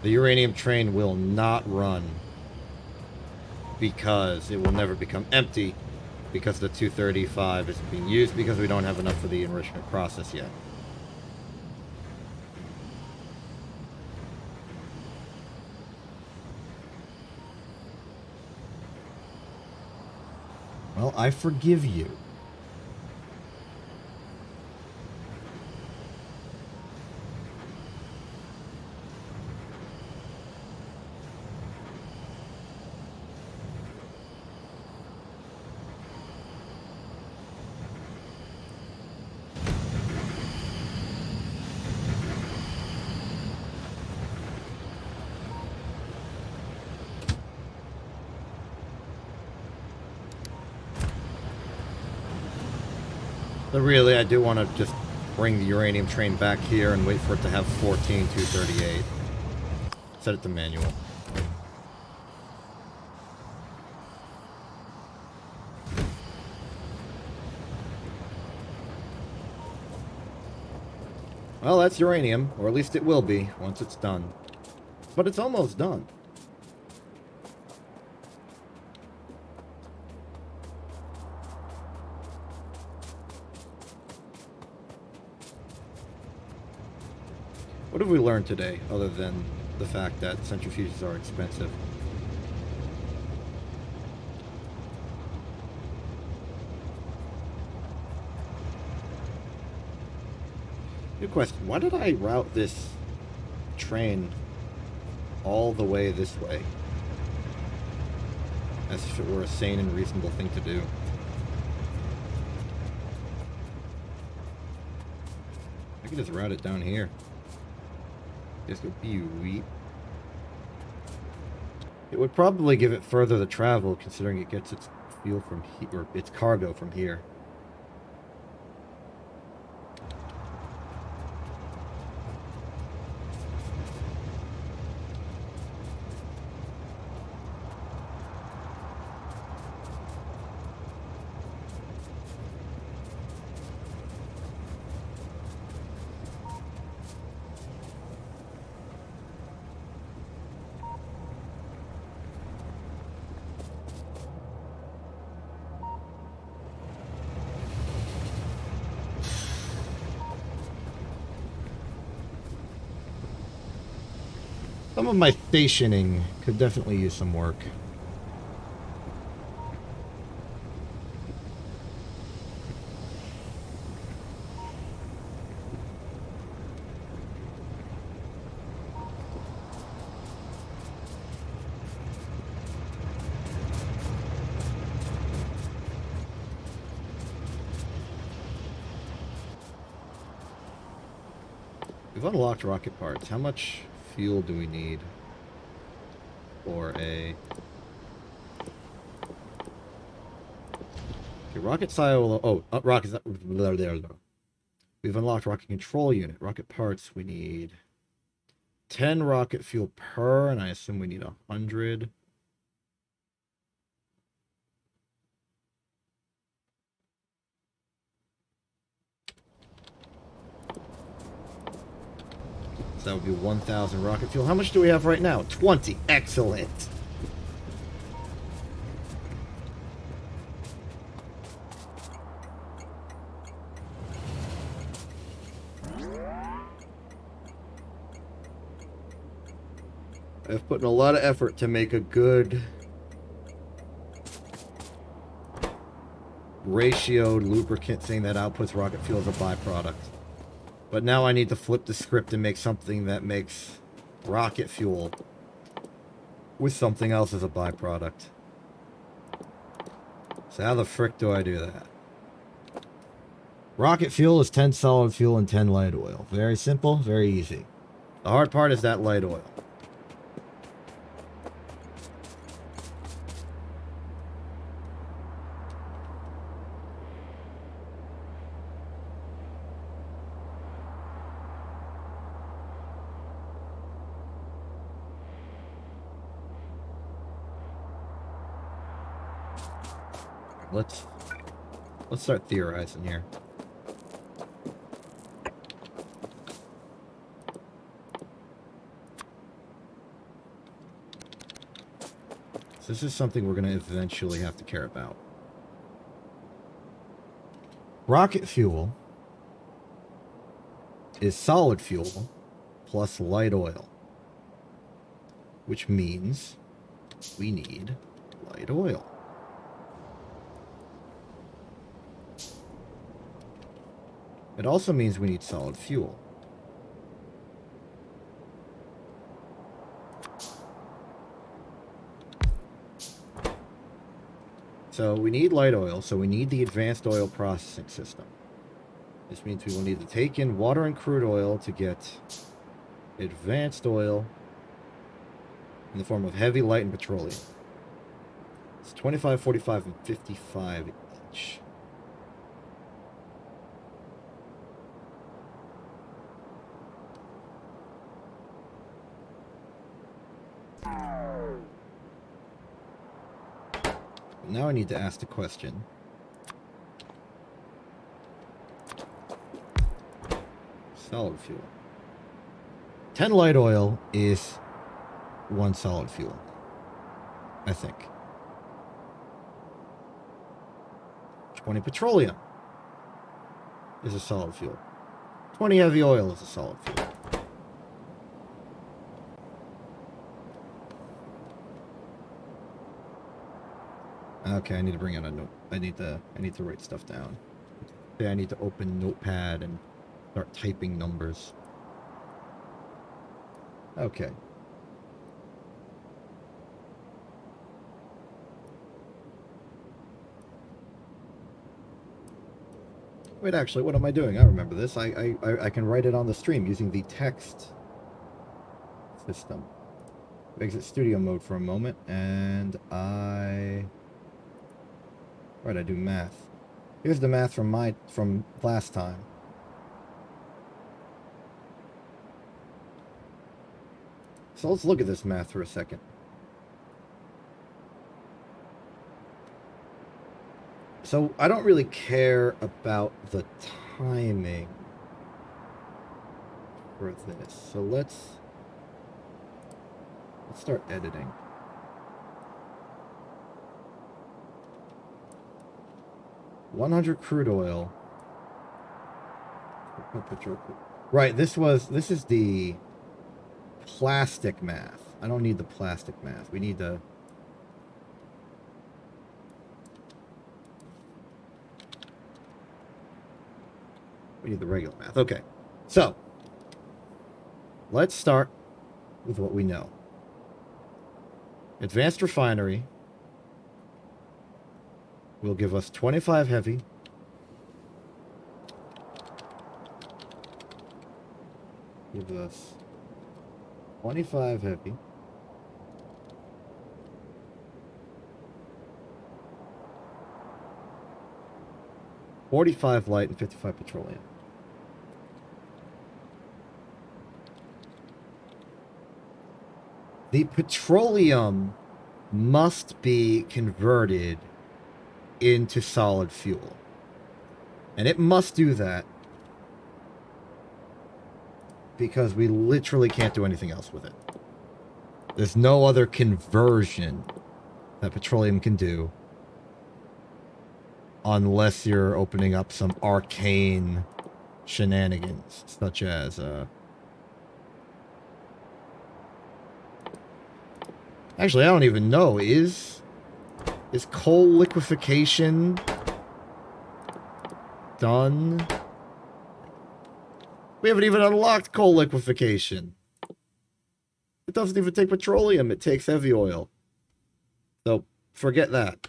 The uranium train will not run because it will never become empty because the 235 isn't being used because we don't have enough for the enrichment process yet. Well, I forgive you. But really, I do want to just bring the uranium train back here and wait for it to have 14,238. Set it to manual. Well, that's uranium, or at least it will be once it's done. But it's almost done. What have we learned today, other than the fact that centrifuges are expensive? Good question. Why did I route this train all the way this way? As if it were a sane and reasonable thing to do. I can just route it down here. Just go beep. It would probably give it further to travel, considering it gets its fuel from here, or its cargo from here. Some of my stationing could definitely use some work. We've unlocked rocket parts. How much fuel do we need for a... Okay, rocket silo... Oh, rocket... We've unlocked rocket control unit. Rocket parts, we need 10 rocket fuel per, and I assume we need 100. So that would be 1,000 rocket fuel. How much do we have right now? 20. Excellent. I've put in a lot of effort to make a good ratioed lubricant thing that outputs rocket fuel as a byproduct. But now I need to flip the script and make something that makes rocket fuel with something else as a byproduct. So how the frick do I do that? Rocket fuel is 10 solid fuel and 10 light oil. Very simple, very easy. The hard part is that light oil. Let's start theorizing here. This is something we're going to eventually have to care about. Rocket fuel is solid fuel plus light oil, which means we need light oil. It also means we need solid fuel. So we need light oil, so we need the advanced oil processing system. This means we will need to take in water and crude oil to get advanced oil in the form of heavy, light, and petroleum. It's 25, 45, and 55 each. Now I need to ask the question. Solid fuel. 10 light oil is 1 solid fuel, I think. 20 petroleum is a solid fuel. 20 heavy oil is a solid fuel. Okay, I need to bring out a note. I need to write stuff down. Yeah, I need to open Notepad and start typing numbers. Okay. Wait, actually, what am I doing? I remember this. I can write it on the stream using the text system. Exit studio mode for a moment, and Right, I do math. Here's the math from last time. So let's look at this math for a second. So I don't really care about the timing for this. So let's start editing. $100 crude oil. Right, this is the plastic math. I don't need the plastic math. We need the regular math. Okay. So, let's start with what we know. Advanced refinery will give us 25 heavy, give us 25 heavy, $45 light, and $55 petroleum. The petroleum must be converted into solid fuel. And it must do that because we literally can't do anything else with it. There's no other conversion that petroleum can do unless you're opening up some arcane shenanigans, such as actually, I don't even know. Is coal liquefaction done? We haven't even unlocked coal liquefaction. It doesn't even take petroleum. It takes heavy oil. So, forget that.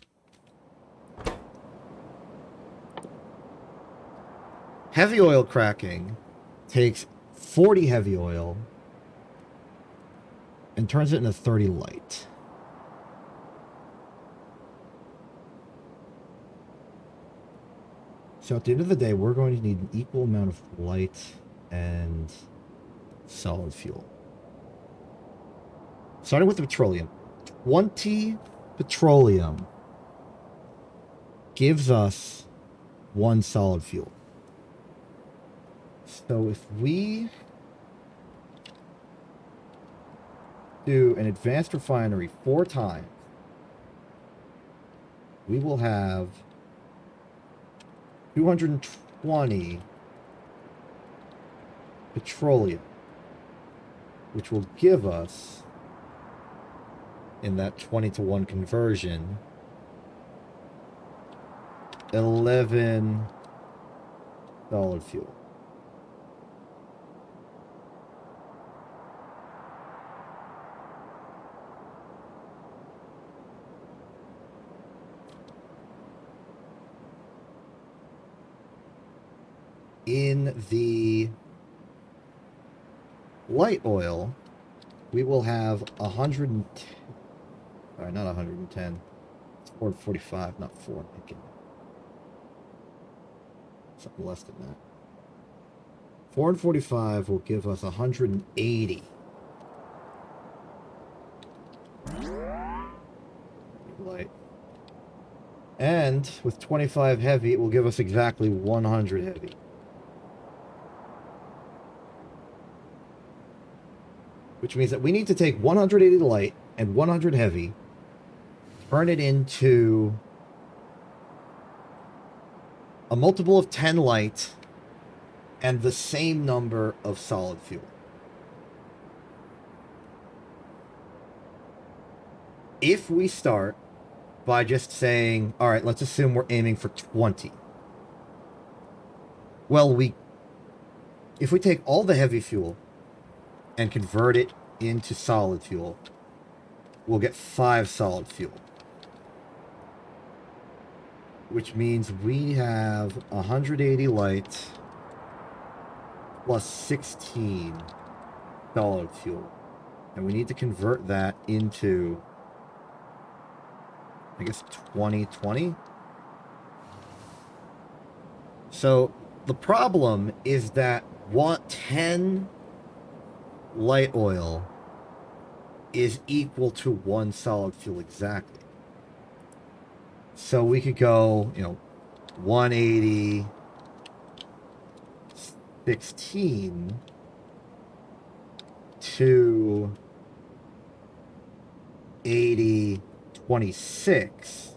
Heavy oil cracking takes 40 heavy oil and turns it into 30 light. So at the end of the day, we're going to need an equal amount of light and solid fuel. Starting with the petroleum. 20 petroleum gives us 1 solid fuel. So if we do an advanced refinery 4 times, we will have 220 petroleum, which will give us, in that 20-to-1 conversion, 11 solid fuel. In the light oil, we will have 110. Sorry, not 110. It's 445, not 4. Something less than that. 445 will give us 180. Light. And with 25 heavy, it will give us exactly 100 heavy. Which means that we need to take 180 light and 100 heavy, turn it into a multiple of 10 light and the same number of solid fuel. If we start by just saying, all right, let's assume we're aiming for 20. Well, if we take all the heavy fuel and convert it into solid fuel, we'll get 5 solid fuel. Which means we have 180 light plus 16 solid fuel. And we need to convert that into, I guess, 2020. So the problem is that 10 light oil is equal to 1 solid fuel exactly. So we could go, 180, 16 to 80, 26.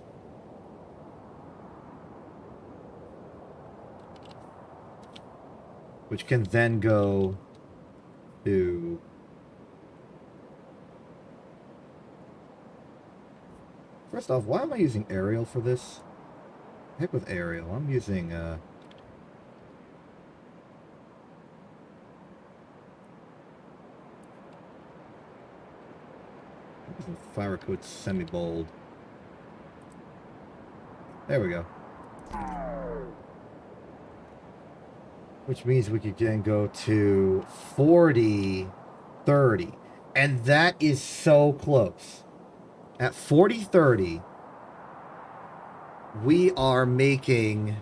Which can then go to first off, why am I using aerial for this? Heck with aerial. I'm using fire code semi-bold. There we go. Which means we could then go to 40, 30. And that is so close. At 40, 30, we are making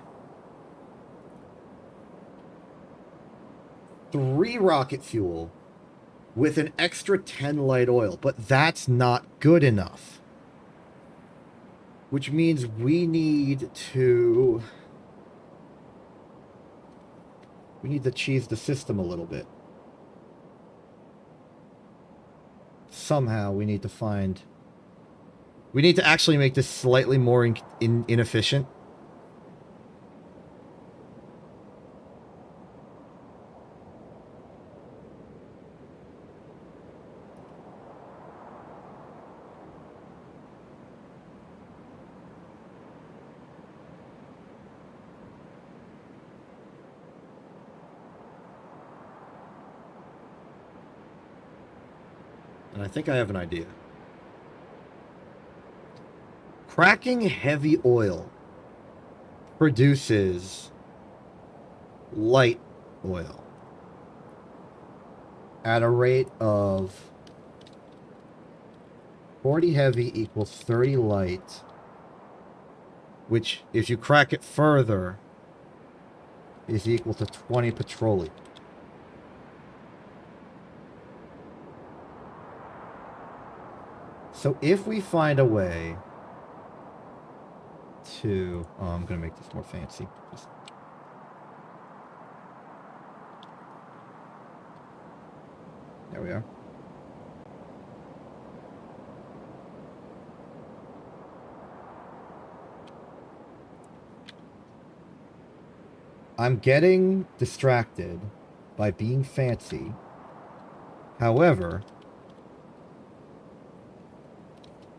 3 rocket fuel with an extra 10 light oil. But that's not good enough. Which means we need to cheese the system a little bit. Somehow we need to actually make this slightly more inefficient. And I think I have an idea. Cracking heavy oil produces light oil at a rate of 40 heavy equals 30 light, which, if you crack it further, is equal to 20 petroleum. So if we find a way to... Oh, I'm going to make this more fancy. There we are. I'm getting distracted by being fancy. However,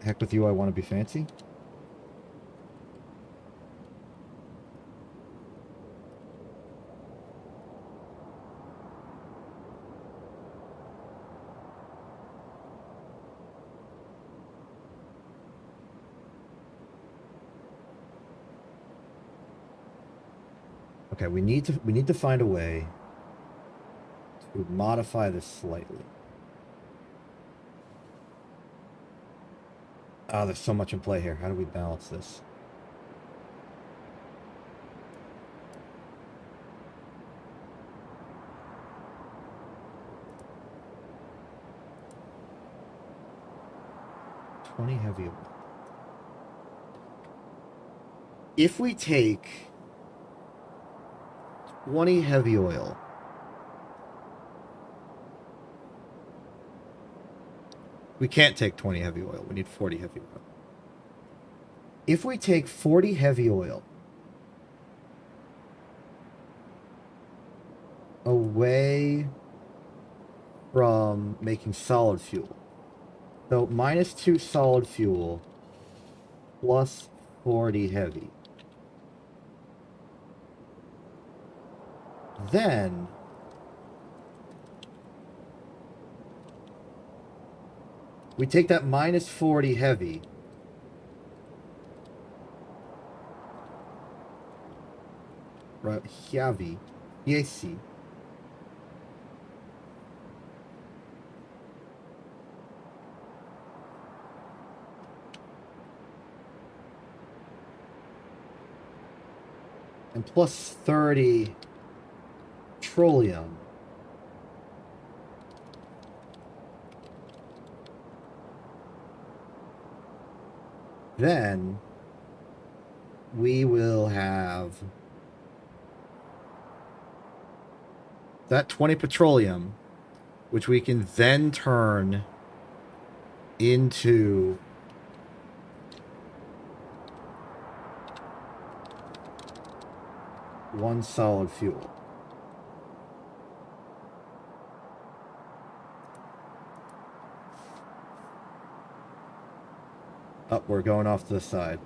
heck with you, I want to be fancy. Okay, we need to find a way to modify this slightly. Oh, there's so much in play here. How do we balance this? $20 heavy oil. If we take 20 heavy oil, we can't take 20 heavy oil. We need 40 heavy oil. If we take 40 heavy oil away from making solid fuel, so -2 solid fuel plus 40 heavy, then we take that -40 heavy heavy, EXC, and plus 30 petroleum. Then we will have that 20 petroleum, which we can then turn into one solid fuel. Oh, we're going off to the side.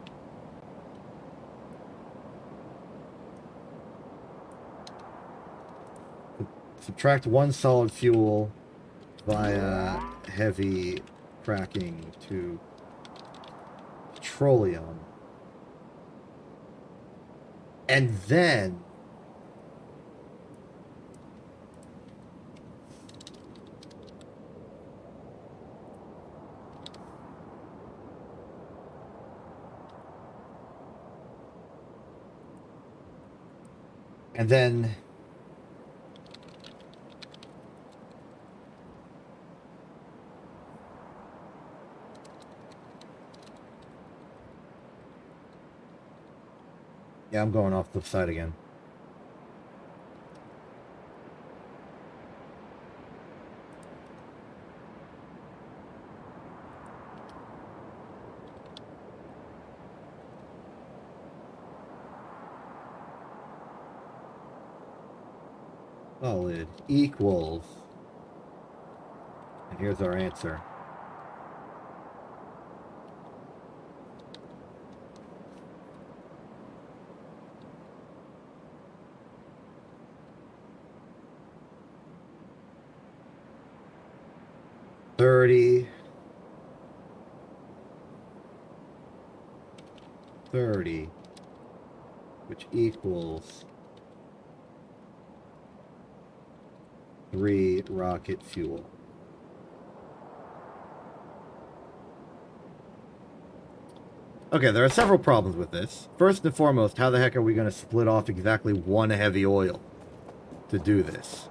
Subtract one solid fuel via heavy cracking to petroleum. And then yeah, I'm going off the side again. Solid equals, and here's our answer. $30, which equals 3 rocket fuel. Okay, there are several problems with this. First and foremost, how the heck are we going to split off exactly one heavy oil to do this?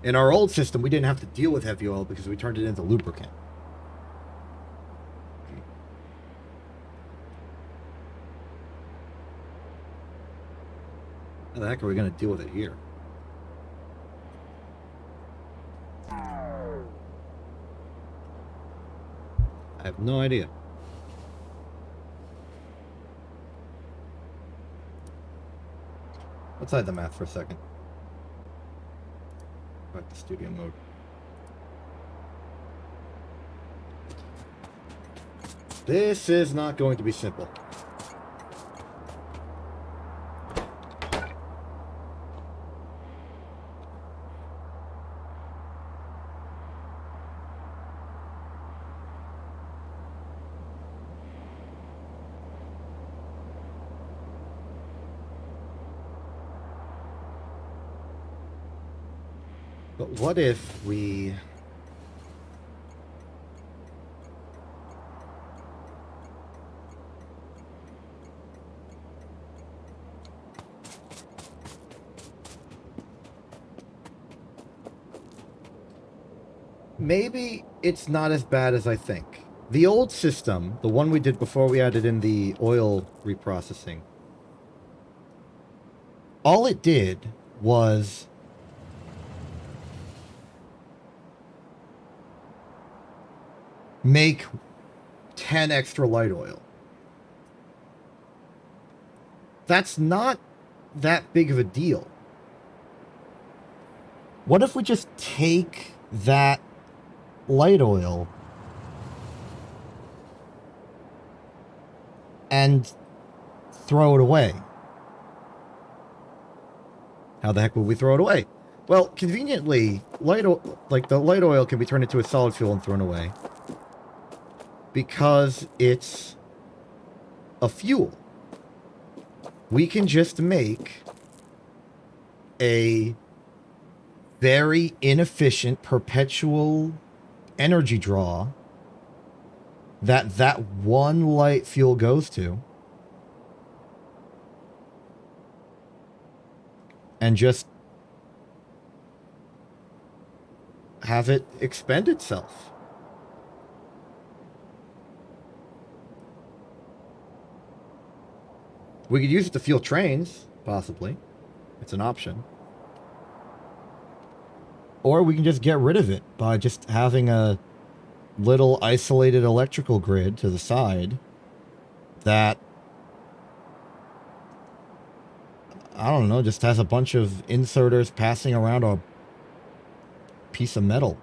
In our old system, we didn't have to deal with heavy oil because we turned it into lubricant. How the heck are we going to deal with it here? I have no idea. Let's hide the math for a second. Back to studio mode. This is not going to be simple. But what if we... Maybe it's not as bad as I think. The old system, the one we did before we added in the oil reprocessing, all it did was make 10 extra light oil. That's not that big of a deal. What if we just take that light oil and throw it away? How the heck would we throw it away? Well, conveniently, the light oil can be turned into a solid fuel and thrown away because it's a fuel. We can just make a very inefficient perpetual energy draw that one light fuel goes to, and just have it expend itself. We could use it to fuel trains, possibly. It's an option. Or we can just get rid of it by just having a little isolated electrical grid to the side that, I don't know, just has a bunch of inserters passing around a piece of metal.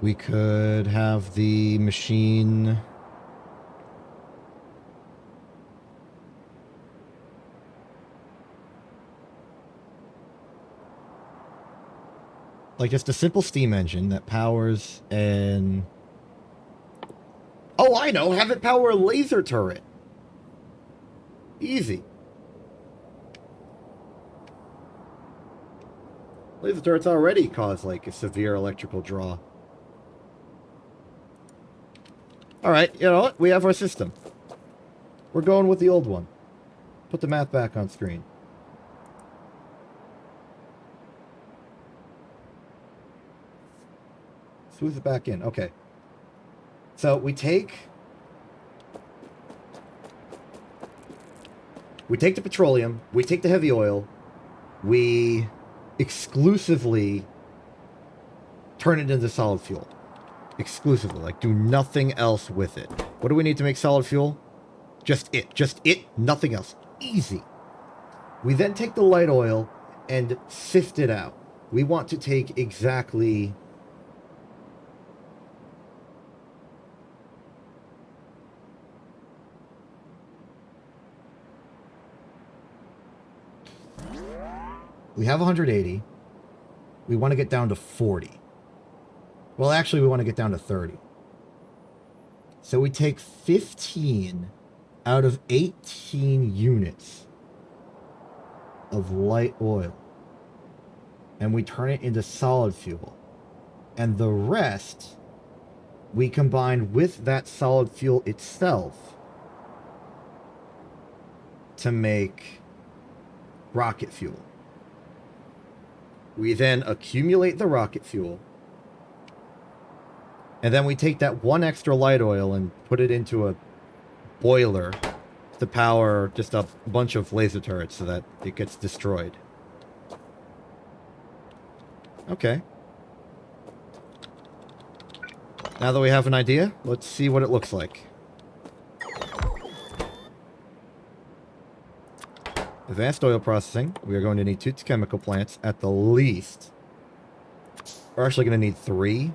We could have the machine... like just a simple steam engine that powers an... Oh, I know! Have it power a laser turret! Easy. Laser turrets already cause, like, a severe electrical draw. Alright, you know what? We have our system. We're going with the old one. Put the math back on screen. Smooth it back in. Okay. So we take the petroleum, we take the heavy oil, we exclusively turn it into solid fuel. Exclusively. Like, do nothing else with it. What do we need to make solid fuel? Just it. Nothing else. Easy. We then take the light oil and sift it out. We want to take exactly... We have 180. We want to get down to 40. Well, actually, we want to get down to 30. So we take 15 out of 18 units of light oil. and we turn it into solid fuel. And the rest we combine with that solid fuel itself to make rocket fuel. We then accumulate the rocket fuel, and then we take that one extra light oil and put it into a boiler to power just a bunch of laser turrets so that it gets destroyed. Okay. Now that we have an idea, let's see what it looks like. Advanced oil processing. We are going to need 2 chemical plants at the least. We're actually going to need 3.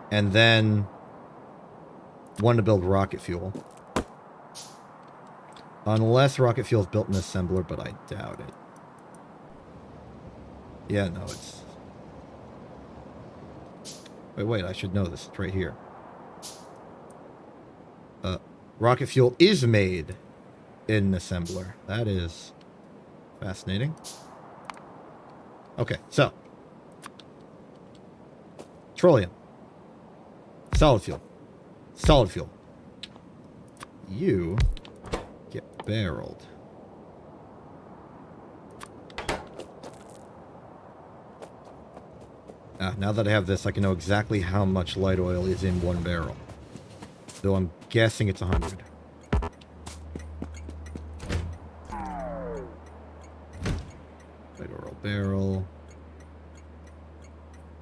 And then 1 to build rocket fuel. Unless rocket fuel is built in assembler, but I doubt it. Yeah, no, it's... Wait, I should know this. It's right here. Rocket fuel is made in assembler. That is fascinating. Okay, so. Petroleum. Solid fuel. Solid fuel. You get barreled. Now that I have this, I can know exactly how much light oil is in 1 barrel. Though I'm guessing it's 100. Light oil barrel.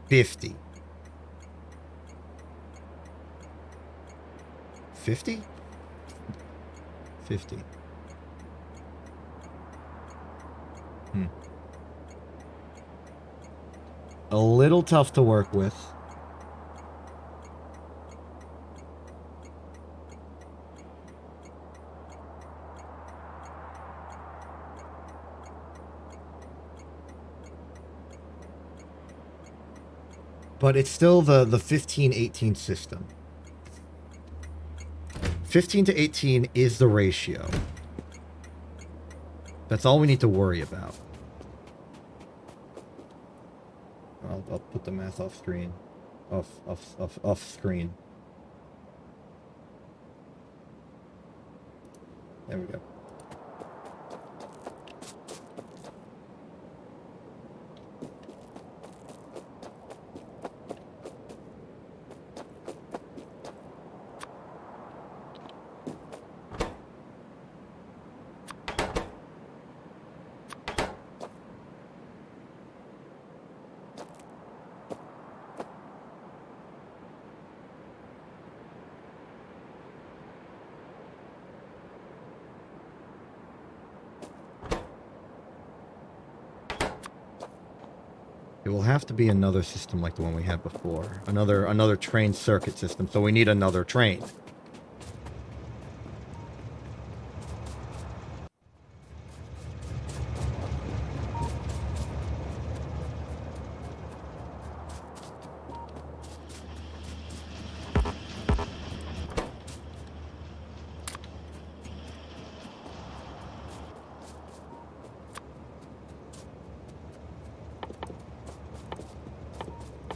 50. 50? 50. A little tough to work with. But it's still the 15-18 system. 15 to 18 is the ratio. That's all we need to worry about. I'll put the math off screen. Off screen. There we go. It will have to be another system like the one we had before. Another train circuit system, so we need another train.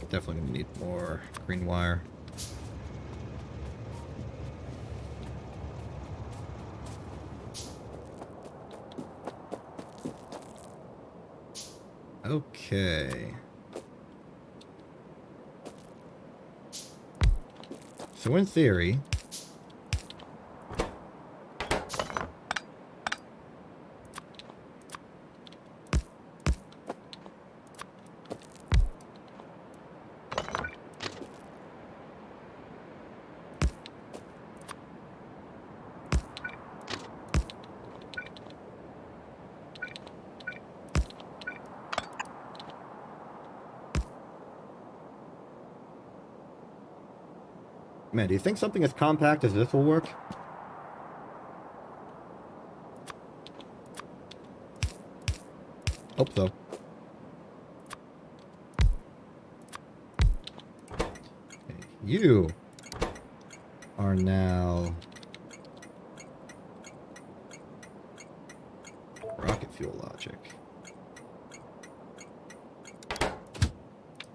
Definitely gonna need more green wire. Okay. So in theory, man, do you think something as compact as this will work? Hope so. Okay, you are now fuel logic.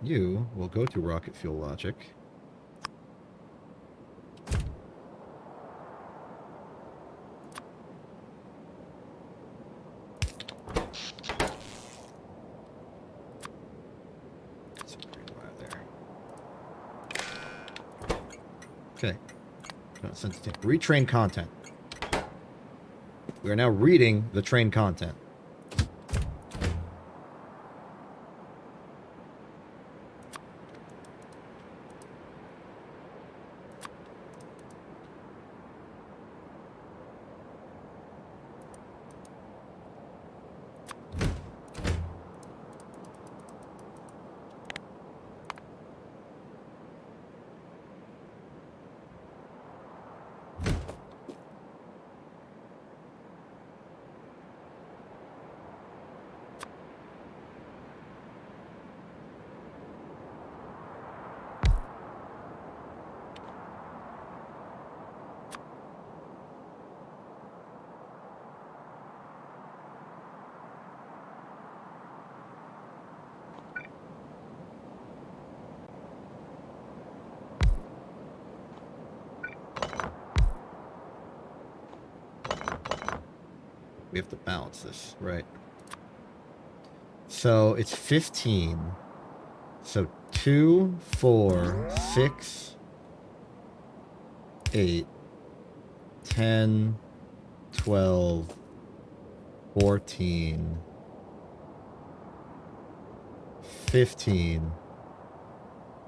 You will go to rocket fuel logic. Okay. Retrain content. We are now reading the train content. We have to balance this, right? So it's 15. So 2, 4, 6, 8, 10, 12, 14, 15,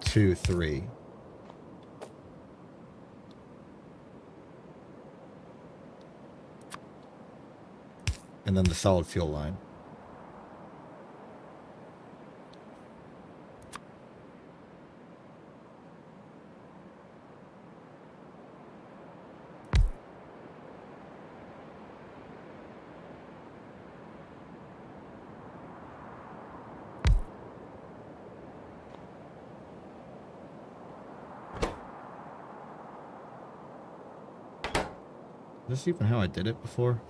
2, 3. And then the solid fuel line. Is this even how I did it before?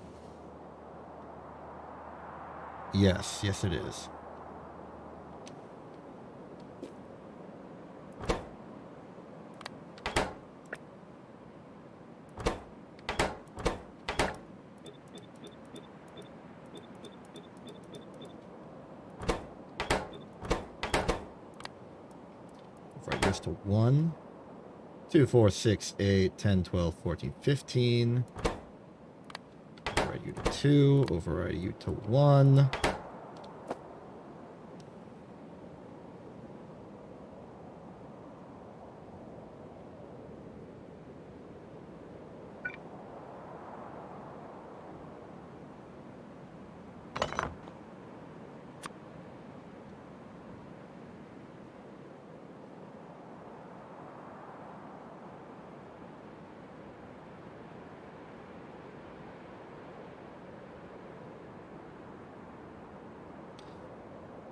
Yes, yes it is. Right, goes to 1, 2, 4, 6, 8, 10, 12, 14, 15. Override you to 2, override you to 1.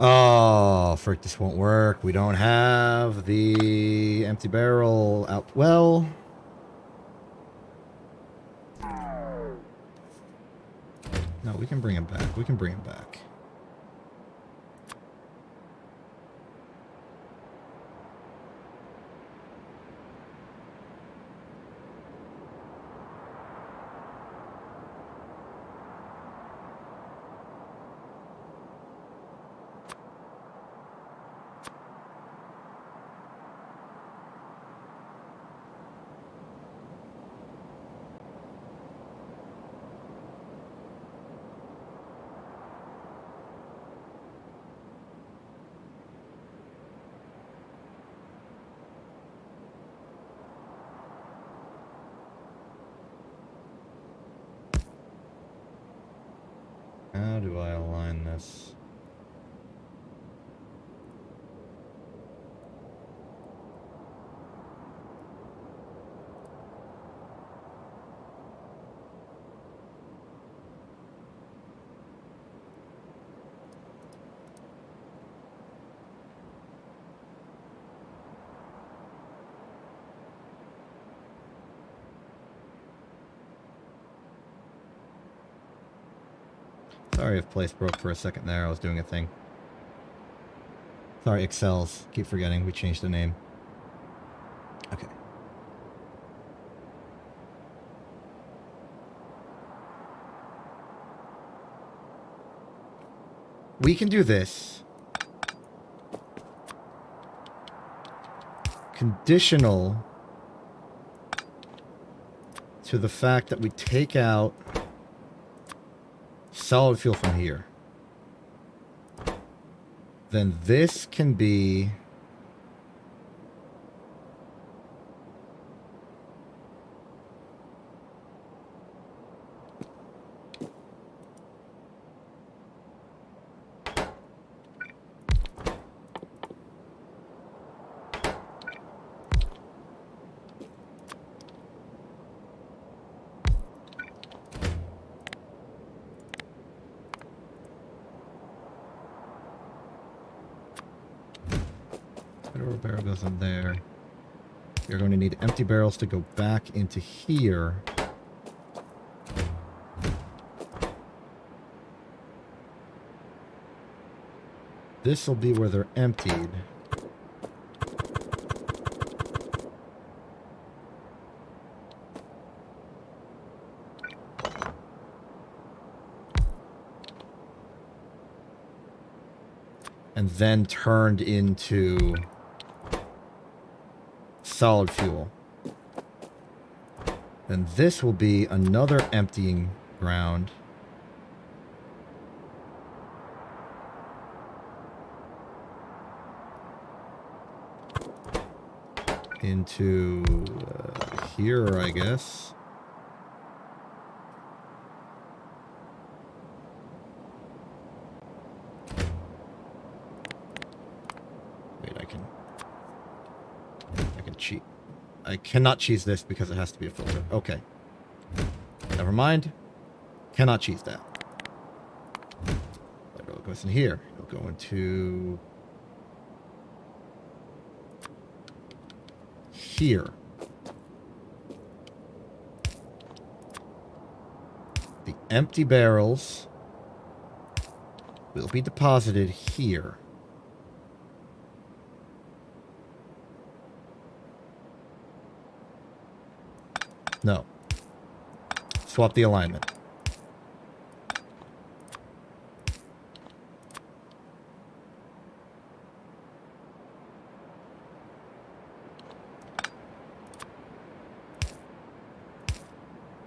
Oh, frick, this won't work. We don't have the empty barrel out. Well, no, we can bring him back. We can bring him back. How do I align this? Sorry if place broke for a second there. I was doing a thing. Sorry, Excels. Keep forgetting. We changed the name. Okay. We can do this. Conditional to the fact that we take out solid fuel from here. Then this can be whatever barrel goes in there. You're going to need empty barrels to go back into here. This will be where they're emptied. And then turned into solid fuel. Then this will be another emptying ground. Into here, I guess. Wait, I can cheat. I cannot cheese this because it has to be a filter. Okay. Never mind. Cannot cheese that. It goes in here. It'll go into here. The empty barrels will be deposited here. No. Swap the alignment.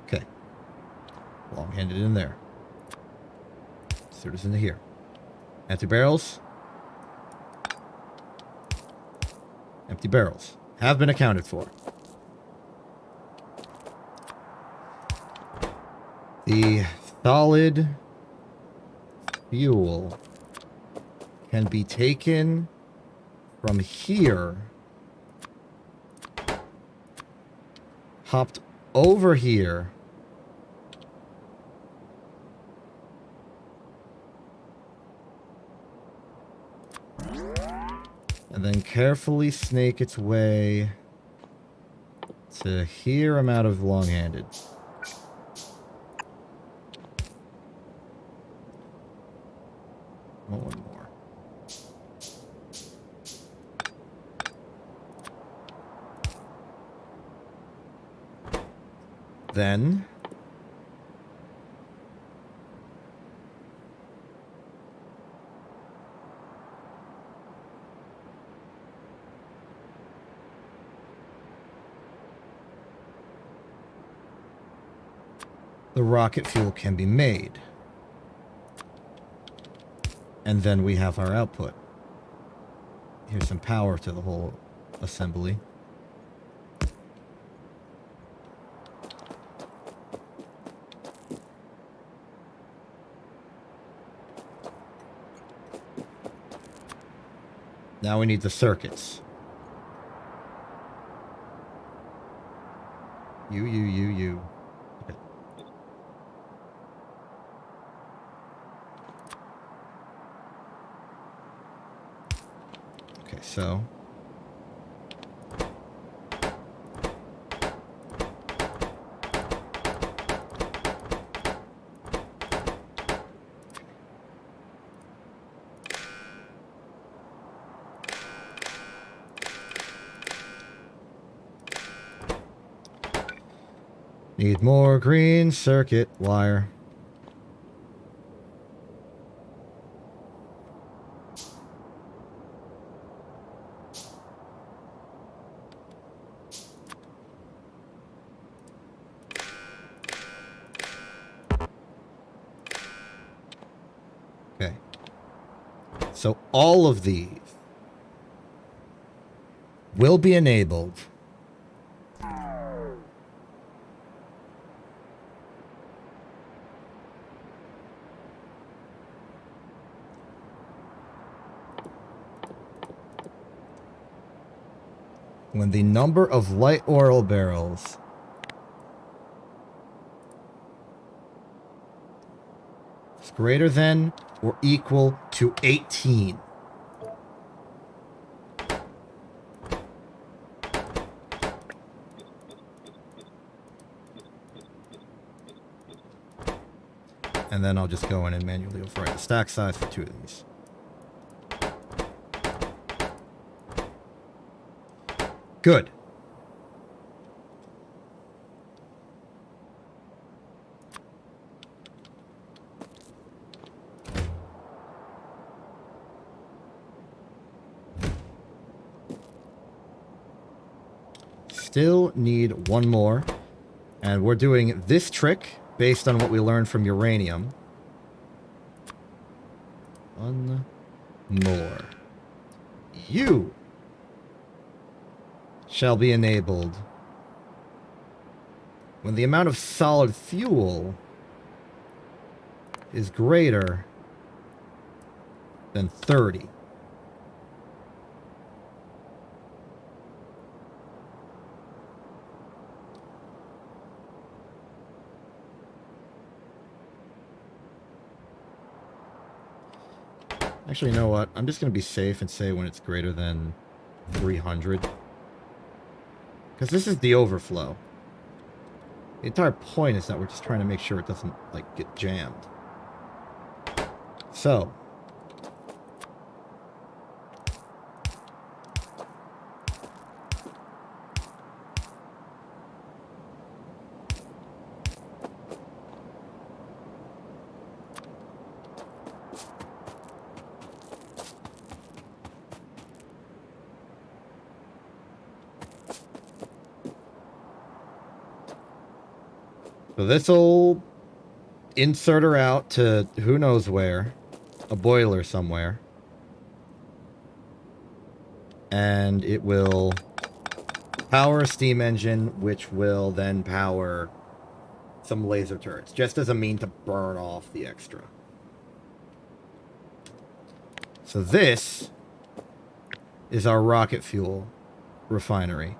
Okay. Long-handed in there. Insert this into here. Empty barrels. Empty barrels. Have been accounted for. The solid fuel can be taken from here, hopped over here, and then carefully snake its way to here. I'm out of long-handed. One more. Then the rocket fuel can be made. And then we have our output. Here's some power to the whole assembly. Now we need the circuits. You. Okay. Okay, so Need more green circuit wire. Okay. So all of these will be enabled when the number of light oil barrels is greater than or equal to 18. And then I'll just go in and manually overwrite the stack size for 2 of these. Good. Still need one more. And we're doing this trick based on what we learned from uranium. One more. You shall be enabled when the amount of solid fuel is greater than 30. Actually, you know what? I'm just going to be safe and say when it's greater than 300. Because this is the overflow. The entire point is that we're just trying to make sure it doesn't, like, get jammed. So. So this'll insert her out to who knows where. A boiler somewhere. And it will power a steam engine, which will then power some laser turrets, just as a mean to burn off the extra. So this is our rocket fuel refinery.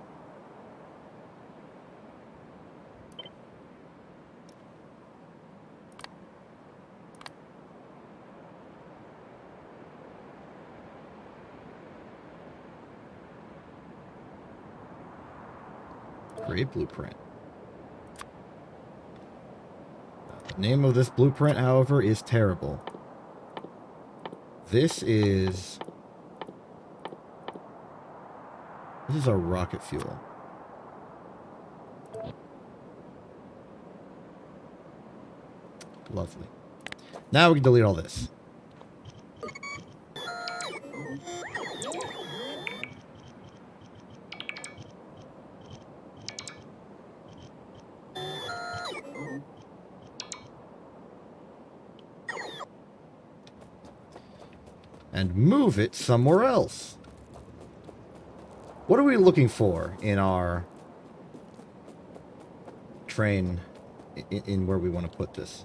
Create blueprint. The name of this blueprint, however, is terrible. This is our rocket fuel. Lovely. Now we can delete all this. And move it somewhere else. What are we looking for in our train in where we want to put this?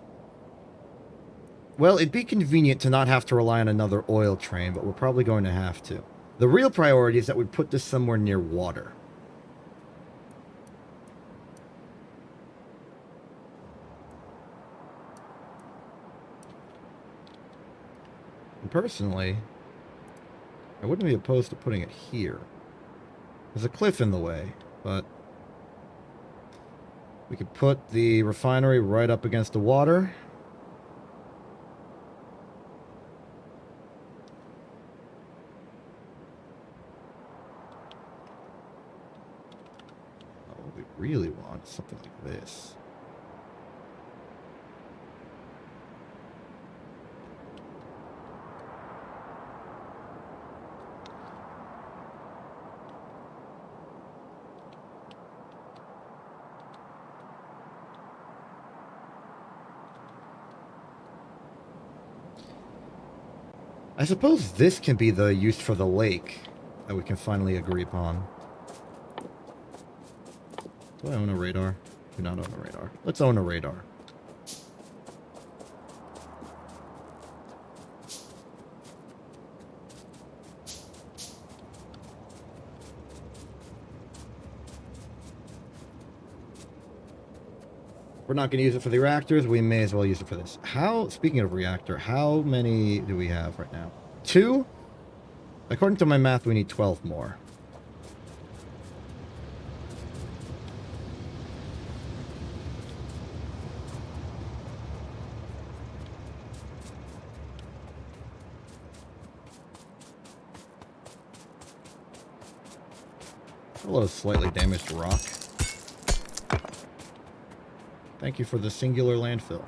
Well, it'd be convenient to not have to rely on another oil train, but we're probably going to have to. The real priority is that we put this somewhere near water. And personally, I wouldn't be opposed to putting it here. There's a cliff in the way, but we could put the refinery right up against the water. really want is something like this. I suppose this can be the use for the lake that we can finally agree upon. Do I own a radar? Do not own a radar. Let's own a radar. We're not going to use it for the reactors. We may as well use it for this. Speaking of reactor, how many do we have right now? 2? According to my math, we need 12 more. Hello, slightly damaged rock. Thank you for the singular landfill.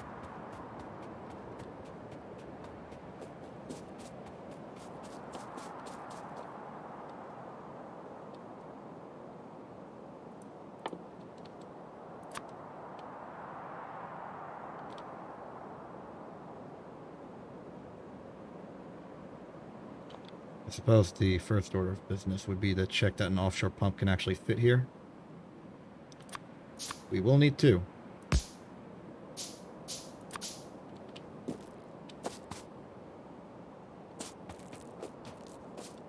I suppose the first order of business would be to check that an offshore pump can actually fit here. We will need 2.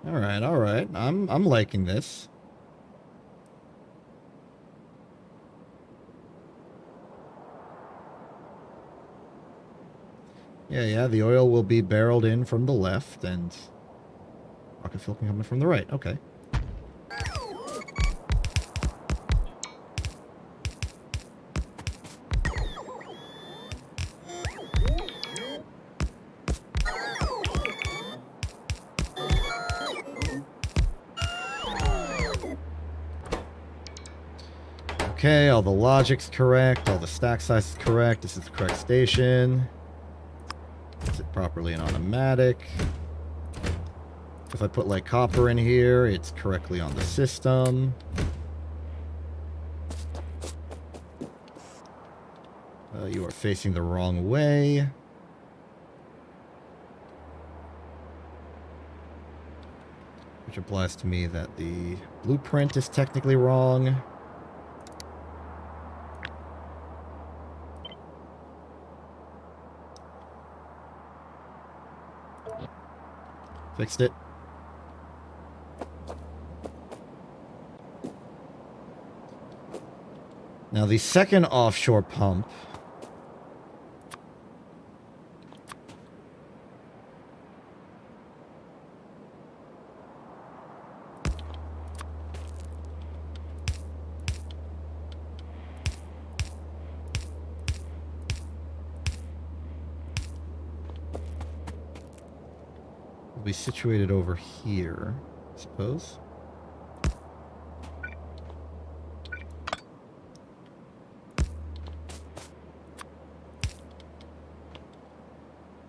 All right. I'm liking this. Yeah, the oil will be barreled in from the left and rocket fuel can come in from the right. Okay. Okay, all the logic's correct, all the stack size is correct, this is the correct station. Is it properly in automatic? If I put like copper in here, it's correctly on the system. You are facing the wrong way. Which implies to me that the blueprint is technically wrong. Fixed it. Now the second offshore pump will be situated over here, I suppose.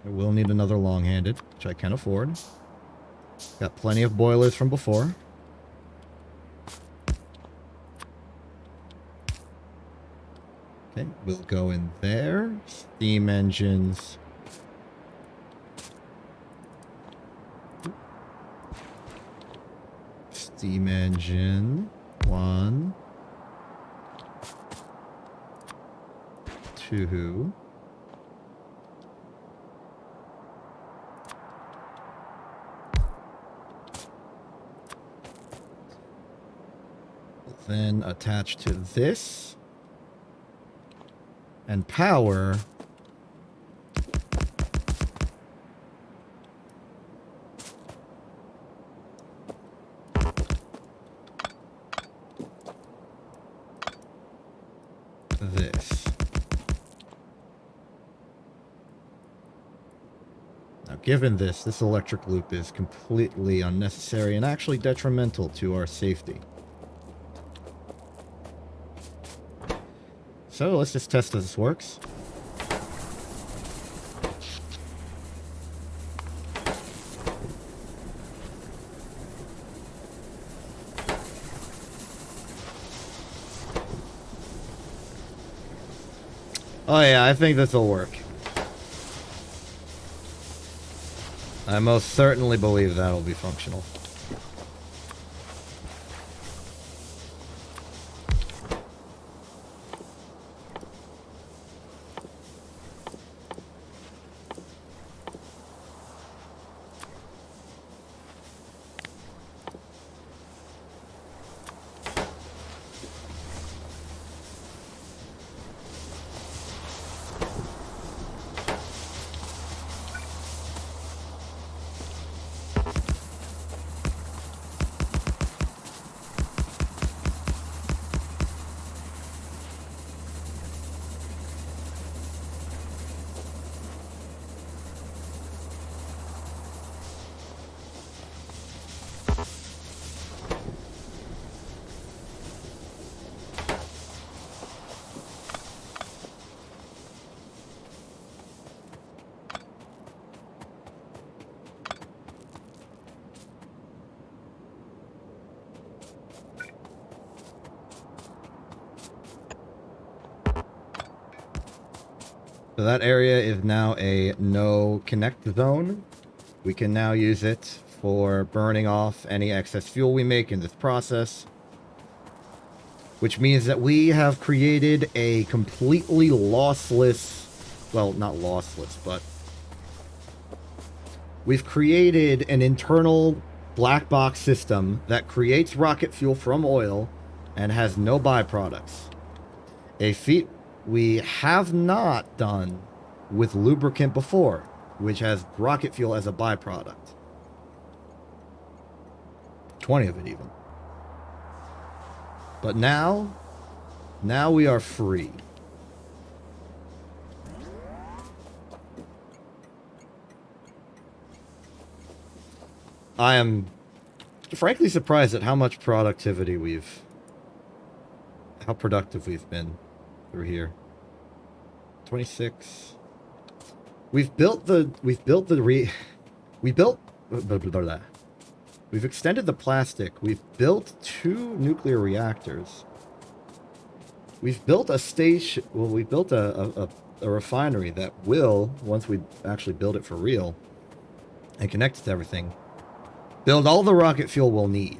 I will need another long-handed, which I can afford. Got plenty of boilers from before. Okay, we'll go in there. Steam engines. Steam engine. 1. 2. Then attach to this. And power this. Now, given this electric loop is completely unnecessary and actually detrimental to our safety. So let's just test if this works. Oh yeah, I think this will work. I most certainly believe that'll be functional. So that area is now a no connect zone. We can now use it for burning off any excess fuel we make in this process. Which means that we have created a completely lossless, well, not lossless, but we've created an internal black box system that creates rocket fuel from oil and has no byproducts. A feat we have not done with lubricant before, which has rocket fuel as a byproduct. 20 of it even. But now we are free. I am frankly surprised at how much productive we've been through here. 26. We've extended the plastic. We've built 2 nuclear reactors. We've built a station. Well, we built a refinery that will, once we actually build it for real and connect it to everything, build all the rocket fuel we'll need.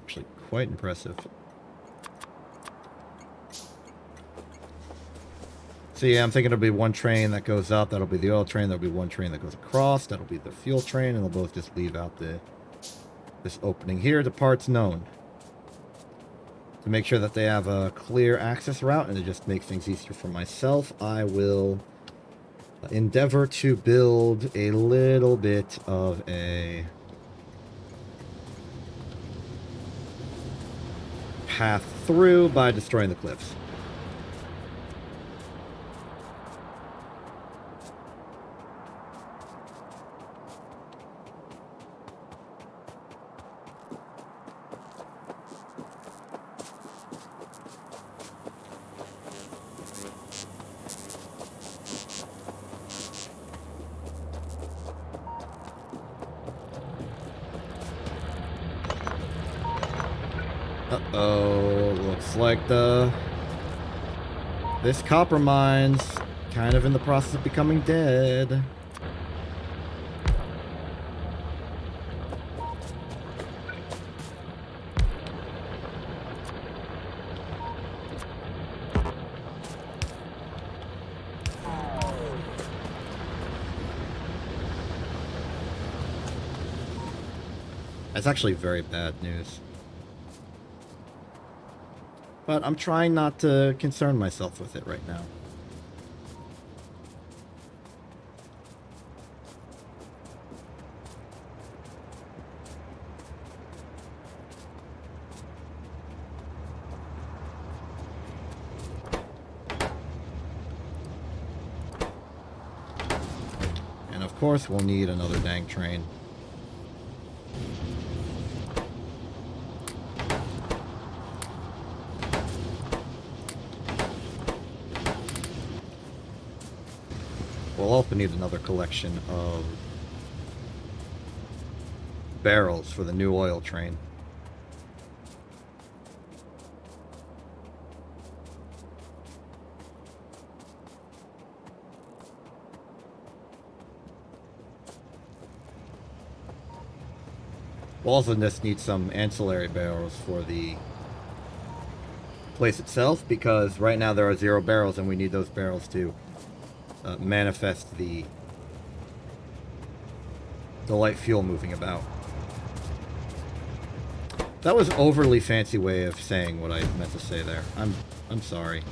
Actually, quite impressive. So yeah, I'm thinking it'll be one train that goes up. That'll be the oil train. There'll be one train that goes across. That'll be the fuel train, and they'll both just leave out this opening here. The parts known to make sure that they have a clear access route, and to just make things easier for myself, I will endeavor to build a little bit of a path through by destroying the cliffs. Uh-oh, looks like this copper mine's kind of in the process of becoming dead. That's actually very bad news. But I'm trying not to concern myself with it right now. And of course we'll need another dang train. I'll also need another collection of barrels for the new oil train. We'll also just need some ancillary barrels for the place itself, because right now there are 0 barrels and we need those barrels to manifest the light fuel moving about. That was overly fancy way of saying what I meant to say there. I'm sorry.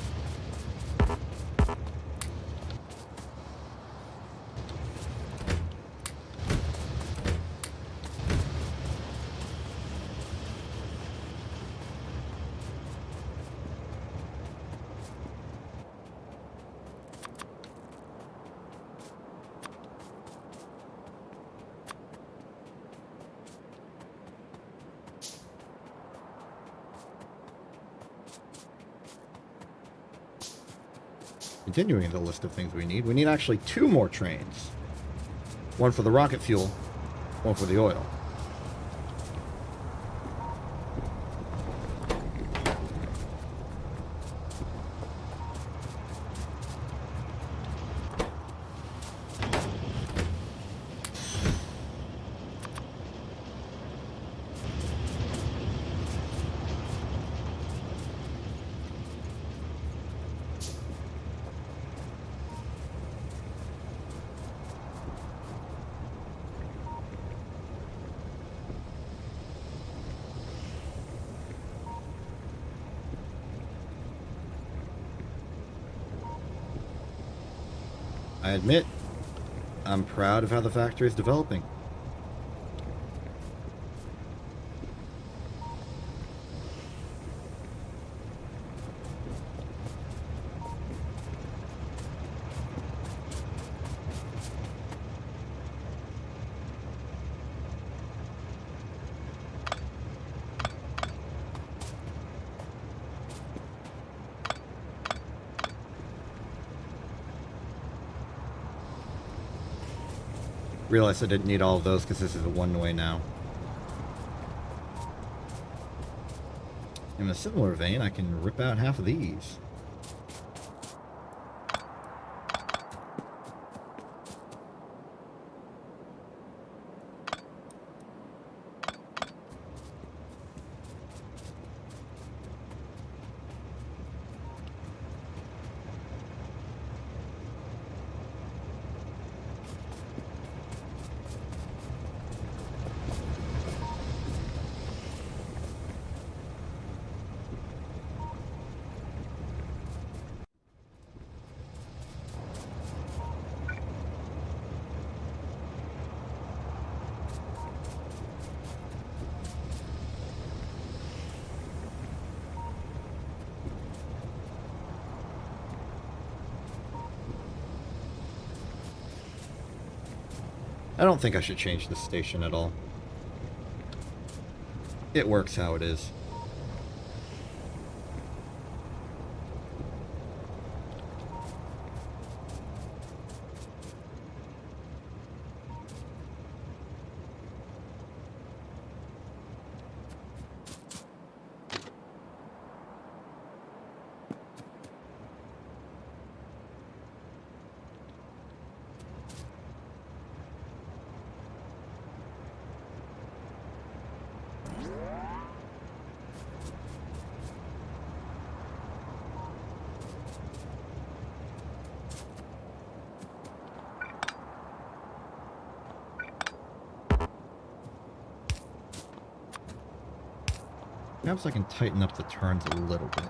Continuing the list of things we need actually 2 more trains. One for the rocket fuel, one for the oil. I admit, I'm proud of how the factory is developing. Realized I didn't need all of those because this is a one-way now. In a similar vein, I can rip out half of these. I don't think I should change this station at all. It works how it is. Perhaps I can tighten up the turns a little bit.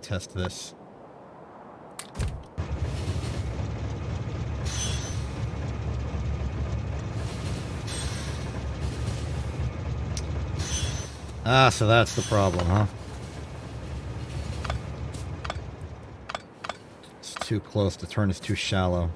test this. Ah, so that's the problem, huh? It's too close. The turn is too shallow.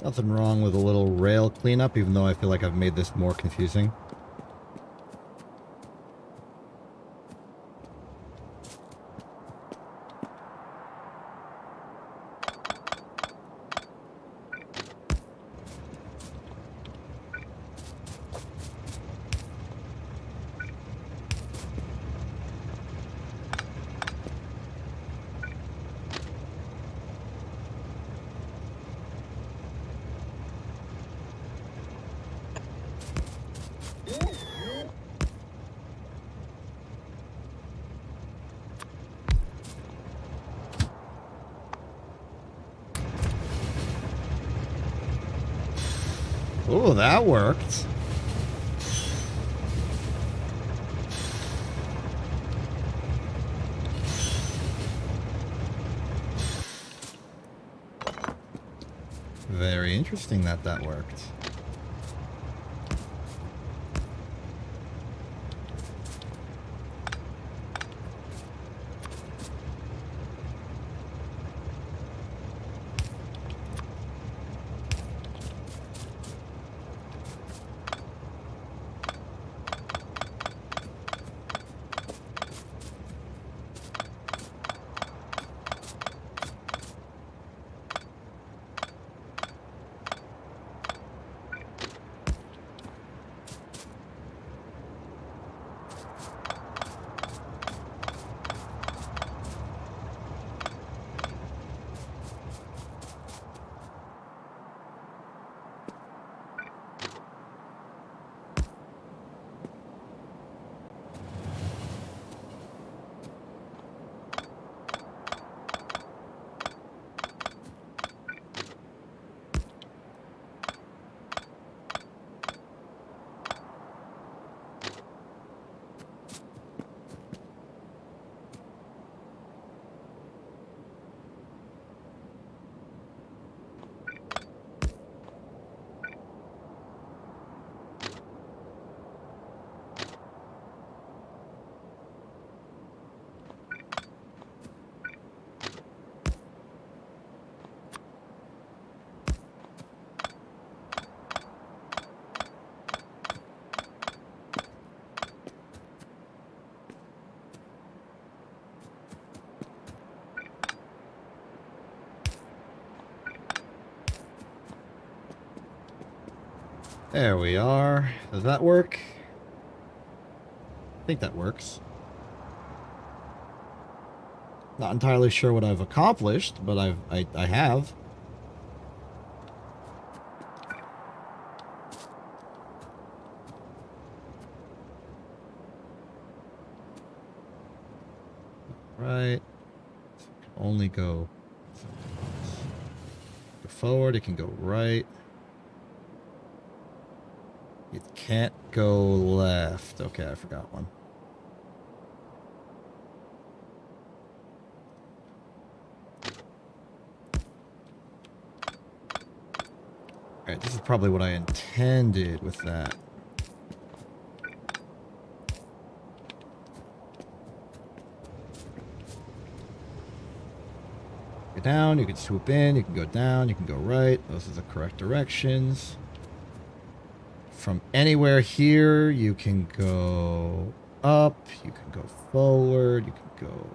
Nothing wrong with a little rail cleanup, even though I feel like I've made this more confusing. Oh, that worked. Very interesting that that worked. There we are. Does that work? I think that works. Not entirely sure what I've accomplished, but I have. right. So it can only go forward. It can go right. It can't go left. Okay, I forgot one. Alright, this is probably what I intended with that. Go down, you can swoop in, you can go down, you can go right. Those are the correct directions. From anywhere here, you can go up, you can go forward, you can go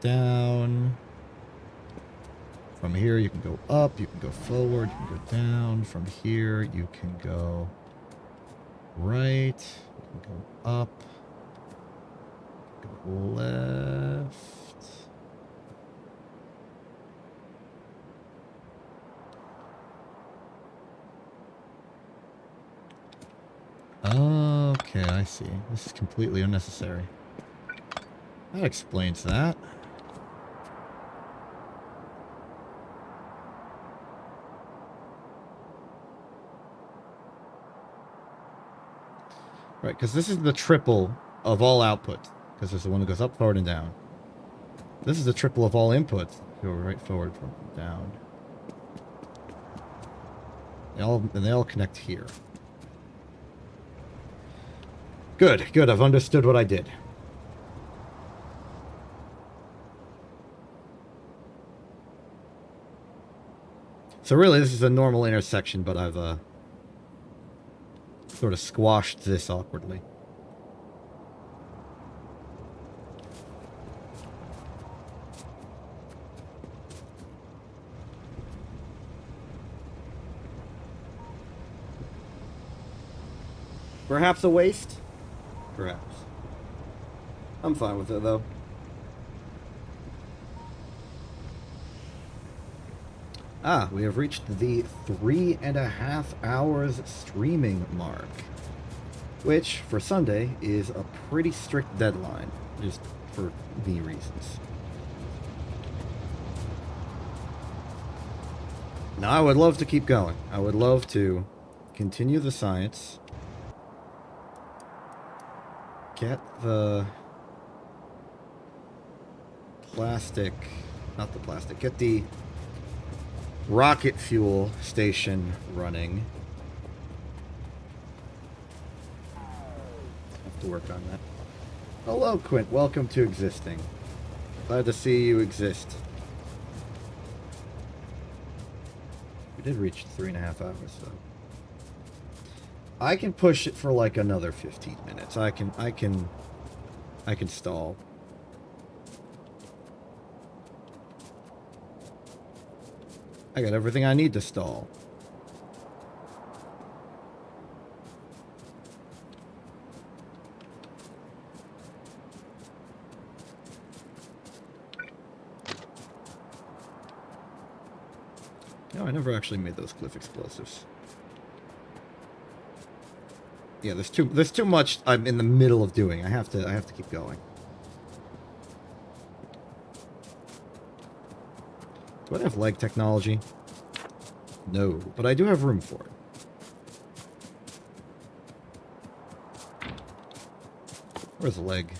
down. From here, you can go up, you can go forward, you can go down. From here, you can go right, you can go up, go left. Okay, I see. This is completely unnecessary. That explains that. Right, because this is the triple of all output. Because there's the one that goes up, forward, and down. This is the triple of all inputs. Go right, forward, down. They all connect here. Good, good. I've understood what I did. So really, this is a normal intersection, but I've sort of squashed this awkwardly. Perhaps a waste? Perhaps. I'm fine with it, though. Ah, we have reached the 3.5 hours streaming mark. Which, for Sunday, is a pretty strict deadline. Just for the reasons. Now, I would love to keep going. I would love to continue the science. Get the plastic, not the plastic, get the rocket fuel station running. Have to work on that. Hello, Quint. Welcome to Existing. Glad to see you exist. We did reach 3.5 hours, though. I can push it for like another 15 minutes. I can stall. I got everything I need to stall. No, I never actually made those cliff explosives. Yeah, there's too much I'm in the middle of doing. I have to keep going. Do I have leg technology? No, but I do have room for it. Where's the leg?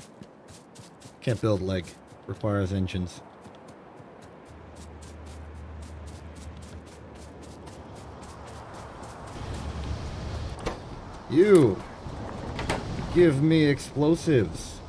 Can't build leg. Requires engines. You! Give me explosives.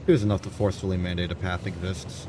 Here's enough to forcefully mandate a path exists.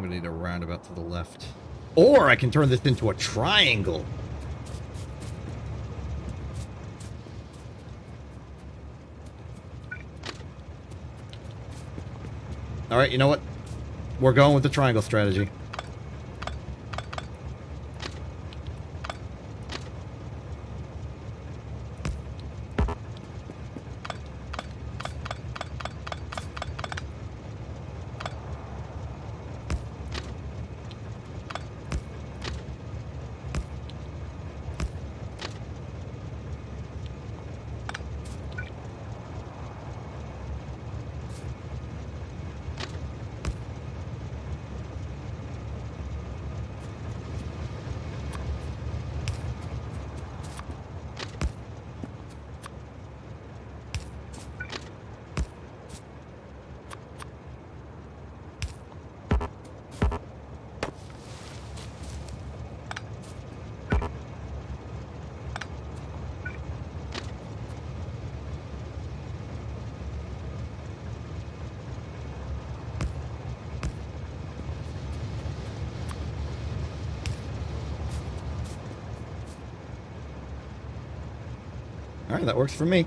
I'm gonna need a roundabout to the left. Or I can turn this into a triangle. Alright, you know what? We're going with the triangle strategy. Alright, that works for me.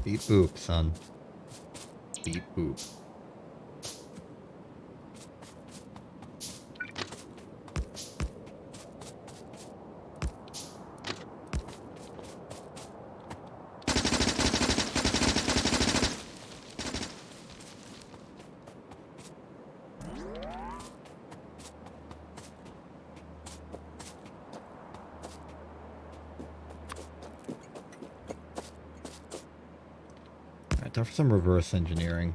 Beep boop, son. Beep boop. Alright, time for some reverse engineering.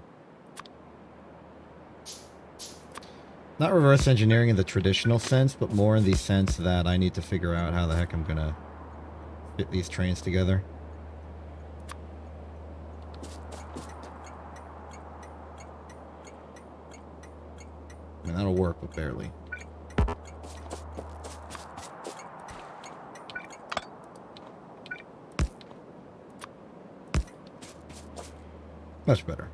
Not reverse engineering in the traditional sense, but more in the sense that I need to figure out how the heck I'm gonna fit these trains together. I mean, that'll work, but barely. Much better.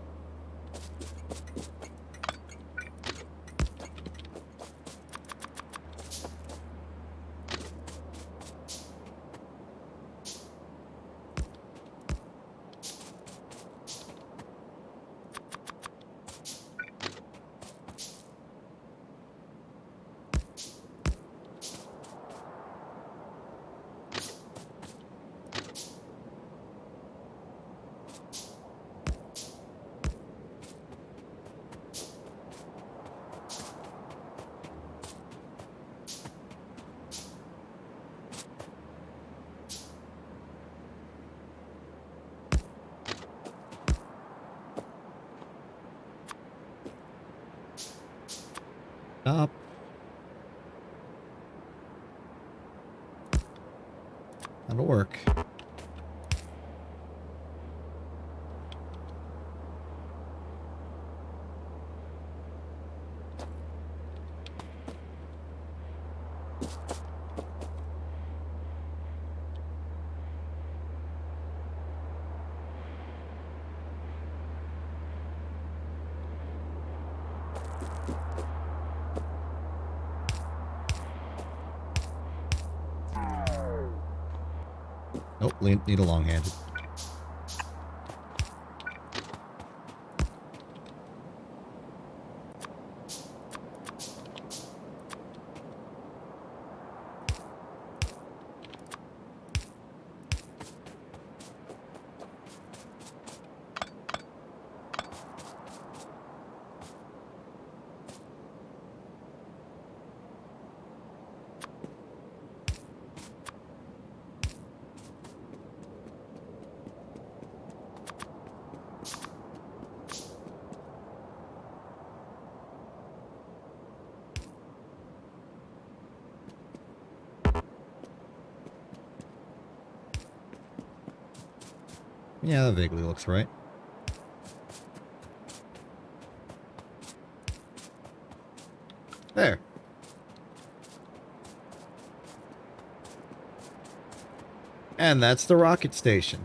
Stop. That'll work. Nope, need a long-handed. Yeah, that vaguely looks right. There. And that's the rocket station.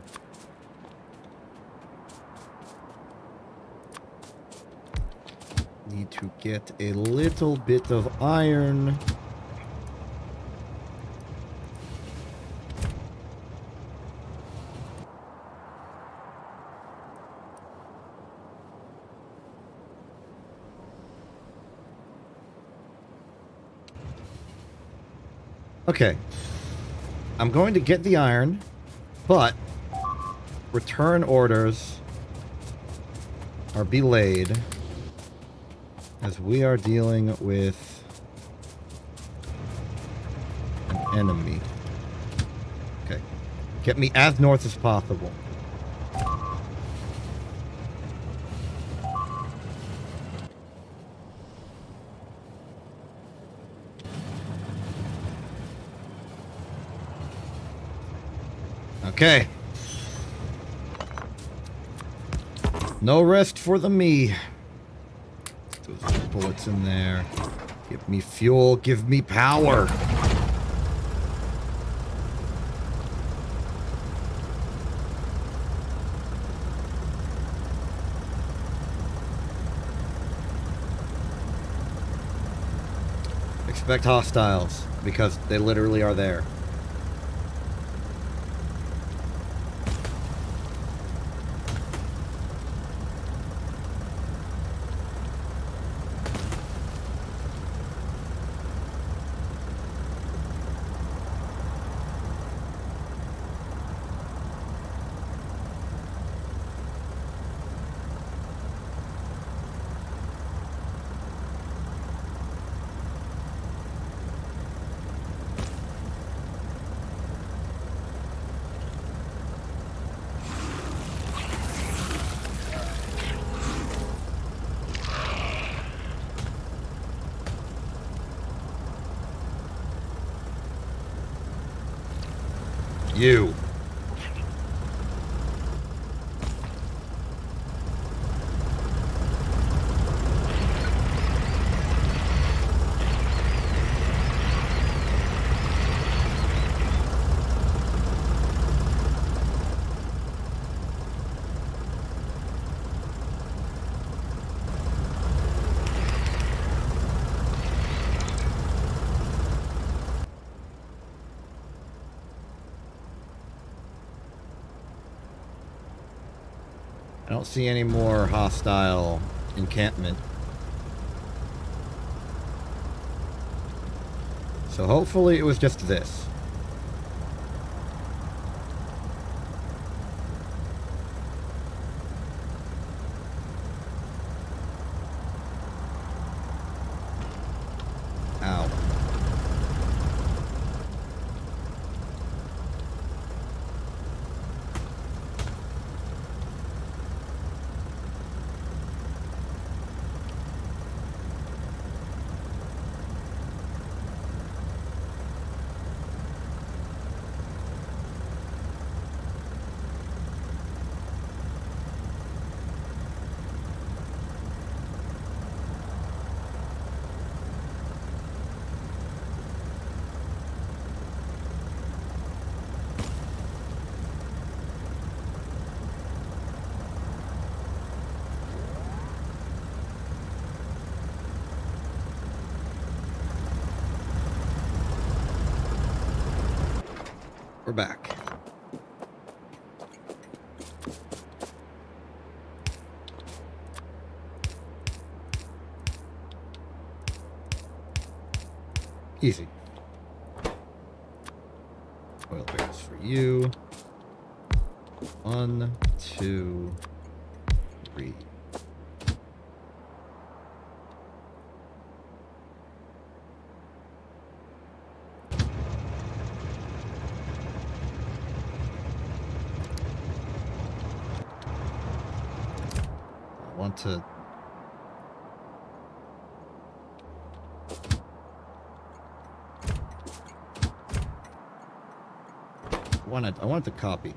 Need to get a little bit of iron. Okay. I'm going to get the iron, but return orders are belayed as we are dealing with an enemy. Okay. Get me as north as possible. Okay. No rest for the me. Those bullets in there. Give me fuel. Give me power. Expect hostiles, because they literally are there. You. I don't see any more hostile encampment. So hopefully it was just this. Ow. We're back. Easy. Oil barrels for you. 1, 2, 3. I want to... I wanted to copy.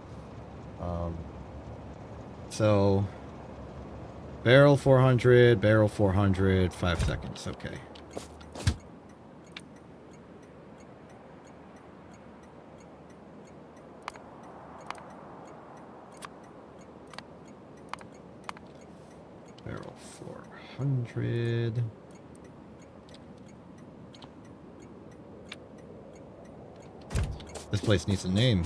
So, barrel 400, 5 seconds. Okay. Barrel 400. This place needs a name.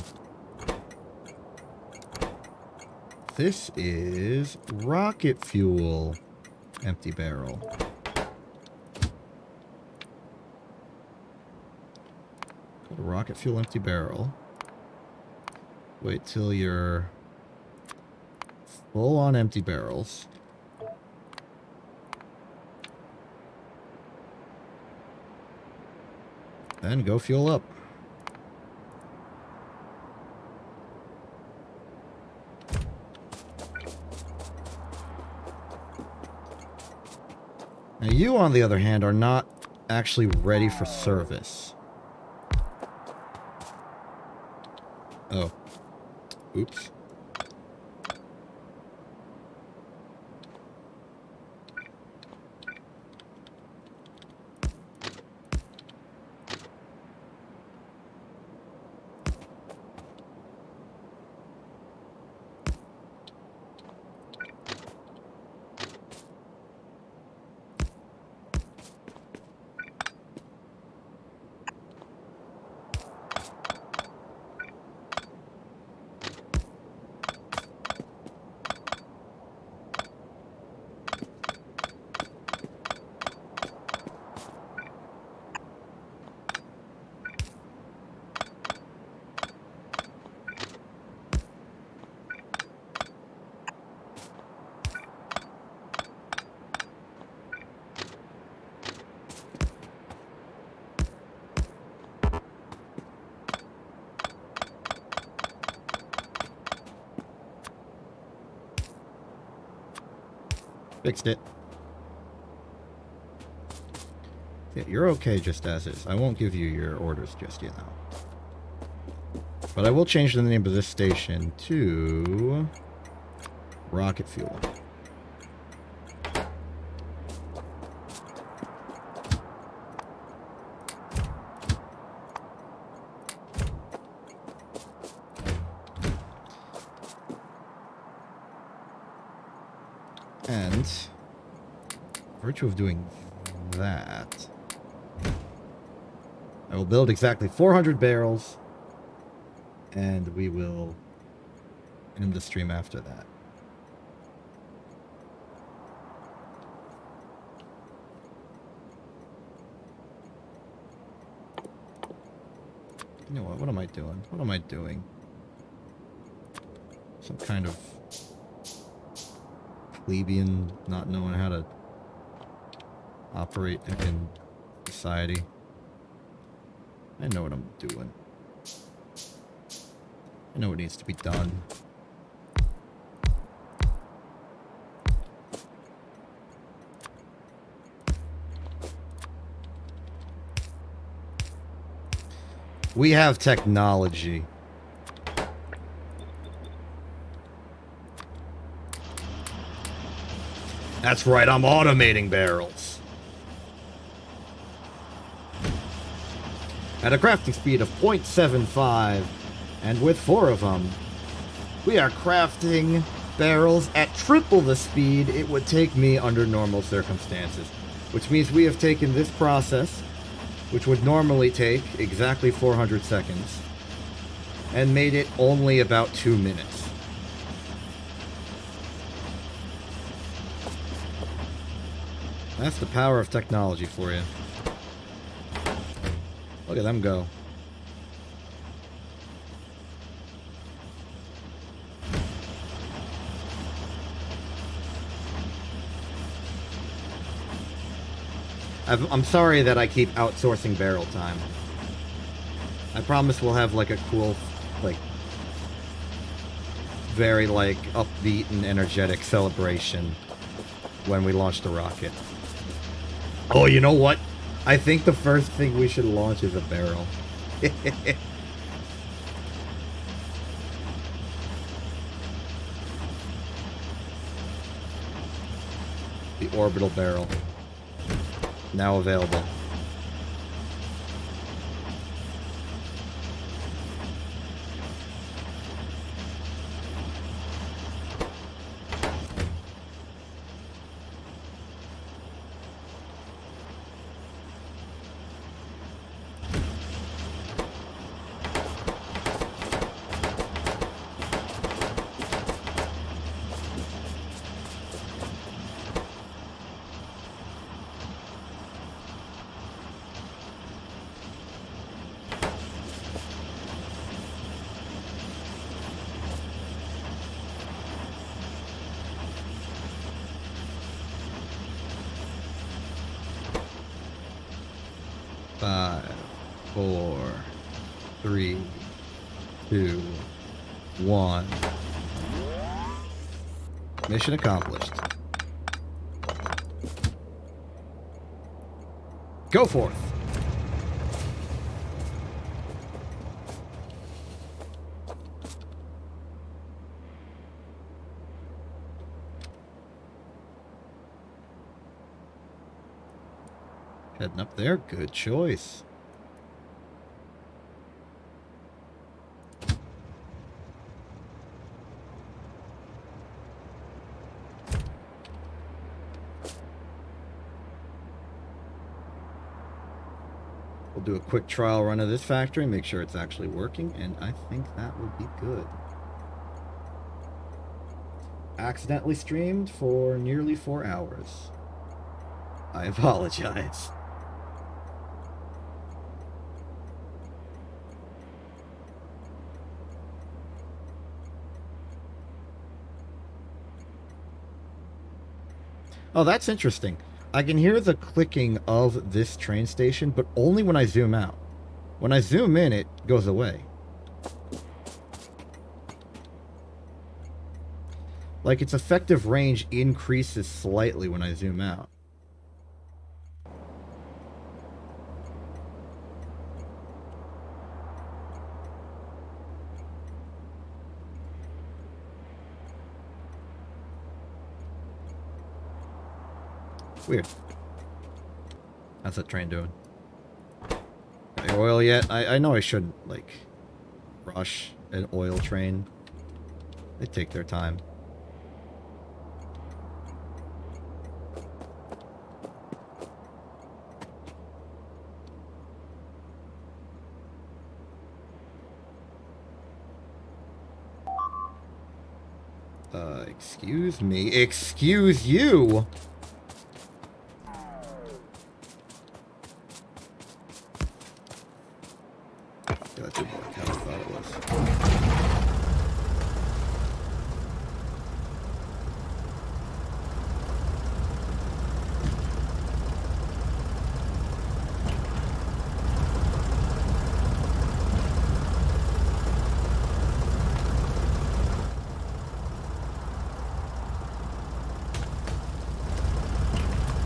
This is rocket fuel. Empty barrel. Go to rocket fuel, empty barrel. Wait till you're full on empty barrels. Then go fuel up. Now you, on the other hand, are not actually ready for service. Oh. Oops. Fixed it. Yeah, you're okay just as is. I won't give you your orders just yet now. But I will change the name of this station to rocket fuel. And, virtue of doing that, I will build exactly 400 barrels, and we will end the stream after that. You know what am I doing? What am I doing? Some kind of plebeian not knowing how to operate in society. I know what I'm doing. I know what needs to be done. We have technology. That's right, I'm automating barrels. At a crafting speed of 0.75, and with 4 of them, we are crafting barrels at triple the speed it would take me under normal circumstances. Which means we have taken this process, which would normally take exactly 400 seconds, and made it only about 2 minutes. That's the power of technology for you. Look at them go. I'm sorry that I keep outsourcing barrel time. I promise we'll have like a cool, like, very like upbeat and energetic celebration when we launch the rocket. Oh, you know what? I think the first thing we should launch is a barrel. The orbital barrel. Now available. Five, 4, 3, 2, 1. Mission accomplished. Go forth. Heading up there, good choice. We'll do a quick trial run of this factory, make sure it's actually working, and I think that would be good. Accidentally streamed for nearly 4 hours. I apologize. Oh, that's interesting. I can hear the clicking of this train station, but only when I zoom out. When I zoom in, it goes away. Like, its effective range increases slightly when I zoom out. Weird. How's that train doing? Any oil yet? I know I shouldn't, like, rush an oil train. They take their time. Excuse me. Excuse you! That didn't work how I thought it was.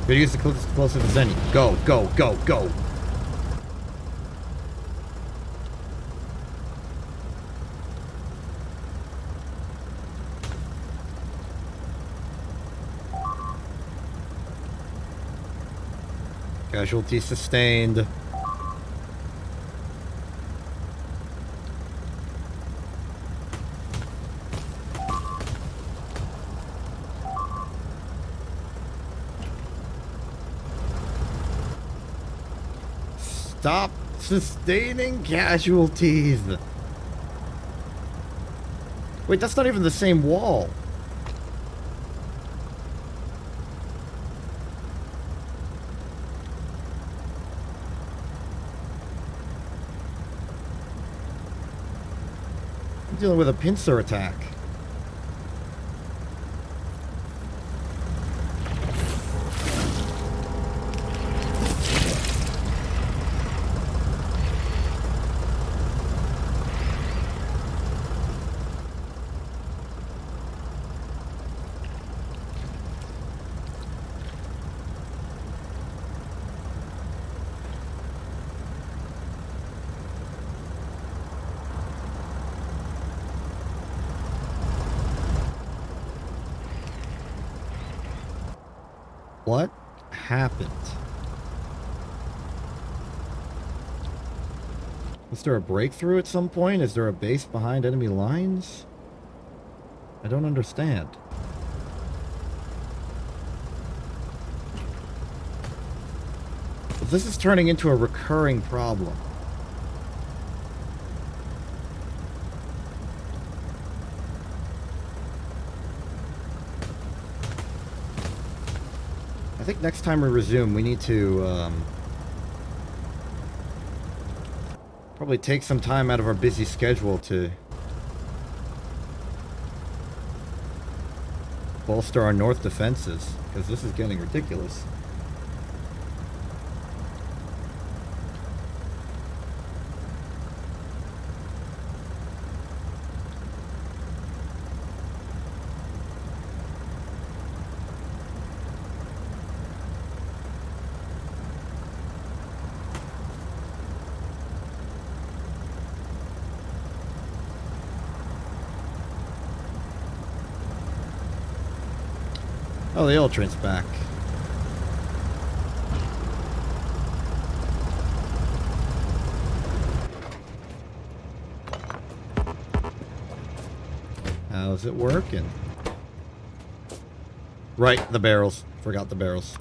Gotta use the closest as any. Go, go, go, go! Casualty sustained. Stop sustaining casualties. Wait, that's not even the same wall. I'm dealing with a pincer attack. What happened? Was there a breakthrough at some point? Is there a base behind enemy lines? I don't understand. But this is turning into a recurring problem. I think next time we resume, we need to probably take some time out of our busy schedule to bolster our north defenses, because this is getting ridiculous. Oh, the oil train's back. How's it working? Right, the barrels. Forgot the barrels.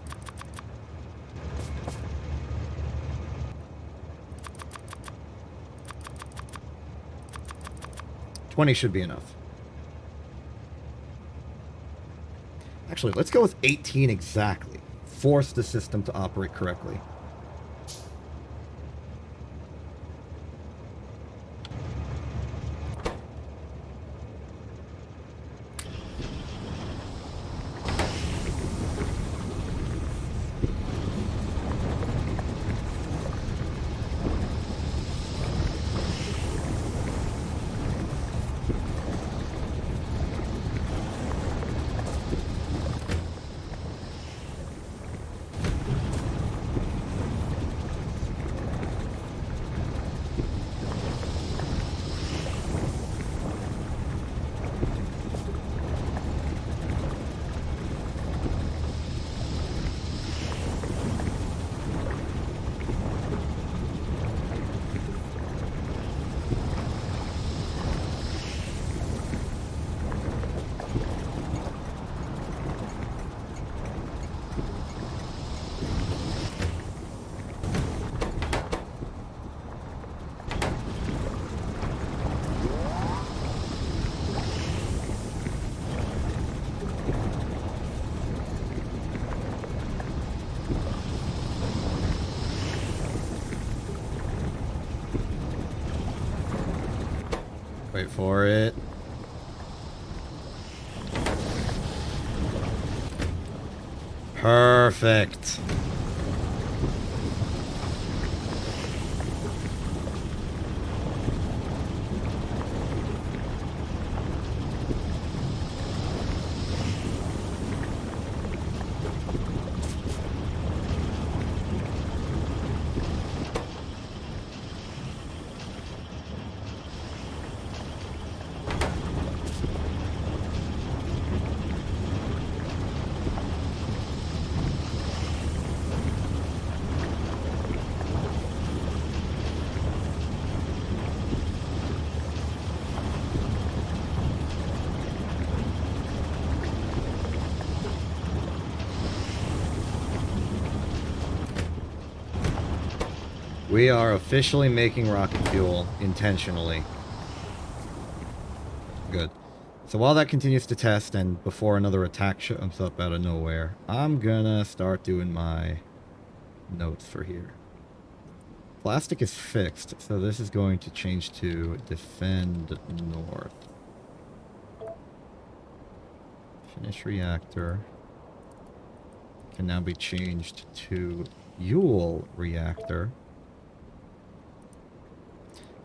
$20 should be enough. Actually, let's go with 18 exactly. Force the system to operate correctly. Wait for it. Perfect. We are officially making rocket fuel intentionally. Good. So while that continues to test and before another attack shows up out of nowhere, I'm gonna start doing my notes for here. Plastic is fixed, so this is going to change to defend north. Finish reactor can now be changed to Yule reactor.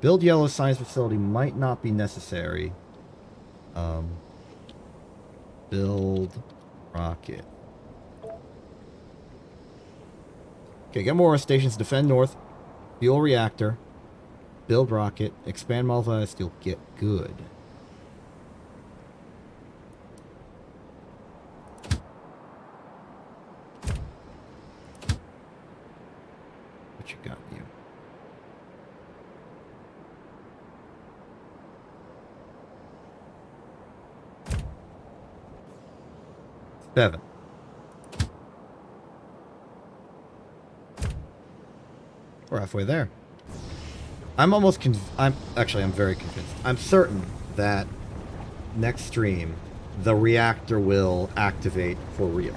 Build yellow science facility might not be necessary. Build rocket. Okay, get more stations. Defend north. Fuel reactor. Build rocket. Expand multi steel. Get good. 7. We're halfway there. I'm almost I'm very convinced. I'm certain that next stream, the reactor will activate for real.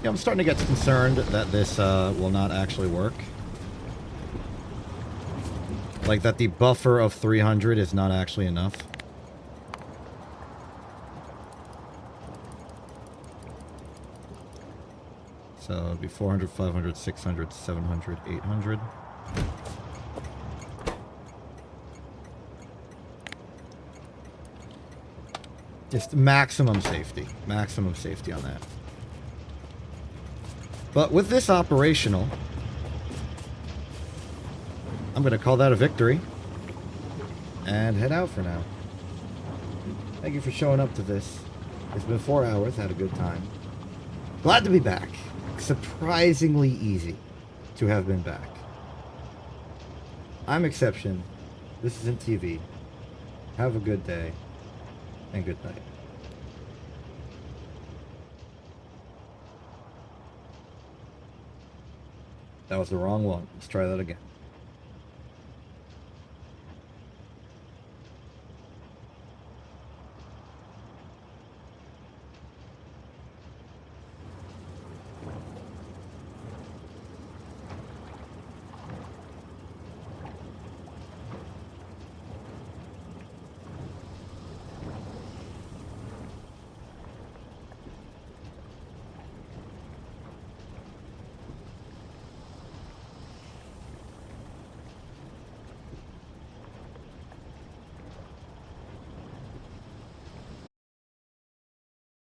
Yeah, I'm starting to get concerned that this will not actually work. Like that the buffer of 300 is not actually enough. So it'd be 400, 500, 600, 700, 800. Just maximum safety. Maximum safety on that. But with this operational, I'm going to call that a victory and head out for now. Thank you for showing up to this. It's been 4 hours, had a good time. Glad to be back. Surprisingly easy to have been back. I'm Exception. This isn't TV. Have a good day and good night. That was the wrong one. Let's try that again.